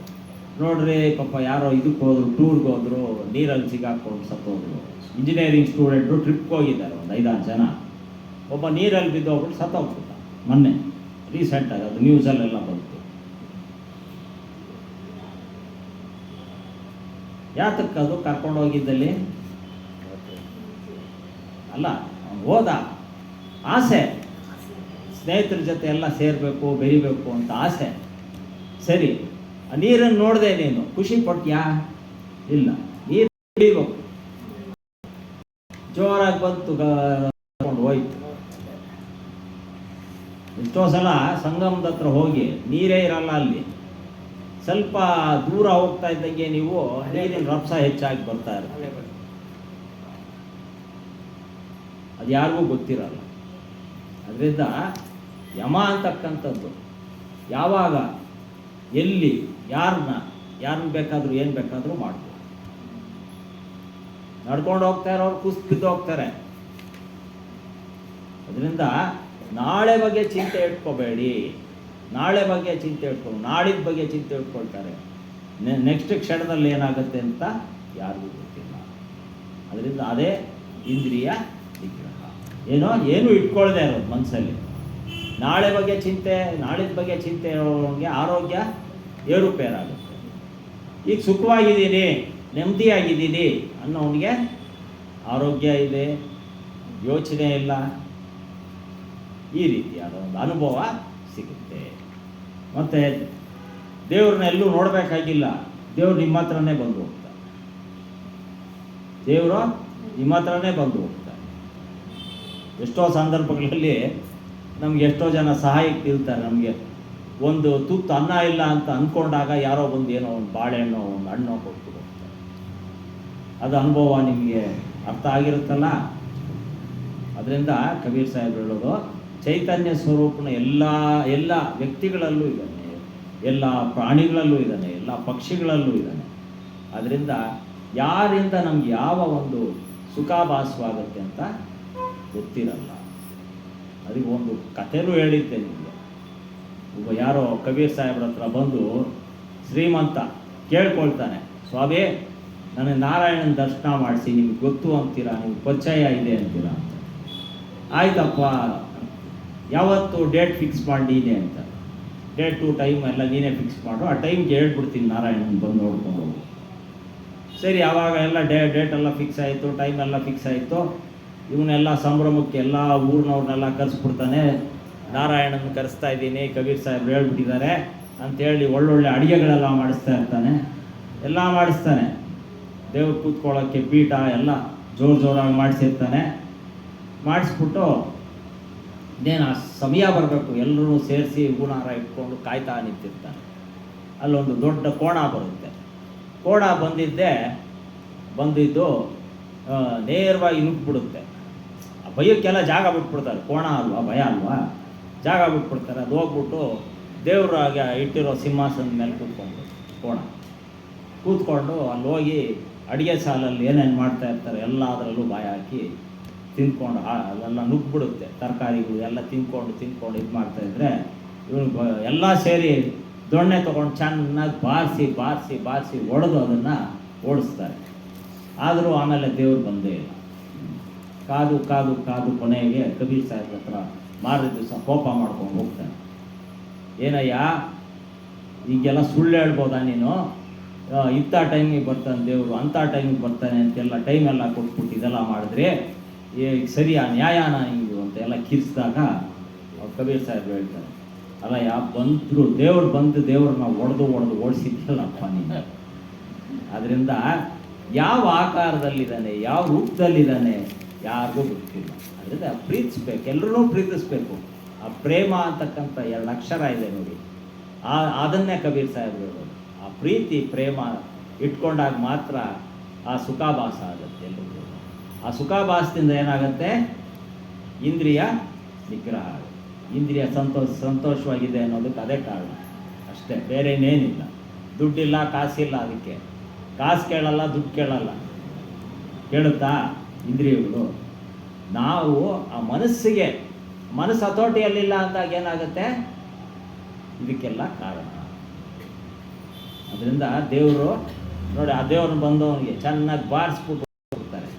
ನೋಡ್ರಿ ಪಾಪ ಯಾರೋ ಇದಕ್ಕೆ ಹೋದ್ರು, ಟೂರ್ಗೆ ಹೋದ್ರು, ನೀರಲ್ಲಿ ಸಿಗಾಕೊಂಡು ಸತ್ತೋದ್ರು. ಇಂಜಿನಿಯರಿಂಗ್ ಸ್ಟೂಡೆಂಟು ಟ್ರಿಪ್ಗೆ ಹೋಗಿದ್ದಾರೆ, ಒಂದು 5-6 ಜನ. ಒಬ್ಬ ನೀರಲ್ಲಿ ಬಿದ್ದೋಗ್ಬಿಟ್ಟು ಸತ್ತೋಗ್ಬಿಟ್ಟ ಮೊನ್ನೆ ರೀಸೆಂಟಾಗಿ. ಅದು ನ್ಯೂಸಲ್ಲೆಲ್ಲ ಬಂತು. ಯಾತಕ್ಕದು ಕರ್ಕೊಂಡು ಹೋಗಿದ್ದಲ್ಲಿ ಅಲ್ಲ, ಹೋದ ಆಸೆ, ಸ್ನೇಹಿತರ ಜೊತೆ ಎಲ್ಲ ಸೇರಬೇಕು, ಬೆರಿಬೇಕು ಅಂತ ಆಸೆ. ಸರಿ, ಆ ನೀರನ್ನು ನೋಡಿದೆ, ನೀನು ಖುಷಿ ಪಟ್ಯಾ? ಇಲ್ಲ. ನೀರು ಕುಡಿಬೇಕು, ಜೋರಾಗಿ ಬಂತು, ಕರ್ಕೊಂಡು ಹೋಯ್ತು. ಎಷ್ಟೋ ಸಲ ಸಂಗಮದ ಹತ್ರ ಹೋಗಿ ನೀರೇ ಇರಲ್ಲ ಅಲ್ಲಿ. ಸ್ವಲ್ಪ ದೂರ ಹೋಗ್ತಾ ಇದ್ದಂಗೆ ನೀವು ನೀರಿನ ರಭಸ ಹೆಚ್ಚಾಗಿ ಬರ್ತಾ ಇರುತ್ತೆ. ಅದು ಯಾರಿಗೂ ಗೊತ್ತಿರಲ್ಲ. ಅದರಿಂದ ಯಮ ಅಂತಕ್ಕಂಥದ್ದು ಯಾವಾಗ ಎಲ್ಲಿ ಯಾರನ್ನ ಬೇಕಾದರೂ ಏನು ಬೇಕಾದರೂ ಮಾಡ್ಬೋದು. ನಡ್ಕೊಂಡು ಹೋಗ್ತಾ ಇರೋರು ಕುಸ್ತು ಬಿದ್ದು ಹೋಗ್ತಾರೆ. ಅದರಿಂದ ನಾಳೆ ಬಗ್ಗೆ ಚಿಂತೆ ಇಟ್ಕೋಬೇಡಿ. ನಾಳೆ ಬಗ್ಗೆ ಚಿಂತೆ ಇಟ್ಕೊಂಡು ನಾಳಿದ ಬಗ್ಗೆ ಚಿಂತೆ ಇಟ್ಕೊಳ್ತಾರೆ. ನೆಕ್ಸ್ಟ್ ಕ್ಷಣದಲ್ಲಿ ಏನಾಗುತ್ತೆ ಅಂತ ಯಾರಿಗೂ ಗೊತ್ತಿಲ್ಲ. ಅದರಿಂದ ಅದೇ ಇಂದ್ರಿಯ ನಿಗ್ರಹ. ಏನು ಇಟ್ಕೊಳ್ಳದೆ ಇರೋದು ಮನಸ್ಸಲ್ಲಿ. ನಾಳೆ ಬಗ್ಗೆ ಚಿಂತೆ, ನಾಳಿದ ಬಗ್ಗೆ ಚಿಂತೆ ಇರೋರಿಗೆ ಆರೋಗ್ಯ ಏರುಪೇರಾಗುತ್ತೆ. ಈಗ ಸುಖವಾಗಿದ್ದೀನಿ, ನೆಮ್ಮದಿಯಾಗಿದ್ದೀನಿ ಅನ್ನೋನಿಗೆ ಆರೋಗ್ಯ ಇದೆ, ಯೋಚನೆ ಇಲ್ಲ, ಈ ರೀತಿಯಾದ ಒಂದು ಅನುಭವ ಸಿಗುತ್ತೆ. ಮತ್ತು ದೇವ್ರನ್ನೆಲ್ಲೂ ನೋಡಬೇಕಾಗಿಲ್ಲ, ದೇವ್ರು ನಿಮ್ಮ ಹತ್ರನೇ ಬಂದು ಹೋಗ್ತಾರೆ. ದೇವರು ನಿಮ್ಮ ಹತ್ರನೇ ಬಂದು ಹೋಗ್ತಾರೆ. ಎಷ್ಟೋ ಸಂದರ್ಭಗಳಲ್ಲಿ ನಮ್ಗೆ ಎಷ್ಟೋ ಜನ ಸಹಾಯಕ್ಕೆ ನಿಲ್ತಾರೆ. ನಮಗೆ ಒಂದು ತುತ್ತು ಅನ್ನ ಇಲ್ಲ ಅಂತ ಅಂದ್ಕೊಂಡಾಗ ಯಾರೋ ಬಂದು ಏನೋ ಒಂದು ಬಾಳೆಹಣ್ಣು, ಒಂದು ಹಣ್ಣು ಕೊಟ್ಟು ಹೋಗ್ತಾರೆ. ಅದು ಅನುಭವ ನಿಮಗೆ ಅರ್ಥ ಆಗಿರುತ್ತಲ್ಲ. ಅದರಿಂದ ಕಬೀರ್ ಸಾಹೇಬ್ ಹೇಳೋದು, ಚೈತನ್ಯ ಸ್ವರೂಪನ ಎಲ್ಲ ವ್ಯಕ್ತಿಗಳಲ್ಲೂ ಇದ್ದಾನೆ, ಎಲ್ಲ ಪ್ರಾಣಿಗಳಲ್ಲೂ ಇದ್ದಾನೆ, ಎಲ್ಲ ಪಕ್ಷಿಗಳಲ್ಲೂ ಇದ್ದಾನೆ. ಅದರಿಂದ ಯಾರಿಂದ ನಮ್ಗೆ ಯಾವ ಒಂದು ಸುಖಾಭಾಸವಾಗುತ್ತೆ ಅಂತ ಗೊತ್ತಿರಲ್ಲ. ಅದಕ್ಕೆ ಒಂದು ಕಥೆನೂ ಹೇಳಿದ್ದೆ ನಿಮಗೆ. ಒಬ್ಬ ಯಾರೋ ಕಬೀರ್ ಸಾಹೇಬ್ರ ಹತ್ರ ಬಂದು ಶ್ರೀಮಂತ ಕೇಳ್ಕೊಳ್ತಾನೆ, ಸ್ವಾಮಿ ನನಗೆ ನಾರಾಯಣನ ದರ್ಶನ ಮಾಡಿಸಿ, ನಿಮ್ಗೆ ಗೊತ್ತು ಅಂತೀರಾ, ನಿಮ್ಗೆ ಪರಿಚಯ ಇದೆ ಅಂತೀರಾ ಅಂತ. ಆಯ್ತಪ್ಪ, ಯಾವತ್ತು ಡೇಟ್ ಫಿಕ್ಸ್ ಮಾಡೀನಿ ಅಂತ. ಡೇಟು ಟೈಮ್ ಎಲ್ಲ ನೀನೇ ಫಿಕ್ಸ್ ಮಾಡು, ಆ ಟೈಮ್ಗೆ ಹೇಳ್ಬಿಡ್ತೀನಿ ನಾರಾಯಣನ ಬಂದು ನೋಡ್ಕೊಂಡು ಹೋಗು. ಸರಿ, ಆವಾಗ ಎಲ್ಲ ಡೇಟೆಲ್ಲ ಫಿಕ್ಸ್ ಆಯಿತು, ಟೈಮ್ ಎಲ್ಲ ಫಿಕ್ಸ್ ಆಯಿತು. ಇವನ್ನೆಲ್ಲ ಸಂಭ್ರಮಕ್ಕೆ ಎಲ್ಲ ಊರಿನವ್ರನ್ನೆಲ್ಲ ಕರೆಸ್ಬಿಡ್ತಾನೆ. ನಾರಾಯಣನ ಕರೆಸ್ತಾ ಇದ್ದೀನಿ, ಕಬೀರ್ ಸಾಹೇಬ್ರು ಹೇಳ್ಬಿಟ್ಟಿದ್ದಾರೆ ಅಂಥೇಳಿ ಒಳ್ಳೊಳ್ಳೆ ಅಡುಗೆಗಳೆಲ್ಲ ಮಾಡಿಸ್ತಾ ಇರ್ತಾನೆ. ಎಲ್ಲ ಮಾಡಿಸ್ತಾನೆ. ದೇವ್ರು ಕೂತ್ಕೊಳ್ಳೋಕ್ಕೆ ಪೀಠ ಎಲ್ಲ ಜೋರಾಗಿ ಮಾಡಿಸಿರ್ತಾನೆ. ಮಾಡಿಸ್ಬಿಟ್ಟು ಇನ್ನೇನು ಆ ಸಮಯ ಬರಬೇಕು, ಎಲ್ಲರೂ ಸೇರಿಸಿ ಹೂನಾರ ಇಟ್ಕೊಂಡು ಕಾಯ್ತಾ ನಿಂತಿರ್ತಾನೆ. ಅಲ್ಲೊಂದು ದೊಡ್ಡ ಕೋಣ ಬರುತ್ತೆ. ಕೋಣ ಬಂದಿದ್ದು ನೇರವಾಗಿ ನುಗ್ಬಿಡುತ್ತೆ. ಆ ಭಯಕ್ಕೆಲ್ಲ ಜಾಗ ಬಿಟ್ಬಿಡ್ತಾರೆ. ಕೋಣ ಅಲ್ವಾ, ಭಯ ಅಲ್ವಾ, ಜಾಗ ಬಿಟ್ಬಿಡ್ತಾರೆ. ಅದು ಹೋಗ್ಬಿಟ್ಟು ದೇವ್ರಾಗ ಇಟ್ಟಿರೋ ಸಿಂಹಾಸನದ ಮೇಲೆ ಕೂತ್ಕೊಂಡು ಅಲ್ಲಿ ಹೋಗಿ ಅಡುಗೆ ಸಾಲಲ್ಲಿ ಏನೇನು ಮಾಡ್ತಾ ಇರ್ತಾರೆ ಎಲ್ಲ ಅದರಲ್ಲೂ ಬಾಯಿ ಹಾಕಿ ತಿಂದ್ಕೊಂಡು ಅಲ್ಲೆಲ್ಲ ನುಗ್ಬಿಡುತ್ತೆ. ತರಕಾರಿಗಳು ಎಲ್ಲ ತಿಂದ್ಕೊಂಡು ಇದು ಮಾಡ್ತಾಯಿದ್ರೆ ಇವನು ಎಲ್ಲ ಸೇರಿ ದೊಣ್ಣೆ ತೊಗೊಂಡು ಚೆನ್ನಾಗಿ ಬಾರಿಸಿ ಒಡೆದು ಅದನ್ನು ಓಡಿಸ್ತಾರೆ. ಆದರೂ ಆಮೇಲೆ ದೇವ್ರು ಬಂದೇ ಇಲ್ಲ. ಕಾದು ಕೊನೆಗೆ ಕಬೀರ್ ಸಾಹೇಬ್ರ ಹತ್ರ ಮಾರನೇ ದಿವಸ ಕೋಪ ಮಾಡ್ಕೊಂಡು ಹೋಗ್ತಾನೆ. ಏನಯ್ಯ ಈಗೆಲ್ಲ ಸುಳ್ಳು ಹೇಳ್ಬೋದಾ ನೀನು? ಇಂಥ ಟೈಮಿಗೆ ಬರ್ತಾನೆ ದೇವರು, ಅಂಥ ಟೈಮಿಗೆ ಬರ್ತಾನೆ ಅಂತೆಲ್ಲ ಟೈಮೆಲ್ಲ ಕೊಟ್ಬಿಟ್ಟು ಇದೆಲ್ಲ ಮಾಡಿದ್ರೆ ಸರಿಯಾ ನ್ಯಾಯಾನ ಇದು ಅಂತೆಲ್ಲ ಕಿರಿಸಿದಾಗ ಅವ್ರು ಕಬೀರ್ ಸಾಹೇಬ್ರು ಹೇಳ್ತಾರೆ, ಅಲ್ಲ ಬಂದರು ದೇವ್ರನ್ನ ಒಡೆದು ಓಡಿಸಿದ್ಯಲ್ಲಪ್ಪ ನೀನು. ಅದರಿಂದ ಯಾವ ಆಕಾರದಲ್ಲಿದ್ದಾನೆ, ಯಾವ ರೂಪದಲ್ಲಿದ್ದಾನೆ ಯಾರಿಗೂ ಗೊತ್ತಿಲ್ಲ. ಅದರಿಂದ ಪ್ರೀತಿಸ್ಬೇಕು, ಎಲ್ಲರೂ ಪ್ರೀತಿಸ್ಬೇಕು. ಆ ಪ್ರೇಮ ಅಂತಕ್ಕಂಥ 2 ಅಕ್ಷರ ಇದೆ ನೋಡಿ, ಅದನ್ನೇ ಕಬೀರ್ ಸಾಹೇಬ್ರು ಹೇಳೋದು. ಆ ಪ್ರೀತಿ ಪ್ರೇಮ ಇಟ್ಕೊಂಡಾಗ ಮಾತ್ರ ಆ ಸುಖಾಭಾಸ ಆಗುತ್ತೆ ಎಲ್ಲರಿಗೂ. ಆ ಸುಖಾಭಾಸದಿಂದ ಏನಾಗುತ್ತೆ, ಇಂದ್ರಿಯ ನಿಗ್ರಹ ಆಗುತ್ತೆ. ಇಂದ್ರಿಯ ಸಂತೋಷವಾಗಿದೆ ಅನ್ನೋದಕ್ಕೆ ಅದೇ ಕಾರಣ ಅಷ್ಟೇ, ಬೇರೆ ಇನ್ನೇನಿಲ್ಲ. ದುಡ್ಡಿಲ್ಲ, ಕಾಸಿಲ್ಲ, ಅದಕ್ಕೆ ಕಾಸು ಕೇಳಲ್ಲ, ದುಡ್ಡು ಕೇಳಲ್ಲ. ಕೇಳುತ್ತಾ ಇಂದ್ರಿಯಗಳು? ನಾವು ಆ ಮನಸ್ಸು ಹತೋಟಿಯಲ್ಲಿಲ್ಲ ಅಂದಾಗ ಏನಾಗುತ್ತೆ, ಇದಕ್ಕೆಲ್ಲ ಕಾರಣ. ಅದರಿಂದ ದೇವರು ನೋಡಿ, ಆ ದೇವ್ರನ್ನ ಬಂದವನಿಗೆ ಚೆನ್ನಾಗಿ ಬಾರಿಸ್ಬಿಟ್ಟು ಹೋಗ್ತಾರೆ.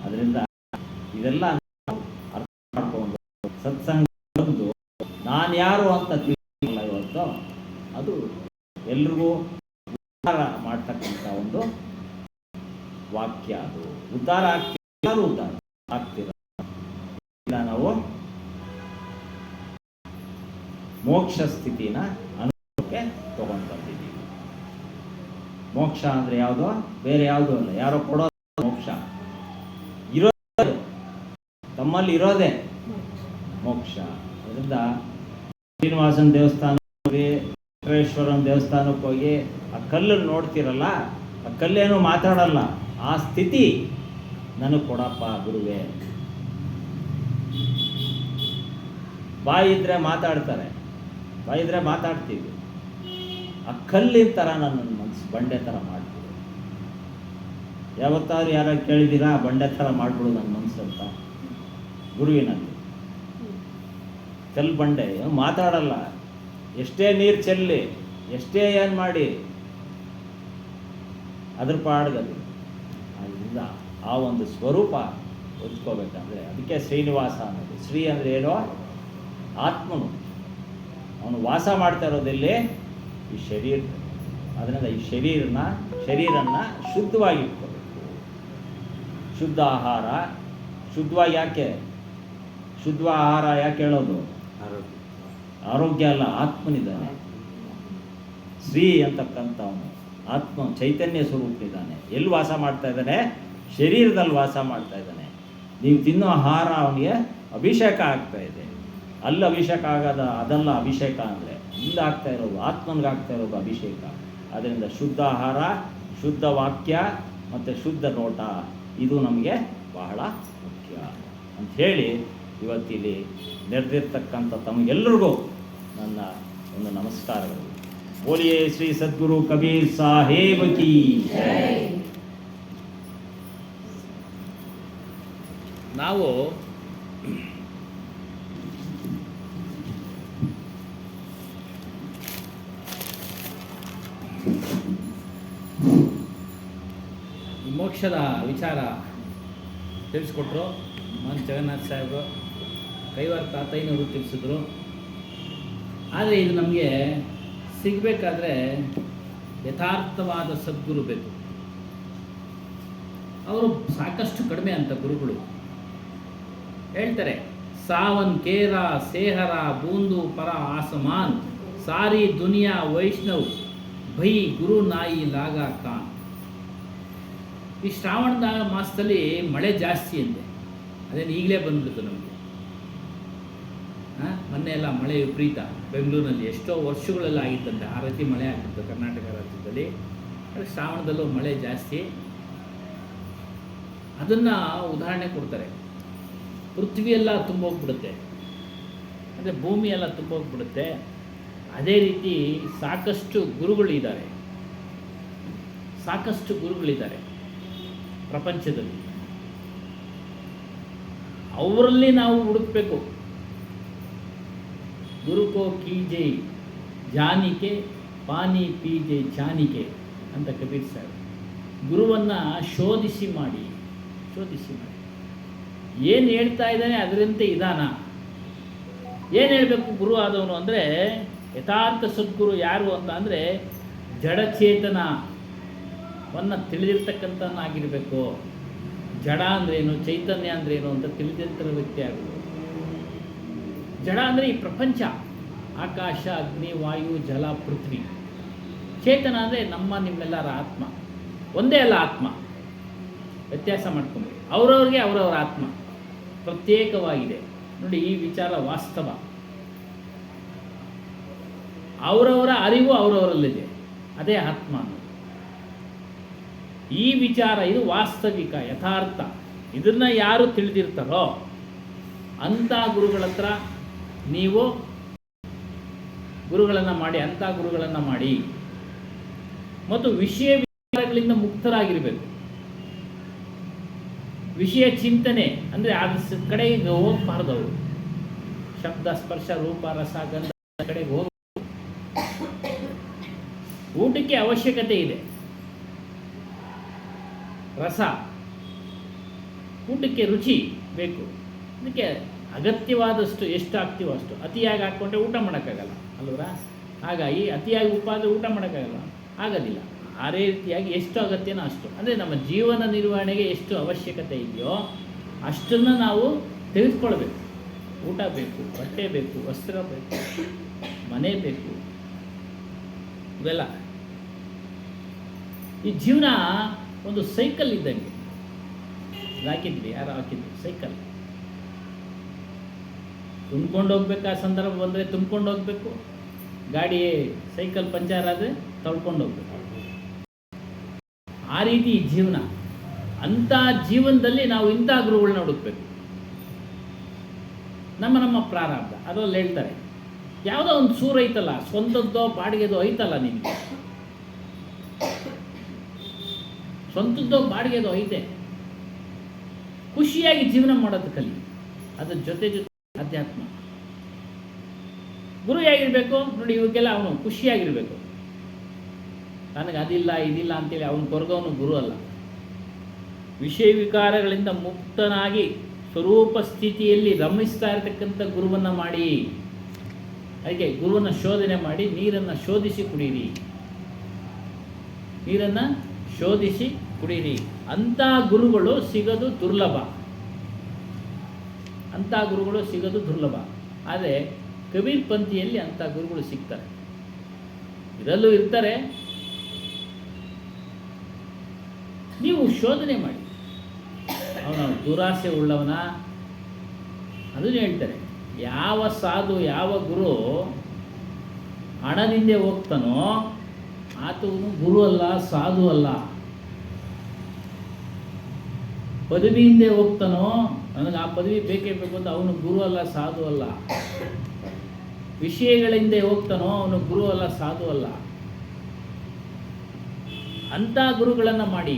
ಅದರಿಂದ ಇದೆಲ್ಲ ಅರ್ಥ ಮಾಡ್ಕೊಂಡು ಸತ್ಸಂಗ ಬಂದು ನಾನು ಯಾರು ಅಂತ ತಿಳಿಯಲ್ಲ ಇವತ್ತು. ಅದು ಎಲ್ರಿಗೂ ಉದ್ಧಾರ ಮಾಡ್ತಕ್ಕಂಥ ಒಂದು ವಾಕ್ಯ. ಅದು ಉದ್ಧಾರ ಆಗ್ತಿಲ್ಲ, ಉದ್ಧಾರ ಆಗ್ತಿಲ್ಲ. ನಾವು ಮೋಕ್ಷ ಸ್ಥಿತಿನ ಅನುಭವಕ್ಕೆ ತಗೊಂಡು ಬಂದಿದ್ದೀವಿ. ಮೋಕ್ಷ ಅಂದರೆ ಯಾವುದೋ ಬೇರೆ ಯಾವುದೋ ಅಲ್ಲ, ಯಾರೋ ಕೊಡೋದು ಮೋಕ್ಷ. ಇರೋದು ತಮ್ಮಲ್ಲಿ ಇರೋದೇ ಮೋಕ್ಷ. ಅದರಿಂದ ಶ್ರೀನಿವಾಸನ ದೇವಸ್ಥಾನಕ್ಕೆ ಹೋಗಿ, ವೆಂಕಟೇಶ್ವರನ ದೇವಸ್ಥಾನಕ್ಕೆ ಹೋಗಿ ಆ ಕಲ್ಲನ್ನು ನೋಡ್ತಿರಲ್ಲ, ಆ ಕಲ್ಲೇನು ಮಾತಾಡಲ್ಲ. ಆ ಸ್ಥಿತಿ ನನಗೆ ಕೊಡಪ್ಪ ಗುರುವೇ. ಬಾಯಿದ್ರೆ ಮಾತಾಡ್ತಾರೆ, ಬಾಯಿದ್ರೆ ಮಾತಾಡ್ತೀವಿ. ಆ ಕಲ್ಲಿನ ಥರ ನನ್ನ ಮನಸ್ಸು ಬಂಡೆ ಥರ ಮಾಡ್ತೀವಿ. ಯಾವತ್ತಾದ್ರೂ ಯಾರು ಕೇಳಿದ್ದೀರಾ ಬಂಡೆ ಥರ ಮಾಡ್ಬಿಡು ನನ್ನ ಮನಸ್ಸು ಅಂತ? ಗುರುವಿನಲ್ಲಿ ಕಲ್ಲು ಬಂಡೆ ಮಾತಾಡಲ್ಲ. ಎಷ್ಟೇ ನೀರು ಚೆಲ್ಲಿ, ಎಷ್ಟೇ ಏನು ಮಾಡಿ, ಅದ್ರ ಪಾಡ್ಗದು. ಅದರಿಂದ ಆ ಒಂದು ಸ್ವರೂಪ ಹೊಂದ್ಕೋಬೇಕಂದ್ರೆ ಅದಕ್ಕೆ ಶ್ರೀನಿವಾಸ ಅನ್ನೋದು. ಶ್ರೀ ಅಂದರೆ ಏನೋ ಆತ್ಮನು, ಅವನು ವಾಸ ಮಾಡ್ತಾ ಇರೋದೆಲ್ಲಿ ಈ ಶರೀರ. ಅದರಿಂದ ಈ ಶರೀರನ್ನ ಶುದ್ಧವಾಗಿ ಇಟ್ಕೋಬೇಕು. ಶುದ್ಧ ಆಹಾರ, ಶುದ್ಧವಾಗಿ ಯಾಕೆ ಶುದ್ಧ ಆಹಾರ ಯಾಕೆ ಹೇಳೋದು? ಆರೋಗ್ಯ ಅಲ್ಲ, ಆತ್ಮನಿದ್ದಾನೆ. ಶ್ರೀ ಅಂತಕ್ಕಂಥವನು ಆತ್ಮ ಚೈತನ್ಯ ಸ್ವರೂಪನಿದ್ದಾನೆ. ಎಲ್ಲಿ ವಾಸ ಮಾಡ್ತಾ ಇದ್ದಾನೆ? ಶರೀರದಲ್ಲಿ ವಾಸ ಮಾಡ್ತಾ ಇದ್ದಾನೆ. ನೀವು ತಿನ್ನೋ ಆಹಾರ ಅವನಿಗೆ ಅಭಿಷೇಕ ಆಗ್ತಾ ಇದೆ. ಅಲ್ಲಿ ಅಭಿಷೇಕ ಆಗೋದ ಅದಲ್ಲ ಅಭಿಷೇಕ ಅಂದರೆ, ಇಲ್ಲಿ ಆಗ್ತಾ ಇರೋದು ಆತ್ಮನಿಗಾಗ್ತಾ ಇರೋದು ಅಭಿಷೇಕ. ಅದರಿಂದ ಶುದ್ಧ ಆಹಾರ, ಶುದ್ಧ ವಾಕ್ಯ ಮತ್ತು ಶುದ್ಧ ನೋಟ, ಇದು ನಮಗೆ ಬಹಳ ಮುಖ್ಯ ಅಂಥೇಳಿ ಇವತ್ತಿಲ್ಲಿ ನೆರೆದಿರ್ತಕ್ಕಂಥ ತಮಗೆಲ್ಲರಿಗೂ ನನ್ನ ಒಂದು ನಮಸ್ಕಾರಗಳು. ಬೋಲಿಯೇ ಶ್ರೀ ಸದ್ಗುರು ಕಬೀರ್ ಸಾಹೇಬ್ ಕಿ. ನಾವು ಮೋಕ್ಷದ ವಿಚಾರ ತಿಳಿಸ್ಕೊಟ್ರು. ಮನ್ ಜಗನ್ನಾಥ್ ಸಾಹೇಬರು, ಕೈವಾರ ತಾತಯ್ಯನವರು ತಿಳಿಸಿದ್ರು. ಆದರೆ ಇದು ನಮಗೆ ಸಿಗಬೇಕಾದ್ರೆ ಯಥಾರ್ಥವಾದ ಸದ್ಗುರು ಬೇಕು. ಅವರು ಸಾಕಷ್ಟು ಕಡಿಮೆ ಅಂತ ಗುರುಗಳು ಹೇಳ್ತಾರೆ. ಸಾವನ್ ಕೇರಾ ಸೇಹರ ಬೂಂದು ಪರ ಆಸಮಾನ್ ಸಾರಿ ದುನಿಯಾ ವೈಷ್ಣವ್ ಭೈ ಗುರು ನಾಯಿ ಲಾಗಾ ಖಾನ್. ಈ ಶ್ರಾವಣದ ಮಾಸದಲ್ಲಿ ಮಳೆ ಜಾಸ್ತಿ ಅಂತೆ. ಅದೇನು ಈಗಲೇ ಬಂದ್ಬಿಡ್ತು ನಮಗೆ. ಮೊನ್ನೆ ಎಲ್ಲ ಮಳೆ ವಿಪರೀತ ಬೆಂಗಳೂರಿನಲ್ಲಿ ಎಷ್ಟೋ ವರ್ಷಗಳೆಲ್ಲ ಆಗಿತ್ತಂತೆ. ಆ ರೀತಿ ಮಳೆ ಆಗಿತ್ತು ಕರ್ನಾಟಕ ರಾಜ್ಯದಲ್ಲಿ. ಆದರೆ ಶ್ರಾವಣದಲ್ಲೂ ಮಳೆ ಜಾಸ್ತಿ. ಅದನ್ನು ಉದಾಹರಣೆ ಕೊಡ್ತಾರೆ. ಪೃಥ್ವಿಯೆಲ್ಲ ತುಂಬೋಗ್ಬಿಡುತ್ತೆ, ಅಂದರೆ ಭೂಮಿ ಎಲ್ಲ ತುಂಬೋಗ್ಬಿಡುತ್ತೆ. ಅದೇ ರೀತಿ ಸಾಕಷ್ಟು ಗುರುಗಳಿದ್ದಾರೆ ಪ್ರಪಂಚದಲ್ಲಿ. ಅವರಲ್ಲಿ ನಾವು ಹುಡುಕಬೇಕು. ಗುರುಕೋ ಕೀಜೆ ಜಾನಿಕೆ ಪಾನಿ ಪೀಜೆ ಜಾನಿಕೆ ಅಂತ ಕಬೀರ್ ಸಾಹೇಬ್. ಗುರುವನ್ನು ಶೋಧಿಸಿ ಮಾಡಿ ಏನು ಹೇಳ್ತಾ ಇದ್ದಾನೆ ಅದರಂತೆ ಇದಾನ. ಏನು ಹೇಳಬೇಕು ಗುರು ಆದವನು ಅಂದರೆ? ಯಥಾರ್ಥ ಸದ್ಗುರು ಯಾರು ಅಂತ ಅಂದರೆ ಜಡಚೇತನವನ್ನು ತಿಳಿದಿರ್ತಕ್ಕಂಥವನ್ನಾಗಿರಬೇಕು. ಜಡ ಅಂದ್ರೇನು, ಚೈತನ್ಯ ಅಂದ್ರೇನು ಅಂತ ತಿಳಿದಂಥ ವ್ಯಕ್ತಿ ಆಗೋದು. ಜಡ ಅಂದರೆ ಈ ಪ್ರಪಂಚ, ಆಕಾಶ, ಅಗ್ನಿ, ವಾಯು, ಜಲ, ಪೃಥ್ವಿ. ಚೇತನ ಅಂದರೆ ನಿಮ್ಮೆಲ್ಲರ ಆತ್ಮ. ಒಂದೇ ಅಲ್ಲ ಆತ್ಮ, ವ್ಯತ್ಯಾಸ ಮಾಡ್ಕೊಂಡು ಅವರವ್ರಿಗೆ ಅವರವರ ಆತ್ಮ ಪ್ರತ್ಯೇಕವಾಗಿದೆ. ನೋಡಿ, ಈ ವಿಚಾರ ವಾಸ್ತವ. ಅವರವರ ಅರಿವು ಅವರವರಲ್ಲಿದೆ, ಅದೇ ಆತ್ಮ ಅನ್ನೋದು. ಈ ವಿಚಾರ ಇದು ವಾಸ್ತವಿಕ, ಯಥಾರ್ಥ. ಇದನ್ನು ಯಾರು ತಿಳಿದಿರ್ತಾರೋ ಅಂಥ ಗುರುಗಳ ಹತ್ರ ನೀವು ಗುರುಗಳನ್ನು ಮಾಡಿ, ಅಂಥ ಗುರುಗಳನ್ನು ಮಾಡಿ. ಮತ್ತು ವಿಷಯ ವಿಚಾರಗಳಿಂದ ಮುಕ್ತರಾಗಿರಬೇಕು. ವಿಷಯ ಚಿಂತನೆ ಅಂದರೆ ಅದ್ರ ಕಡೆಗೆ ಹೋಗಬಾರ್ದು. ಅವರು ಶಬ್ದ, ಸ್ಪರ್ಶ, ರೂಪ, ರಸ, ಗಂಧ ಕಡೆಗೆ ಹೋಗ. ಊಟಕ್ಕೆ ಅವಶ್ಯಕತೆ ಇದೆ, ರಸ, ಊಟಕ್ಕೆ ರುಚಿ ಬೇಕು. ಅದಕ್ಕೆ ಅಗತ್ಯವಾದಷ್ಟು ಎಷ್ಟು ಆಗ್ತೀವೋ ಅಷ್ಟು. ಅತಿಯಾಗಿ ಹಾಕ್ಕೊಂಡ್ರೆ ಊಟ ಮಾಡೋಕ್ಕಾಗಲ್ಲ ಅಲ್ವರ. ಹಾಗಾಗಿ ಅತಿಯಾಗಿ ಉಪ್ಪಾದರೆ ಊಟ ಮಾಡೋಕ್ಕಾಗಲ್ಲ, ಆಗೋದಿಲ್ಲ. ಅದೇ ರೀತಿಯಾಗಿ ಎಷ್ಟು ಅಗತ್ಯನೋ ಅಷ್ಟು, ಅಂದರೆ ನಮ್ಮ ಜೀವನ ನಿರ್ವಹಣೆಗೆ ಎಷ್ಟು ಅವಶ್ಯಕತೆ ಇದೆಯೋ ಅಷ್ಟನ್ನು ನಾವು ತೆಗೆದುಕೊಳ್ಬೇಕು. ಊಟ ಬೇಕು, ಬಟ್ಟೆ ಬೇಕು, ವಸ್ತ್ರ ಬೇಕು, ಮನೆ ಬೇಕು, ಇವೆಲ್ಲ. ಈ ಜೀವನ ಒಂದು ಸೈಕಲ್ ಇದ್ದಂಗೆ. ಹಾಕಿದ್ವಿ, ಯಾರು ಹಾಕಿದ್ವಿ ಸೈಕಲ್. ತುಂಬ್ಕೊಂಡು ಹೋಗ್ಬೇಕು, ಆ ಸಂದರ್ಭ ಬಂದರೆ ತುಂಬ್ಕೊಂಡು ಹೋಗಬೇಕು. ಗಾಡಿ ಸೈಕಲ್ ಪಂಚರ್ ಆದರೆ ತಳ್ಕೊಂಡು ಹೋಗ್ಬೇಕು. ಆ ರೀತಿ ಜೀವನ. ಅಂಥ ಜೀವನದಲ್ಲಿ ನಾವು ಇಂಥ ಗುರುಗಳನ್ನ ಹುಡುಕ್ಬೇಕು. ನಮ್ಮ ಪ್ರಾರಬ್ಧ ಅದರಲ್ಲಿ ಹೇಳ್ತಾರೆ, ಯಾವುದೋ ಒಂದು ಸೂರು ಐತಲ್ಲ, ಸ್ವಂತದ್ದೋ ಬಾಡಿಗೆದೋ ಐತಲ್ಲ, ನಿಮಗೆ ಸ್ವಂತದ್ದೋ ಬಾಡಿಗೆದೋ ಐತೆ, ಖುಷಿಯಾಗಿ ಜೀವನ ಮಾಡೋದು ಕಲಿ. ಅದ್ರ ಜೊತೆ ಅಧ್ಯಾತ್ಮ. ಗುರು ಹೇಗಿರಬೇಕು ನೋಡಿ, ಇವಕ್ಕೆಲ್ಲ ಅವನು ಖುಷಿಯಾಗಿರಬೇಕು. ನನಗೆ ಅದಿಲ್ಲ ಇದಿಲ್ಲ ಅಂತೇಳಿ ಅವನು ಕೊರಗವನು ಗುರು ಅಲ್ಲ. ವಿಷಯ ವಿಕಾರಗಳಿಂದ ಮುಕ್ತನಾಗಿ ಸ್ವರೂಪ ಸ್ಥಿತಿಯಲ್ಲಿ ರಮಿಸ್ತಾ ಇರತಕ್ಕಂಥ ಗುರುವನ್ನು ಮಾಡಿ. ಅದಕ್ಕೆ ಗುರುವನ್ನು ಶೋಧನೆ ಮಾಡಿ, ನೀರನ್ನು ಶೋಧಿಸಿ ಕುಡೀರಿ, ನೀರನ್ನು ಶೋಧಿಸಿ ಕುಡೀರಿ. ಅಂಥ ಗುರುಗಳು ಸಿಗೋದು ದುರ್ಲಭ, ಅಂಥ ಗುರುಗಳು ಸಿಗೋದು ದುರ್ಲಭ. ಆದರೆ ಕಬೀರ್ ಪಂಥಿಯಲ್ಲಿ ಅಂಥ ಗುರುಗಳು ಸಿಗ್ತಾರೆ, ಇದರಲ್ಲೂ ಇರ್ತಾರೆ. ನೀವು ಶೋಧನೆ ಮಾಡಿ. ಅವನ ದುರಾಸೆ ಉಳ್ಳವನ, ಅದನ್ನು ಹೇಳ್ತಾರೆ, ಯಾವ ಸಾಧು, ಯಾವ ಗುರು ಹಣದಿಂದೆ ಹೋಗ್ತಾನೋ ಆತವನು ಗುರು ಅಲ್ಲ, ಸಾಧು ಅಲ್ಲ. ಪದವಿಯಿಂದೆ ಹೋಗ್ತಾನೋ, ನನಗೆ ಆ ಪದವಿ ಬೇಕೇ ಬೇಕು ಅಂತ ಅವನು ಗುರು ಅಲ್ಲ, ಸಾಧು ಅಲ್ಲ. ವಿಷಯಗಳಿಂದ ಹೋಗ್ತಾನೋ ಅವನು ಗುರು ಅಲ್ಲ, ಸಾಧು ಅಲ್ಲ. ಅಂಥ ಗುರುಗಳನ್ನು ಮಾಡಿ,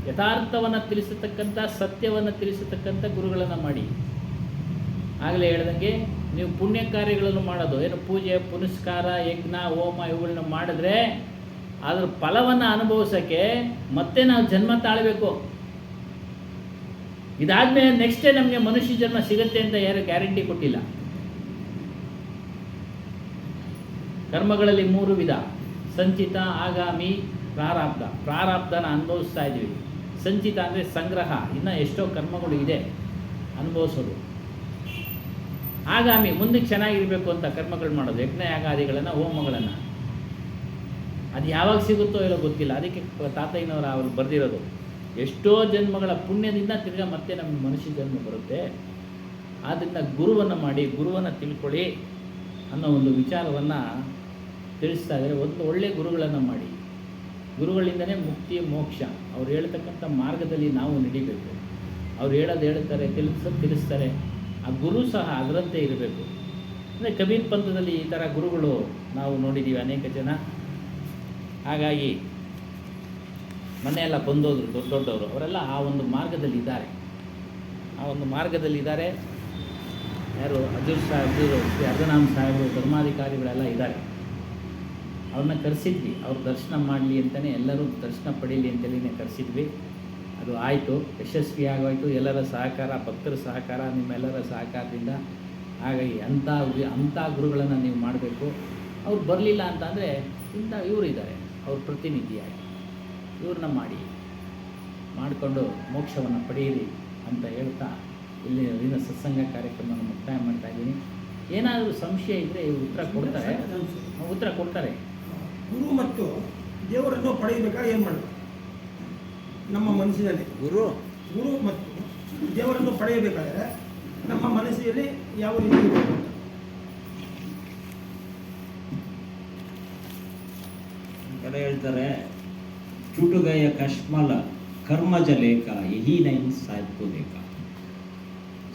ಯಥಾರ್ಥವನ್ನು ತಿಳಿಸತಕ್ಕಂಥ, ಸತ್ಯವನ್ನು ತಿಳಿಸತಕ್ಕಂಥ ಗುರುಗಳನ್ನು ಮಾಡಿ. ಆಗಲೇ ಹೇಳ್ದಂಗೆ ನೀವು ಪುಣ್ಯ ಕಾರ್ಯಗಳನ್ನು ಮಾಡೋದು ಏನು, ಪೂಜೆ ಪುನಸ್ಕಾರ, ಯಜ್ಞ, ಹೋಮ ಇವುಗಳನ್ನ ಮಾಡಿದ್ರೆ ಅದರ ಫಲವನ್ನು ಅನುಭವಿಸೋಕ್ಕೆ ಮತ್ತೆ ನಾವು ಜನ್ಮ ತಾಳಬೇಕು. ಇದಾದ್ಮೇಲೆ ನೆಕ್ಸ್ಟೇ ನಮಗೆ ಮನುಷ್ಯ ಜನ್ಮ ಸಿಗುತ್ತೆ ಅಂತ ಯಾರು ಗ್ಯಾರಂಟಿ ಕೊಟ್ಟಿಲ್ಲ. ಕರ್ಮಗಳಲ್ಲಿ 3 ವಿಧ: ಸಂಚಿತ, ಆಗಾಮಿ, ಪ್ರಾರಬ್ಧ. ಪ್ರಾರಬ್ಧನ ಅನುಭವಿಸ್ತಾ ಇದ್ದೀವಿ. ಸಂಚಿತ ಅಂದರೆ ಸಂಗ್ರಹ, ಇನ್ನು ಎಷ್ಟೋ ಕರ್ಮಗಳು ಇದೆ ಅನುಭವಿಸೋದು. ಆಗಾಮಿ, ಮುಂದಕ್ಕೆ ಚೆನ್ನಾಗಿರಬೇಕು ಅಂತ ಕರ್ಮಗಳು ಮಾಡೋದು, ಯಜ್ಞ ಯಾಗಾದಿಗಳನ್ನು, ಹೋಮಗಳನ್ನು. ಅದು ಯಾವಾಗ ಸಿಗುತ್ತೋ ಇರೋ ಗೊತ್ತಿಲ್ಲ. ಅದಕ್ಕೆ ತಾತಯ್ಯನವರು ಅವರು ಬರೆದಿರೋದು, ಎಷ್ಟೋ ಜನ್ಮಗಳ ಪುಣ್ಯದಿಂದ ತಿರ್ಗಾ ಮತ್ತೆ ನಮ್ಮ ಮನುಷ್ಯ ಜನ್ಮ ಬರುತ್ತೆ. ಆದ್ದರಿಂದ ಗುರುವನ್ನು ಮಾಡಿ, ಗುರುವನ್ನು ತಿಳ್ಕೊಳ್ಳಿ ಅನ್ನೋ ಒಂದು ವಿಚಾರವನ್ನು ತಿಳಿಸ್ತಾ ಇದ್ದಾರೆ. ಒಂದು ಒಳ್ಳೆಯ ಗುರುಗಳನ್ನು ಮಾಡಿ, ಗುರುಗಳಿಂದನೇ ಮುಕ್ತಿ ಮೋಕ್ಷ. ಅವ್ರು ಹೇಳ್ತಕ್ಕಂಥ ಮಾರ್ಗದಲ್ಲಿ ನಾವು ನಡಿಬೇಕು. ಅವ್ರು ಹೇಳ್ತಾರೆ, ತಿಳಿಸ್ತಾರೆ. ಆ ಗುರು ಸಹ ಅದರಂತೆ ಇರಬೇಕು. ಅಂದರೆ ಕಬೀರ್ ಪಂಥದಲ್ಲಿ ಈ ಥರ ಗುರುಗಳು ನಾವು ನೋಡಿದ್ದೀವಿ ಅನೇಕ ಜನ. ಹಾಗಾಗಿ ಮನೆಯೆಲ್ಲ ಬಂದೋದ್ರು ದೊಡ್ಡವರು, ಅವರೆಲ್ಲ ಆ ಒಂದು ಮಾರ್ಗದಲ್ಲಿದ್ದಾರೆ. ಆ ಒಂದು ಮಾರ್ಗದಲ್ಲಿದ್ದಾರೆ. ಯಾರು ಅಬ್ದುಲ್ ಸಾಹೇಬರು, ಶ್ರೀ ಅರ್ಧನಾಮ್ ಸಾಹೇಬರು, ಧರ್ಮಾಧಿಕಾರಿಗಳೆಲ್ಲ ಇದ್ದಾರೆ. ಅವ್ರನ್ನ ಕರೆಸಿದ್ವಿ, ಅವ್ರ ದರ್ಶನ ಮಾಡಲಿ ಅಂತಲೇ, ಎಲ್ಲರೂ ದರ್ಶನ ಪಡೀಲಿ ಅಂತೇಳಿನೇ ಕರೆಸಿದ್ವಿ. ಅದು ಆಯಿತು, ಯಶಸ್ವಿಯಾಗೋಯಿತು. ಎಲ್ಲರ ಸಹಕಾರ, ಭಕ್ತರ ಸಹಕಾರ, ನಿಮ್ಮೆಲ್ಲರ ಸಹಕಾರದಿಂದ. ಹಾಗಾಗಿ ಅಂಥ ಗುರುಗಳನ್ನು ನೀವು ಮಾಡಬೇಕು. ಅವ್ರು ಬರಲಿಲ್ಲ ಅಂತಂದರೆ ಇವರು ಇದ್ದಾರೆ, ಅವ್ರ ಪ್ರತಿನಿಧಿಯಾಗಿ ಇವ್ರನ್ನ ಮಾಡಿ. ಮಾಡಿಕೊಂಡು ಮೋಕ್ಷವನ್ನು ಪಡೆಯಿರಿ ಅಂತ ಹೇಳ್ತಾ ಇಲ್ಲಿ ದಿನ ಸತ್ಸಂಗ ಕಾರ್ಯಕ್ರಮವನ್ನು ಮುಕ್ತಾಯ ಮಾಡ್ತಾ ಇದ್ದೀನಿ. ಏನಾದರೂ ಸಂಶಯ ಇದ್ದರೆ ಉತ್ತರ ಕೊಡ್ತಾರೆ, ಉತ್ತರ ಕೊಡ್ತಾರೆ. ಗುರು ಮತ್ತು ದೇವರನ್ನು ಪಡೆಯಬೇಕಾ ಏನು ಮಾಡಬೇಕು? ನಮ್ಮ ಮನಸ್ಸಿನಲ್ಲಿ ಗುರು ಮತ್ತು ದೇವರನ್ನು ಪಡೆಯಬೇಕಾದರೆ ನಮ್ಮ ಮನಸ್ಸಿನಲ್ಲಿ ಯಾವ ರೀತಿ ಇರಬೇಕು ಅಂತ. ಕಡೆ ಹೇಳ್ತಾರೆ, ಚುಟುಗಯ ಕಶ್ಮಲ ಕರ್ಮಜ ಲೇಖ ಯಹಿ ನೈ ಸಾಹಿಬ್ಕೋ ದೇಖ.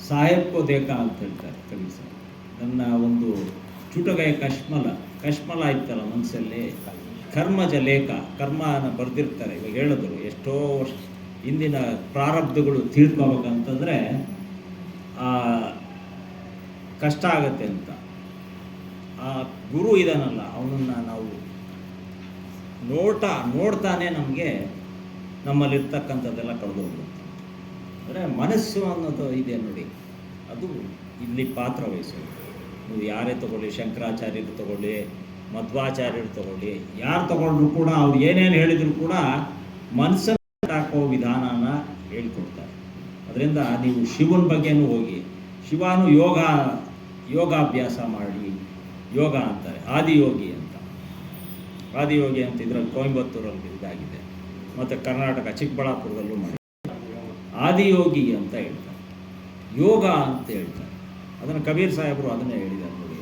ಸಾಹಿಬ್ಕೋ ದೇಖ ಅಂತ ಹೇಳ್ತಾರೆ ಕವಿ ಸಾಹೇಬ್. ನನ್ನ ಒಂದು ಚುಟುಗಯ ಕಶ್ಮಲ ಇತ್ತಲ್ಲ ಮನಸ್ಸಲ್ಲಿ, ಕರ್ಮಜ ಲೇಖ, ಕರ್ಮನ ಬರೆದಿರ್ತಾರೆ. ಇವಾಗ ಹೇಳಿದ್ರು ಎಷ್ಟೋ ವರ್ಷ ಇಂದಿನ ಪ್ರಾರಬ್ಧಗಳು ತಿಳ್ಕೊಬೇಕಂತಂದರೆ ಕಷ್ಟ ಆಗತ್ತೆ ಅಂತ. ಆ ಗುರು ಇದಾನಲ್ಲ ಅವನನ್ನು ನಾವು ನೋಡ್ತಾನೆ ನಮಗೆ ನಮ್ಮಲ್ಲಿರ್ತಕ್ಕಂಥದ್ದೆಲ್ಲ ಕಳೆದೋಗ್ಬಿಡುತ್ತೆ. ಅಂದರೆ ಮನಸ್ಸು ಅನ್ನೋದು ಇದೆ ನೋಡಿ, ಅದು ಇಲ್ಲಿ ಪಾತ್ರ ವಹಿಸೋದು. ನೀವು ಯಾರೇ ತಗೊಳ್ಳಿ, ಶಂಕರಾಚಾರ್ಯರು ತಗೊಳ್ಳಿ, ಮಧ್ವಾಚಾರ್ಯರು ತಗೊಳ್ಳಿ, ಯಾರು ತಗೊಂಡ್ರು ಕೂಡ ಅವ್ರು ಏನೇನು ಹೇಳಿದ್ರು ಕೂಡ ಮನಸ್ಸನ್ನು ಹಾಕೋ ವಿಧಾನನ ಹೇಳ್ಕೊಡ್ತಾರೆ. ಅದರಿಂದ ನೀವು ಶಿವನ ಬಗ್ಗೆನೂ ಹೋಗಿ, ಶಿವನು ಯೋಗಾಭ್ಯಾಸ ಮಾಡಿ, ಯೋಗ ಅಂತಾರೆ ಆದಿಯೋಗಿ ಅಂತ. ಆದಿಯೋಗಿ ಅಂತ ಇದರಲ್ಲಿ ಕೊಯಂಬತ್ತೂರಲ್ಲಿ ಇದಾಗಿದೆ, ಮತ್ತು ಕರ್ನಾಟಕ ಚಿಕ್ಕಬಳ್ಳಾಪುರದಲ್ಲೂ ಮಾಡಿ ಆದಿಯೋಗಿ ಅಂತ ಹೇಳ್ತಾರೆ, ಯೋಗ ಅಂತ ಹೇಳ್ತಾರೆ. ಅದನ್ನು ಕಬೀರ್ ಸಾಹೇಬರು ಅದನ್ನೇ ಹೇಳಿದ್ದಾರೆ ನೋಡಿ,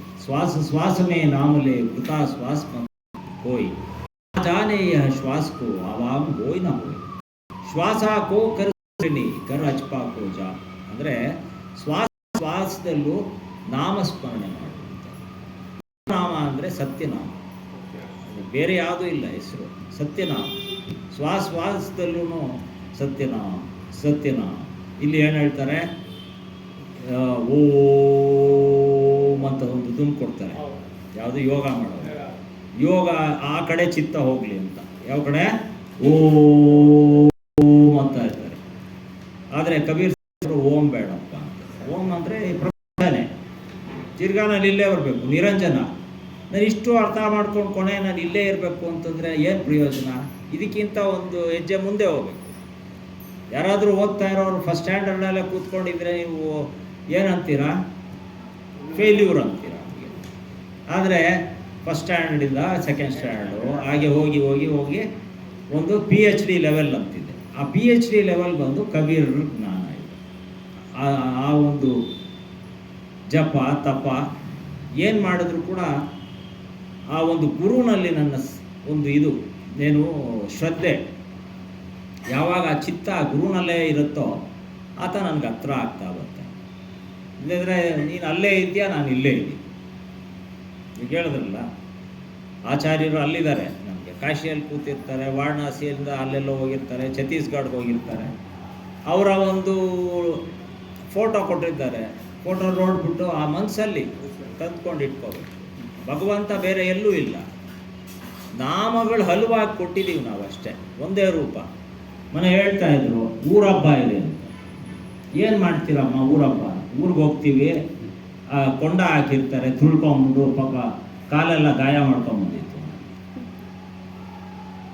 ಶ್ವಾಸಮೇ ನಾಮಲೆ ವೃತಾ ಶ್ವಾಸ ಹೋಯ್ ಜಾನೆ ಯಹ ಶ್ವಾಸ ಕೋ ಆವಾಮ ಹೋಯ್ ನಾ ಹೋಯ್ ಶ್ವಾಸ ಕೋ ಕರ್ ಅಚ್ಪಾ ಕೋ ಜಾ. ಅಂದರೆ ಶ್ವಾಸದಲ್ಲೂ ನಾಮಸ್ಮರಣೆ ಮಾಡುವಂಥ. ನಾಮ ಅಂದರೆ ಸತ್ಯನಾಮ, ಬೇರೆ ಯಾವುದೂ ಇಲ್ಲ ಹೆಸರು, ಸತ್ಯನಾಮ. ಶ್ವಾಸದಲ್ಲೂ ಸತ್ಯನಾಮ. ಇಲ್ಲಿ ಏನು ಹೇಳ್ತಾರೆ, ಓಂ ಅಂತ ಒಂದು ದುಮ್ ಕೊಡ್ತಾರೆ. ಯಾವುದು ಯೋಗ ಮಾಡೋದು, ಯೋಗ ಆ ಕಡೆ ಚಿತ್ತ ಹೋಗಲಿ ಅಂತ. ಯಾವ ಕಡೆ? ಓಂ ಅಂತ ಇರ್ತಾರೆ. ಆದರೆ ಕಬೀರ್ ಓಂ ಬೇಡಪ್ಪ ಅಂತ. ಓಂ ಅಂದರೆ ಪ್ರಪಂಚನೇ, ತಿರ್ಗಾ ನಾನು ಇಲ್ಲೇ ಬರಬೇಕು, ನಿರಂಜನ. ನಾನು ಇಷ್ಟು ಅರ್ಥ ಮಾಡ್ಕೊಂಡು ಕೊನೆ ನಾನು ಇಲ್ಲೇ ಇರಬೇಕು ಅಂತಂದರೆ ಏನು ಪ್ರಯೋಜನ? ಇದಕ್ಕಿಂತ ಒಂದು ಹೆಜ್ಜೆ ಮುಂದೆ ಹೋಗಬೇಕು. ಯಾರಾದರೂ ಓದ್ತಾ ಇರೋರು ಫಸ್ಟ್ ಸ್ಟ್ಯಾಂಡರ್ಡಲ್ಲೇ ಕೂತ್ಕೊಂಡಿದ್ರೆ ನೀವು ಏನಂತೀರಾ? ಫೇಲ್ಯೂರ್ ಅಂತೀರ. ಆದರೆ ಫಸ್ಟ್ ಸ್ಟ್ಯಾಂಡರ್ಡಿಂದ ಸೆಕೆಂಡ್ ಸ್ಟ್ಯಾಂಡರ್ಡು ಹಾಗೆ ಹೋಗಿ ಒಂದು PhD ಲೆವೆಲ್ ಅಂತಿದೆ. ಆ PhD ಲೆವೆಲ್ ಬಂದು ಕಬೀರ್ ಜ್ಞಾನ ಇದೆ. ಆ ಒಂದು ಜಪ ತಪ ಏನು ಮಾಡಿದ್ರು ಕೂಡ ಆ ಒಂದು ಗುರುನಲ್ಲಿ ನನ್ನ ಒಂದು ಇದು ಏನು ಶ್ರದ್ಧೆ, ಯಾವಾಗ ಆ ಚಿತ್ತ ಗುರುನಲ್ಲೇ ಇರುತ್ತೋ ಆತ ನನಗೆ ಹತ್ರ ಆಗ್ತಾ ಬರುತ್ತೆ. ಇಲ್ಲದ್ರೆ ನೀನು ಅಲ್ಲೇ ಇದೆಯಾ, ನಾನು ಇಲ್ಲೇ ಇದ್ದೀನಿ. ಈಗ ಹೇಳಿದ್ರಲ್ಲ, ಆಚಾರ್ಯರು ಅಲ್ಲಿದ್ದಾರೆ, ನಮಗೆ ಕಾಶಿಯಲ್ಲಿ ಕೂತಿರ್ತಾರೆ, ವಾರಣಾಸಿಯಿಂದ ಅಲ್ಲೆಲ್ಲ ಹೋಗಿರ್ತಾರೆ, ಛತ್ತೀಸ್ಗಢಕ್ಕೆ ಹೋಗಿರ್ತಾರೆ. ಅವರ ಒಂದು ಫೋಟೋ ಕೊಟ್ಟಿದ್ದಾರೆ. ಫೋಟೋ ನೋಡ್ಬಿಟ್ಟು ಆ ಮನಸ್ಸಲ್ಲಿ ತಂದ್ಕೊಂಡು ಇಟ್ಕೋಬೇಕು. ಭಗವಂತ ಬೇರೆ ಎಲ್ಲೂ ಇಲ್ಲ, ನಾಮಗಳು ಹಲವಾಗಿ ಕೊಟ್ಟಿದ್ದೀವಿ ನಾವು ಅಷ್ಟೇ, ಒಂದೇ ರೂಪ. ಮನೆ ಹೇಳ್ತಾ ಇದ್ರು ಊರಬ್ಬ ಇದೆ ಅಂತ. ಏನು ಮಾಡ್ತೀರಮ್ಮ ಊರಬ್ಬ? ಊರಿಗೆ ಹೋಗ್ತೀವಿ, ಕೊಂಡ ಹಾಕಿರ್ತಾರೆ, ತುಳ್ಕೊಂಬಿಟ್ಟು ಪಾಪ ಕಾಲೆಲ್ಲ ಗಾಯ ಮಾಡ್ಕೊಂಬಂದಿತ್ತು.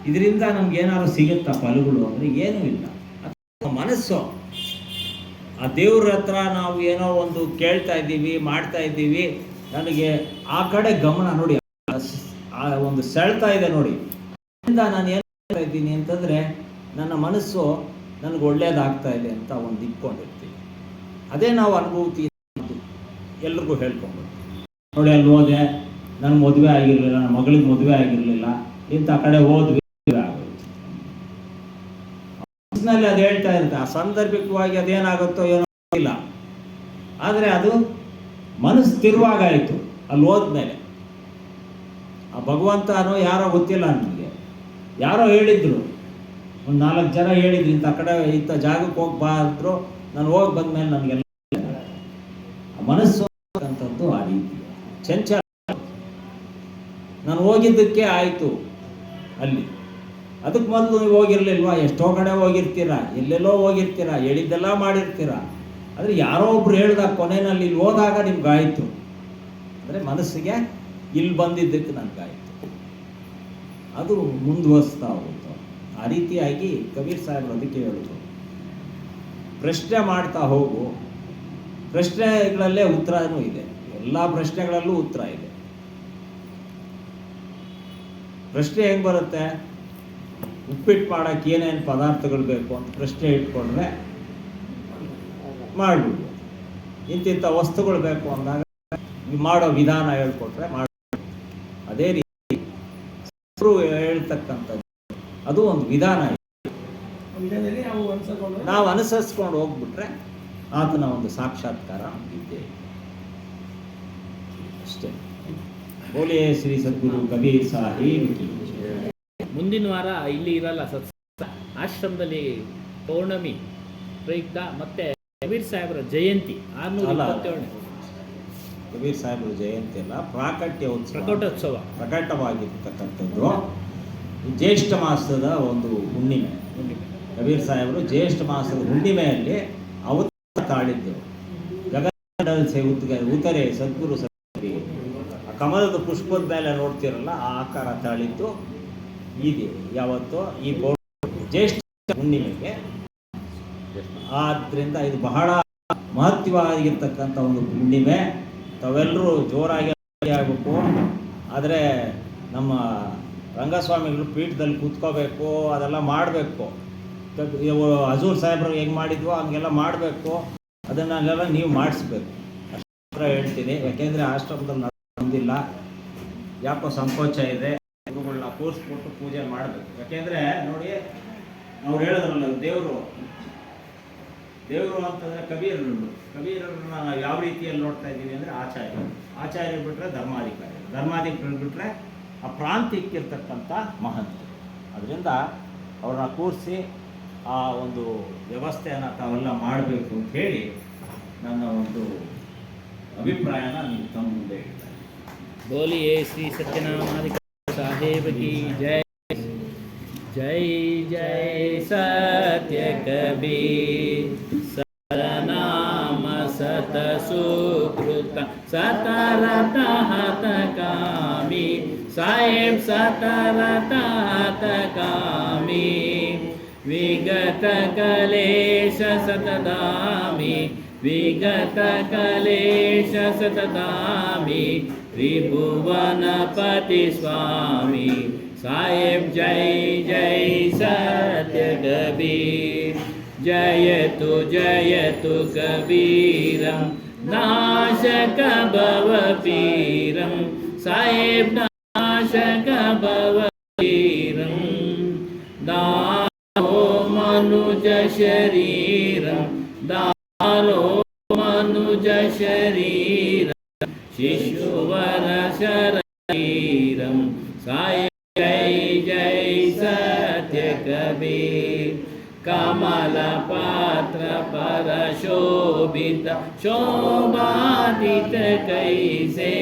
ಇದರಿಂದ ನಮ್ಗೆ ಏನಾದ್ರು ಸಿಗುತ್ತಾ ಫಲಗಳು ಅಂದರೆ ಏನೂ ಇಲ್ಲ. ಮನಸ್ಸು ಆ ದೇವ್ರ ಹತ್ರ ನಾವು ಏನೋ ಒಂದು ಕೇಳ್ತಾ ಇದ್ದೀವಿ, ಮಾಡ್ತಾ ಇದ್ದೀವಿ, ನನಗೆ ಆ ಕಡೆ ಗಮನ ನೋಡಿ, ಆ ಒಂದು ಸೆಳ್ತಾ ಇದೆ ನೋಡಿ. ಅದರಿಂದ ನಾನು ಏನು ಮಾಡ್ತಾ ಇದ್ದೀನಿ ಅಂತಂದರೆ ನನ್ನ ಮನಸ್ಸು ನನಗೆ ಒಳ್ಳೇದಾಗ್ತಾ ಇದೆ ಅಂತ ಒಂದು ಇಟ್ಕೊಂಡಿರ್ತೀವಿ. ಅದೇ ನಾವು ಅನುಭೂತಿ ಎಲ್ರಿಗೂ ಹೇಳ್ಕೊಂಡ್ಬಿಡ್ತೀವಿ. ನೋಡಿ ಅಲ್ಲಿ ಹೋದೆ, ನನ್ನ ಮದುವೆ ಆಗಿರಲಿಲ್ಲ, ನನ್ನ ಮಗಳಿಗೆ ಮದುವೆ ಆಗಿರಲಿಲ್ಲ, ಇಂಥ ಕಡೆ ಹೋದ್ವಿ ಆಗೋಯ್ತು. ಮನಸ್ಸಿನಲ್ಲಿ ಅದು ಹೇಳ್ತಾ ಇರುತ್ತೆ. ಆ ಸಾಂದರ್ಭಿಕವಾಗಿ ಅದೇನಾಗುತ್ತೋ ಏನೋ ಇಲ್ಲ, ಆದರೆ ಅದು ಮನಸ್ಸು ತಿರುವಾಗಾಯಿತು ಅಲ್ಲಿ ಹೋದ್ಮೇಲೆ. ಆ ಭಗವಂತನೋ ಯಾರೋ ಗೊತ್ತಿಲ್ಲ ನನಗೆ, ಯಾರೋ ಹೇಳಿದ್ರು, ಒಂದು 4 ಜನ ಹೇಳಿದ್ರು ಇಂಥ ಕಡೆ ಇಂಥ ಜಾಗಕ್ಕೆ ಹೋಗ್ಬಾರ್ದು. ನಾನು ಹೋಗಿ ಬಂದಮೇಲೆ ನನಗೆಲ್ಲ ಮನಸ್ಸು ಅಂತದ್ದು ಆ ರೀತಿ ಚಂಚಲ. ನಾನು ಹೋಗಿದ್ದಕ್ಕೆ ಆಯಿತು ಅಲ್ಲಿ. ಅದಕ್ಕೆ ಮೊದಲು ನೀವು ಹೋಗಿರ್ಲಿಲ್ವಾ? ಎಷ್ಟೋ ಕಡೆ ಹೋಗಿರ್ತೀರಾ, ಎಲ್ಲೆಲ್ಲೋ ಹೋಗಿರ್ತೀರಾ, ಹೇಳಿದ್ದೆಲ್ಲ ಮಾಡಿರ್ತೀರಾ. ಆದರೆ ಯಾರೋ ಒಬ್ರು ಹೇಳಿದಾಗ ಕೊನೆಯಲ್ಲಿ ಇಲ್ಲಿ ಹೋದಾಗ ನಿಮ್ಗಾಯಿತು ಅಂದರೆ ಮನಸ್ಸಿಗೆ ಇಲ್ಲಿ ಬಂದಿದ್ದಕ್ಕೆ ನನಗಾಯಿತು. ಅದು ಮುಂದುವರಿಸ್ತಾ ಹೋಗುತ್ತೆ. ಆ ರೀತಿಯಾಗಿ ಕಬೀರ್ ಸಾಹೇಬರು ಅದಕ್ಕೆ ಹೇಳಿದ್ರು, ಪ್ರಶ್ನೆ ಮಾಡ್ತಾ ಹೋಗು. ಪ್ರಶ್ನೆಗಳಲ್ಲೇ ಉತ್ತರನೂ ಇದೆ, ಎಲ್ಲ ಪ್ರಶ್ನೆಗಳಲ್ಲೂ ಉತ್ತರ ಇದೆ. ಪ್ರಶ್ನೆ ಹೆಂಗೆ ಬರುತ್ತೆ? ಉಪ್ಪಿಟ್ಟು ಮಾಡೋಕ್ಕೆ ಏನೇನು ಪದಾರ್ಥಗಳು ಬೇಕು ಅಂತ ಪ್ರಶ್ನೆ ಇಟ್ಕೊಂಡ್ರೆ ಮಾಡಿಬಿಡ್ಬೋದು. ಇಂತಿಂಥ ವಸ್ತುಗಳು ಬೇಕು ಅಂದಾಗ ಮಾಡೋ ವಿಧಾನ ಹೇಳ್ಕೊಟ್ರೆ ಮಾಡಿ. ಅದೇ ರೀತಿ ಹೇಳ್ತಕ್ಕಂಥದ್ದು ಅದು ಒಂದು ವಿಧಾನ ಇದೆ. ನಾವು ಅನುಸರಿಸ್ಕೊಂಡು ಹೋಗ್ಬಿಟ್ರೆ ಆತನ ಒಂದು ಸಾಕ್ಷಾತ್ಕಾರ ಇದ್ದೇ ಅಷ್ಟೇ. ಬೋಲಿಯೇ ಶ್ರೀ ಸದ್ಗುರು ಕಬೀರ್ ಸಾಹೇಬ್ ಕಿ ಜೈ. ಮುಂದಿನ ವಾರ ಇಲ್ಲಿ ಇರಲ್ಲ, ಆಶ್ರಮದಲ್ಲಿ ಪೌರ್ಣಮಿ ಪ್ರಯುಕ್ತ ಮತ್ತೆ ಕಬೀರ್ ಸಾಹೇಬರ ಜಯಂತಿ 627. ಕಬೀರ್ ಸಾಹೇಬರ ಜಯಂತಿ ಅಲ್ಲ, ಪ್ರಕಟೋತ್ಸವ ಪ್ರಕಟವಾಗಿರ್ತಕ್ಕಂಥದ್ದು ಜ್ಯೇಷ್ಠ ಮಾಸದ ಒಂದು ಹುಣ್ಣಿಮೆ. ಕಬೀರ್ ಸಾಹೇಬರು ಜ್ಯೇಷ್ಠ ಮಾಸದ ಹುಣ್ಣಿಮೆಯಲ್ಲಿ ಅವತಾರ ತಾಳಿದ್ದೆವು. ಗಗನ ಉತ್ತರೆ ಸದ್ಗುರು ಸದ್ಗುರು ಕಮಲದ ಪುಷ್ಪದ ಮೇಲೆ ನೋಡ್ತಿರಲ್ಲ, ಆ ಆಕಾರ ತಾಳಿದ್ದು ಇದೆ ಯಾವತ್ತೋ ಈ ಜ್ಯೇಷ್ಠ ಹುಣ್ಣಿಮೆಗೆ. ಆದ್ದರಿಂದ ಇದು ಬಹಳ ಮಹತ್ವವಾಗಿರ್ತಕ್ಕಂಥ ಒಂದು ಹುಣ್ಣಿಮೆ. ತಾವೆಲ್ಲರೂ ಜೋರಾಗಿ ಆಗಬೇಕು. ಆದರೆ ನಮ್ಮ ರಂಗಸ್ವಾಮಿಗಳು ಪೀಠದಲ್ಲಿ ಕೂತ್ಕೋಬೇಕು, ಅದೆಲ್ಲ ಮಾಡಬೇಕು. ಹಜೂರ್ ಸಾಹೇಬ್ರು ಹೆಂಗೆ ಮಾಡಿದ್ವೋ ಹಂಗೆಲ್ಲ ಮಾಡಬೇಕು. ಅದನ್ನೆಲ್ಲ ನೀವು ಮಾಡಿಸ್ಬೇಕು ಅಷ್ಟರ ಹೇಳ್ತೀನಿ. ಯಾಕೆಂದರೆ ಆಶ್ರಮದಲ್ಲಿ ಬಂದಿಲ್ಲ, ಯಾಕೋ ಸಂಕೋಚ ಇದೆ. ಗುರುಗಳನ್ನ ಕೂರಿಸ್ಬಿಟ್ಟು ಪೂಜೆ ಮಾಡಬೇಕು. ಯಾಕೆಂದರೆ ನೋಡಿ, ಅವ್ರು ಹೇಳಿದ್ರಲ್ಲ, ದೇವರು ಅಂತಂದರೆ ಕಬೀರರನ್ನ ನಾವು ಯಾವ ರೀತಿಯಲ್ಲಿ ನೋಡ್ತಾ ಇದ್ದೀವಿ ಅಂದರೆ ಆಚಾರ್ಯ ಬಿಟ್ಟರೆ ಧರ್ಮಾಧಿಕಾರಿ ಬಿಟ್ಟರೆ ಆ ಪ್ರಾಂತ್ಯಕ್ಕಿರ್ತಕ್ಕಂಥ ಮಹಂತ. ಅದರಿಂದ ಅವ್ರನ್ನ ಕೂರಿಸಿ ಆ ಒಂದು ವ್ಯವಸ್ಥೆಯನ್ನು ತಾವೆಲ್ಲ ಮಾಡಬೇಕು ಅಂತ ಹೇಳಿ ನನ್ನ ಒಂದು ಅಭಿಪ್ರಾಯನ ನೀವು ತಮ್ಮ ಮುಂದೆ ಹೇಳ್ತಾರೆ. ಬೋಲಿಯೇ ಶ್ರೀ ಸತ್ಯನಾಮಾಧಿಕ ಸಾಹೇಬ್ ಕಿ ಜೈ. ಜೈ ಜೈ ಸತ್ಯ ಕಬೀರ್ ಸತನಾಮ ಸತ ಸುಕೃತ ಸತರತ ಹತ ಕಾಮಿ ಸಾಹೇಬ್ ಸತರತ ಹತ ಕಾಮಿ ವಿಗತ ಕಲೇಶ ಸತದಾಮಿ ವಿಗತ ಕಲೇಶ ಸತದಾಮಿ ತ್ರಿಭುವನಪತಿ ಸ್ವಾಮಿ ಸಾಹೇಬ್ ಜೈ ಜೈ ಸತ್ಯ ಕಬೀರ್. ಜಯತು ಜಯತು ಕಬೀರಂ ನಾಶಕ ಭವಪೀರಂ ಸಾಹೇಬ್ ನಾಶಕ ಭವಪೀರಂ. ದಾನೋ ಮನುಜ ಶರೀರಂ ದಾನೋ ಮನುಜ ಶರೀರಂ ಶಿಶುವರ ಶರೀರಂ ಸಾಹೇಬ್ ಜೈ ಜೈ ಸತ್ಯ ಕಬೀರ್. ಕಮಲ ಪಾತ್ರ ಪರಶೋಭಿತ ಶೋಭಾತಿತ ಕೈಸೆ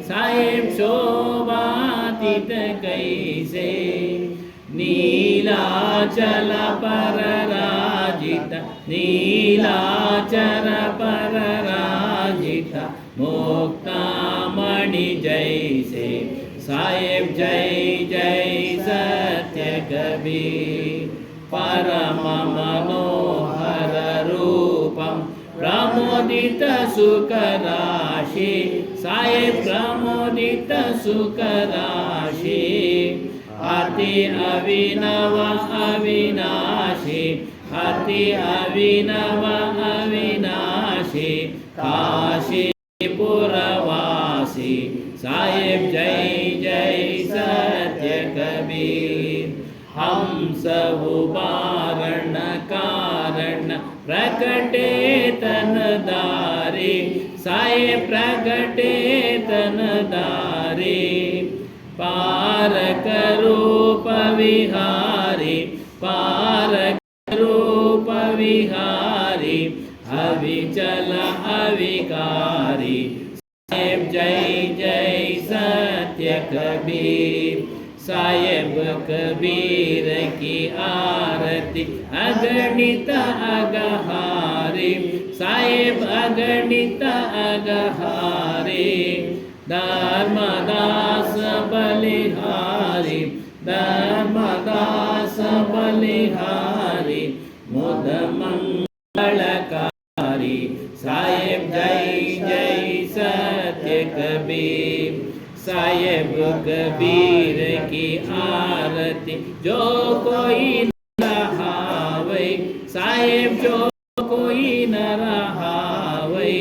ಸಾಹೇಬ್ ಶೋಭಾತಿತ ಕೈಸೆ. ನೀಲಾಚಲ ಪರರಾಜಿತ ನೀಲಾಚರ ಪರರಾಜಿತ ಮುಕ್ತಾಮಣಿ ಜೈಸೆ ಸಾಹೇಬ್ ಜೈ ಜೈ ಸತ್ಯ ಕಬೀರ್. ಪರಮ ಮನೋಹರ ರೂಪಂ ಪ್ರಮೋದಿತ ಸುಖ ರಾಶಿ ಸಾಹೇಬ್ ಪ್ರಮೋದಿತ ಸುಖ ರಾಶಿ. ಅತಿ ಅವಿನವ ಅವಿನಾಶಿ ಅತಿ ಅವಿನವ ಅವಿನಾಶಿ ಕಾಶಿ ಪುರವಾಸಿ ಸಾಹೇಬ್ ಜೈ ಜೈ ಸತ್ಯ ಕಬೀರ್. ಹಂಸ ಉಪಾರಣ ಕಾರಣ ಪ್ರಕಟೇ ತನದಾರಿ ಸಾಹೇಬ್ ಪ್ರಕಟೇ ತನದಾರಿ. ಪಾರಕ ರೂಪ ವಿಹಾರಿ ಪಾರಕ ರೂಪ ವಿಹಾರಿ ಅವಿಚಲ ಅವಿಕಾರಿ ಸಾಹೇಬ್ ಜೈ ಜೈ ಸತ್ಯ कबीर साहेब कबीर की आरती अगणित अगहारे साहेब अगणित अगहारे धर्मदास बलिहारी धर्मदास बलिहारी मुद मंगल जय जय सत्य कबीर। साहेब कबीर की आरती जो कोई न रहावे, साहेब जो कोई न रहावे,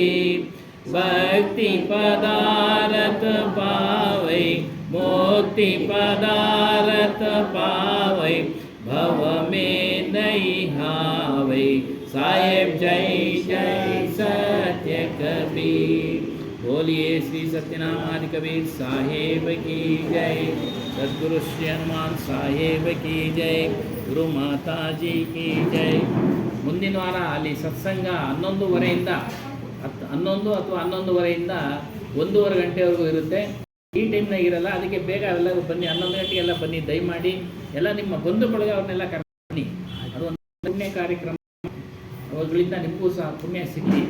भक्ति पदारथ पावे, मुक्ति पदारथ पावे, भव में नहीं हावे। साहेब जय जय सत्य कबीर। बोलिए श्री सत्यनाम आदि कबीर साहेब की जय। सद्गुरु श्री हनुमान साहेब की जय। ಗುರು ಮಾತಾಜಿ ಕಿ ಜೈ. ಮುಂದಿನ ವಾರ ಅಲ್ಲಿ ಸತ್ಸಂಗ 11:30 11 ಅಥವಾ 11:30 1:30 ಗಂಟೆವರೆಗೂ ಇರುತ್ತೆ. ಈ ಟೈಮ್ನಾಗ ಇರಲ್ಲ, ಅದಕ್ಕೆ ಬೇಗ ಎಲ್ಲರೂ ಬನ್ನಿ. 11 ಗಂಟೆಗೆಲ್ಲ ಬನ್ನಿ ದಯಮಾಡಿ. ಎಲ್ಲ ನಿಮ್ಮ ಬಂಧು ಬಳಗ ಅವ್ರನ್ನೆಲ್ಲ ಕರ್ಕೊಂಡು ಬನ್ನಿ. ಅದು ಒಂದು ಪುಣ್ಯ ಕಾರ್ಯಕ್ರಮ, ಅವುಗಳಿಂದ ನಿಮಗೂ ಸಹ ಪುಣ್ಯ ಸಿಗಲಿ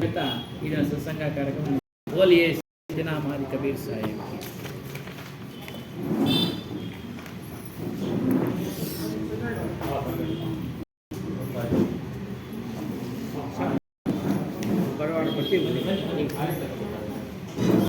ಅಂತ ಇದನ್ನ ಸತ್ಸಂಗ ಕಾರ್ಯಕ್ರಮ. ಬೋಲಿಯೇ ಸತ್ಯನಾಮ ಆದಿ ಕಬೀರ್ ಸಾಹೇಬ್ ಕಿ. ಬರವಾಡ ಬರ್ತೀವಿ, ಬನ್ನಿ ಬನ್ನಿ ಬನ್ನಿ.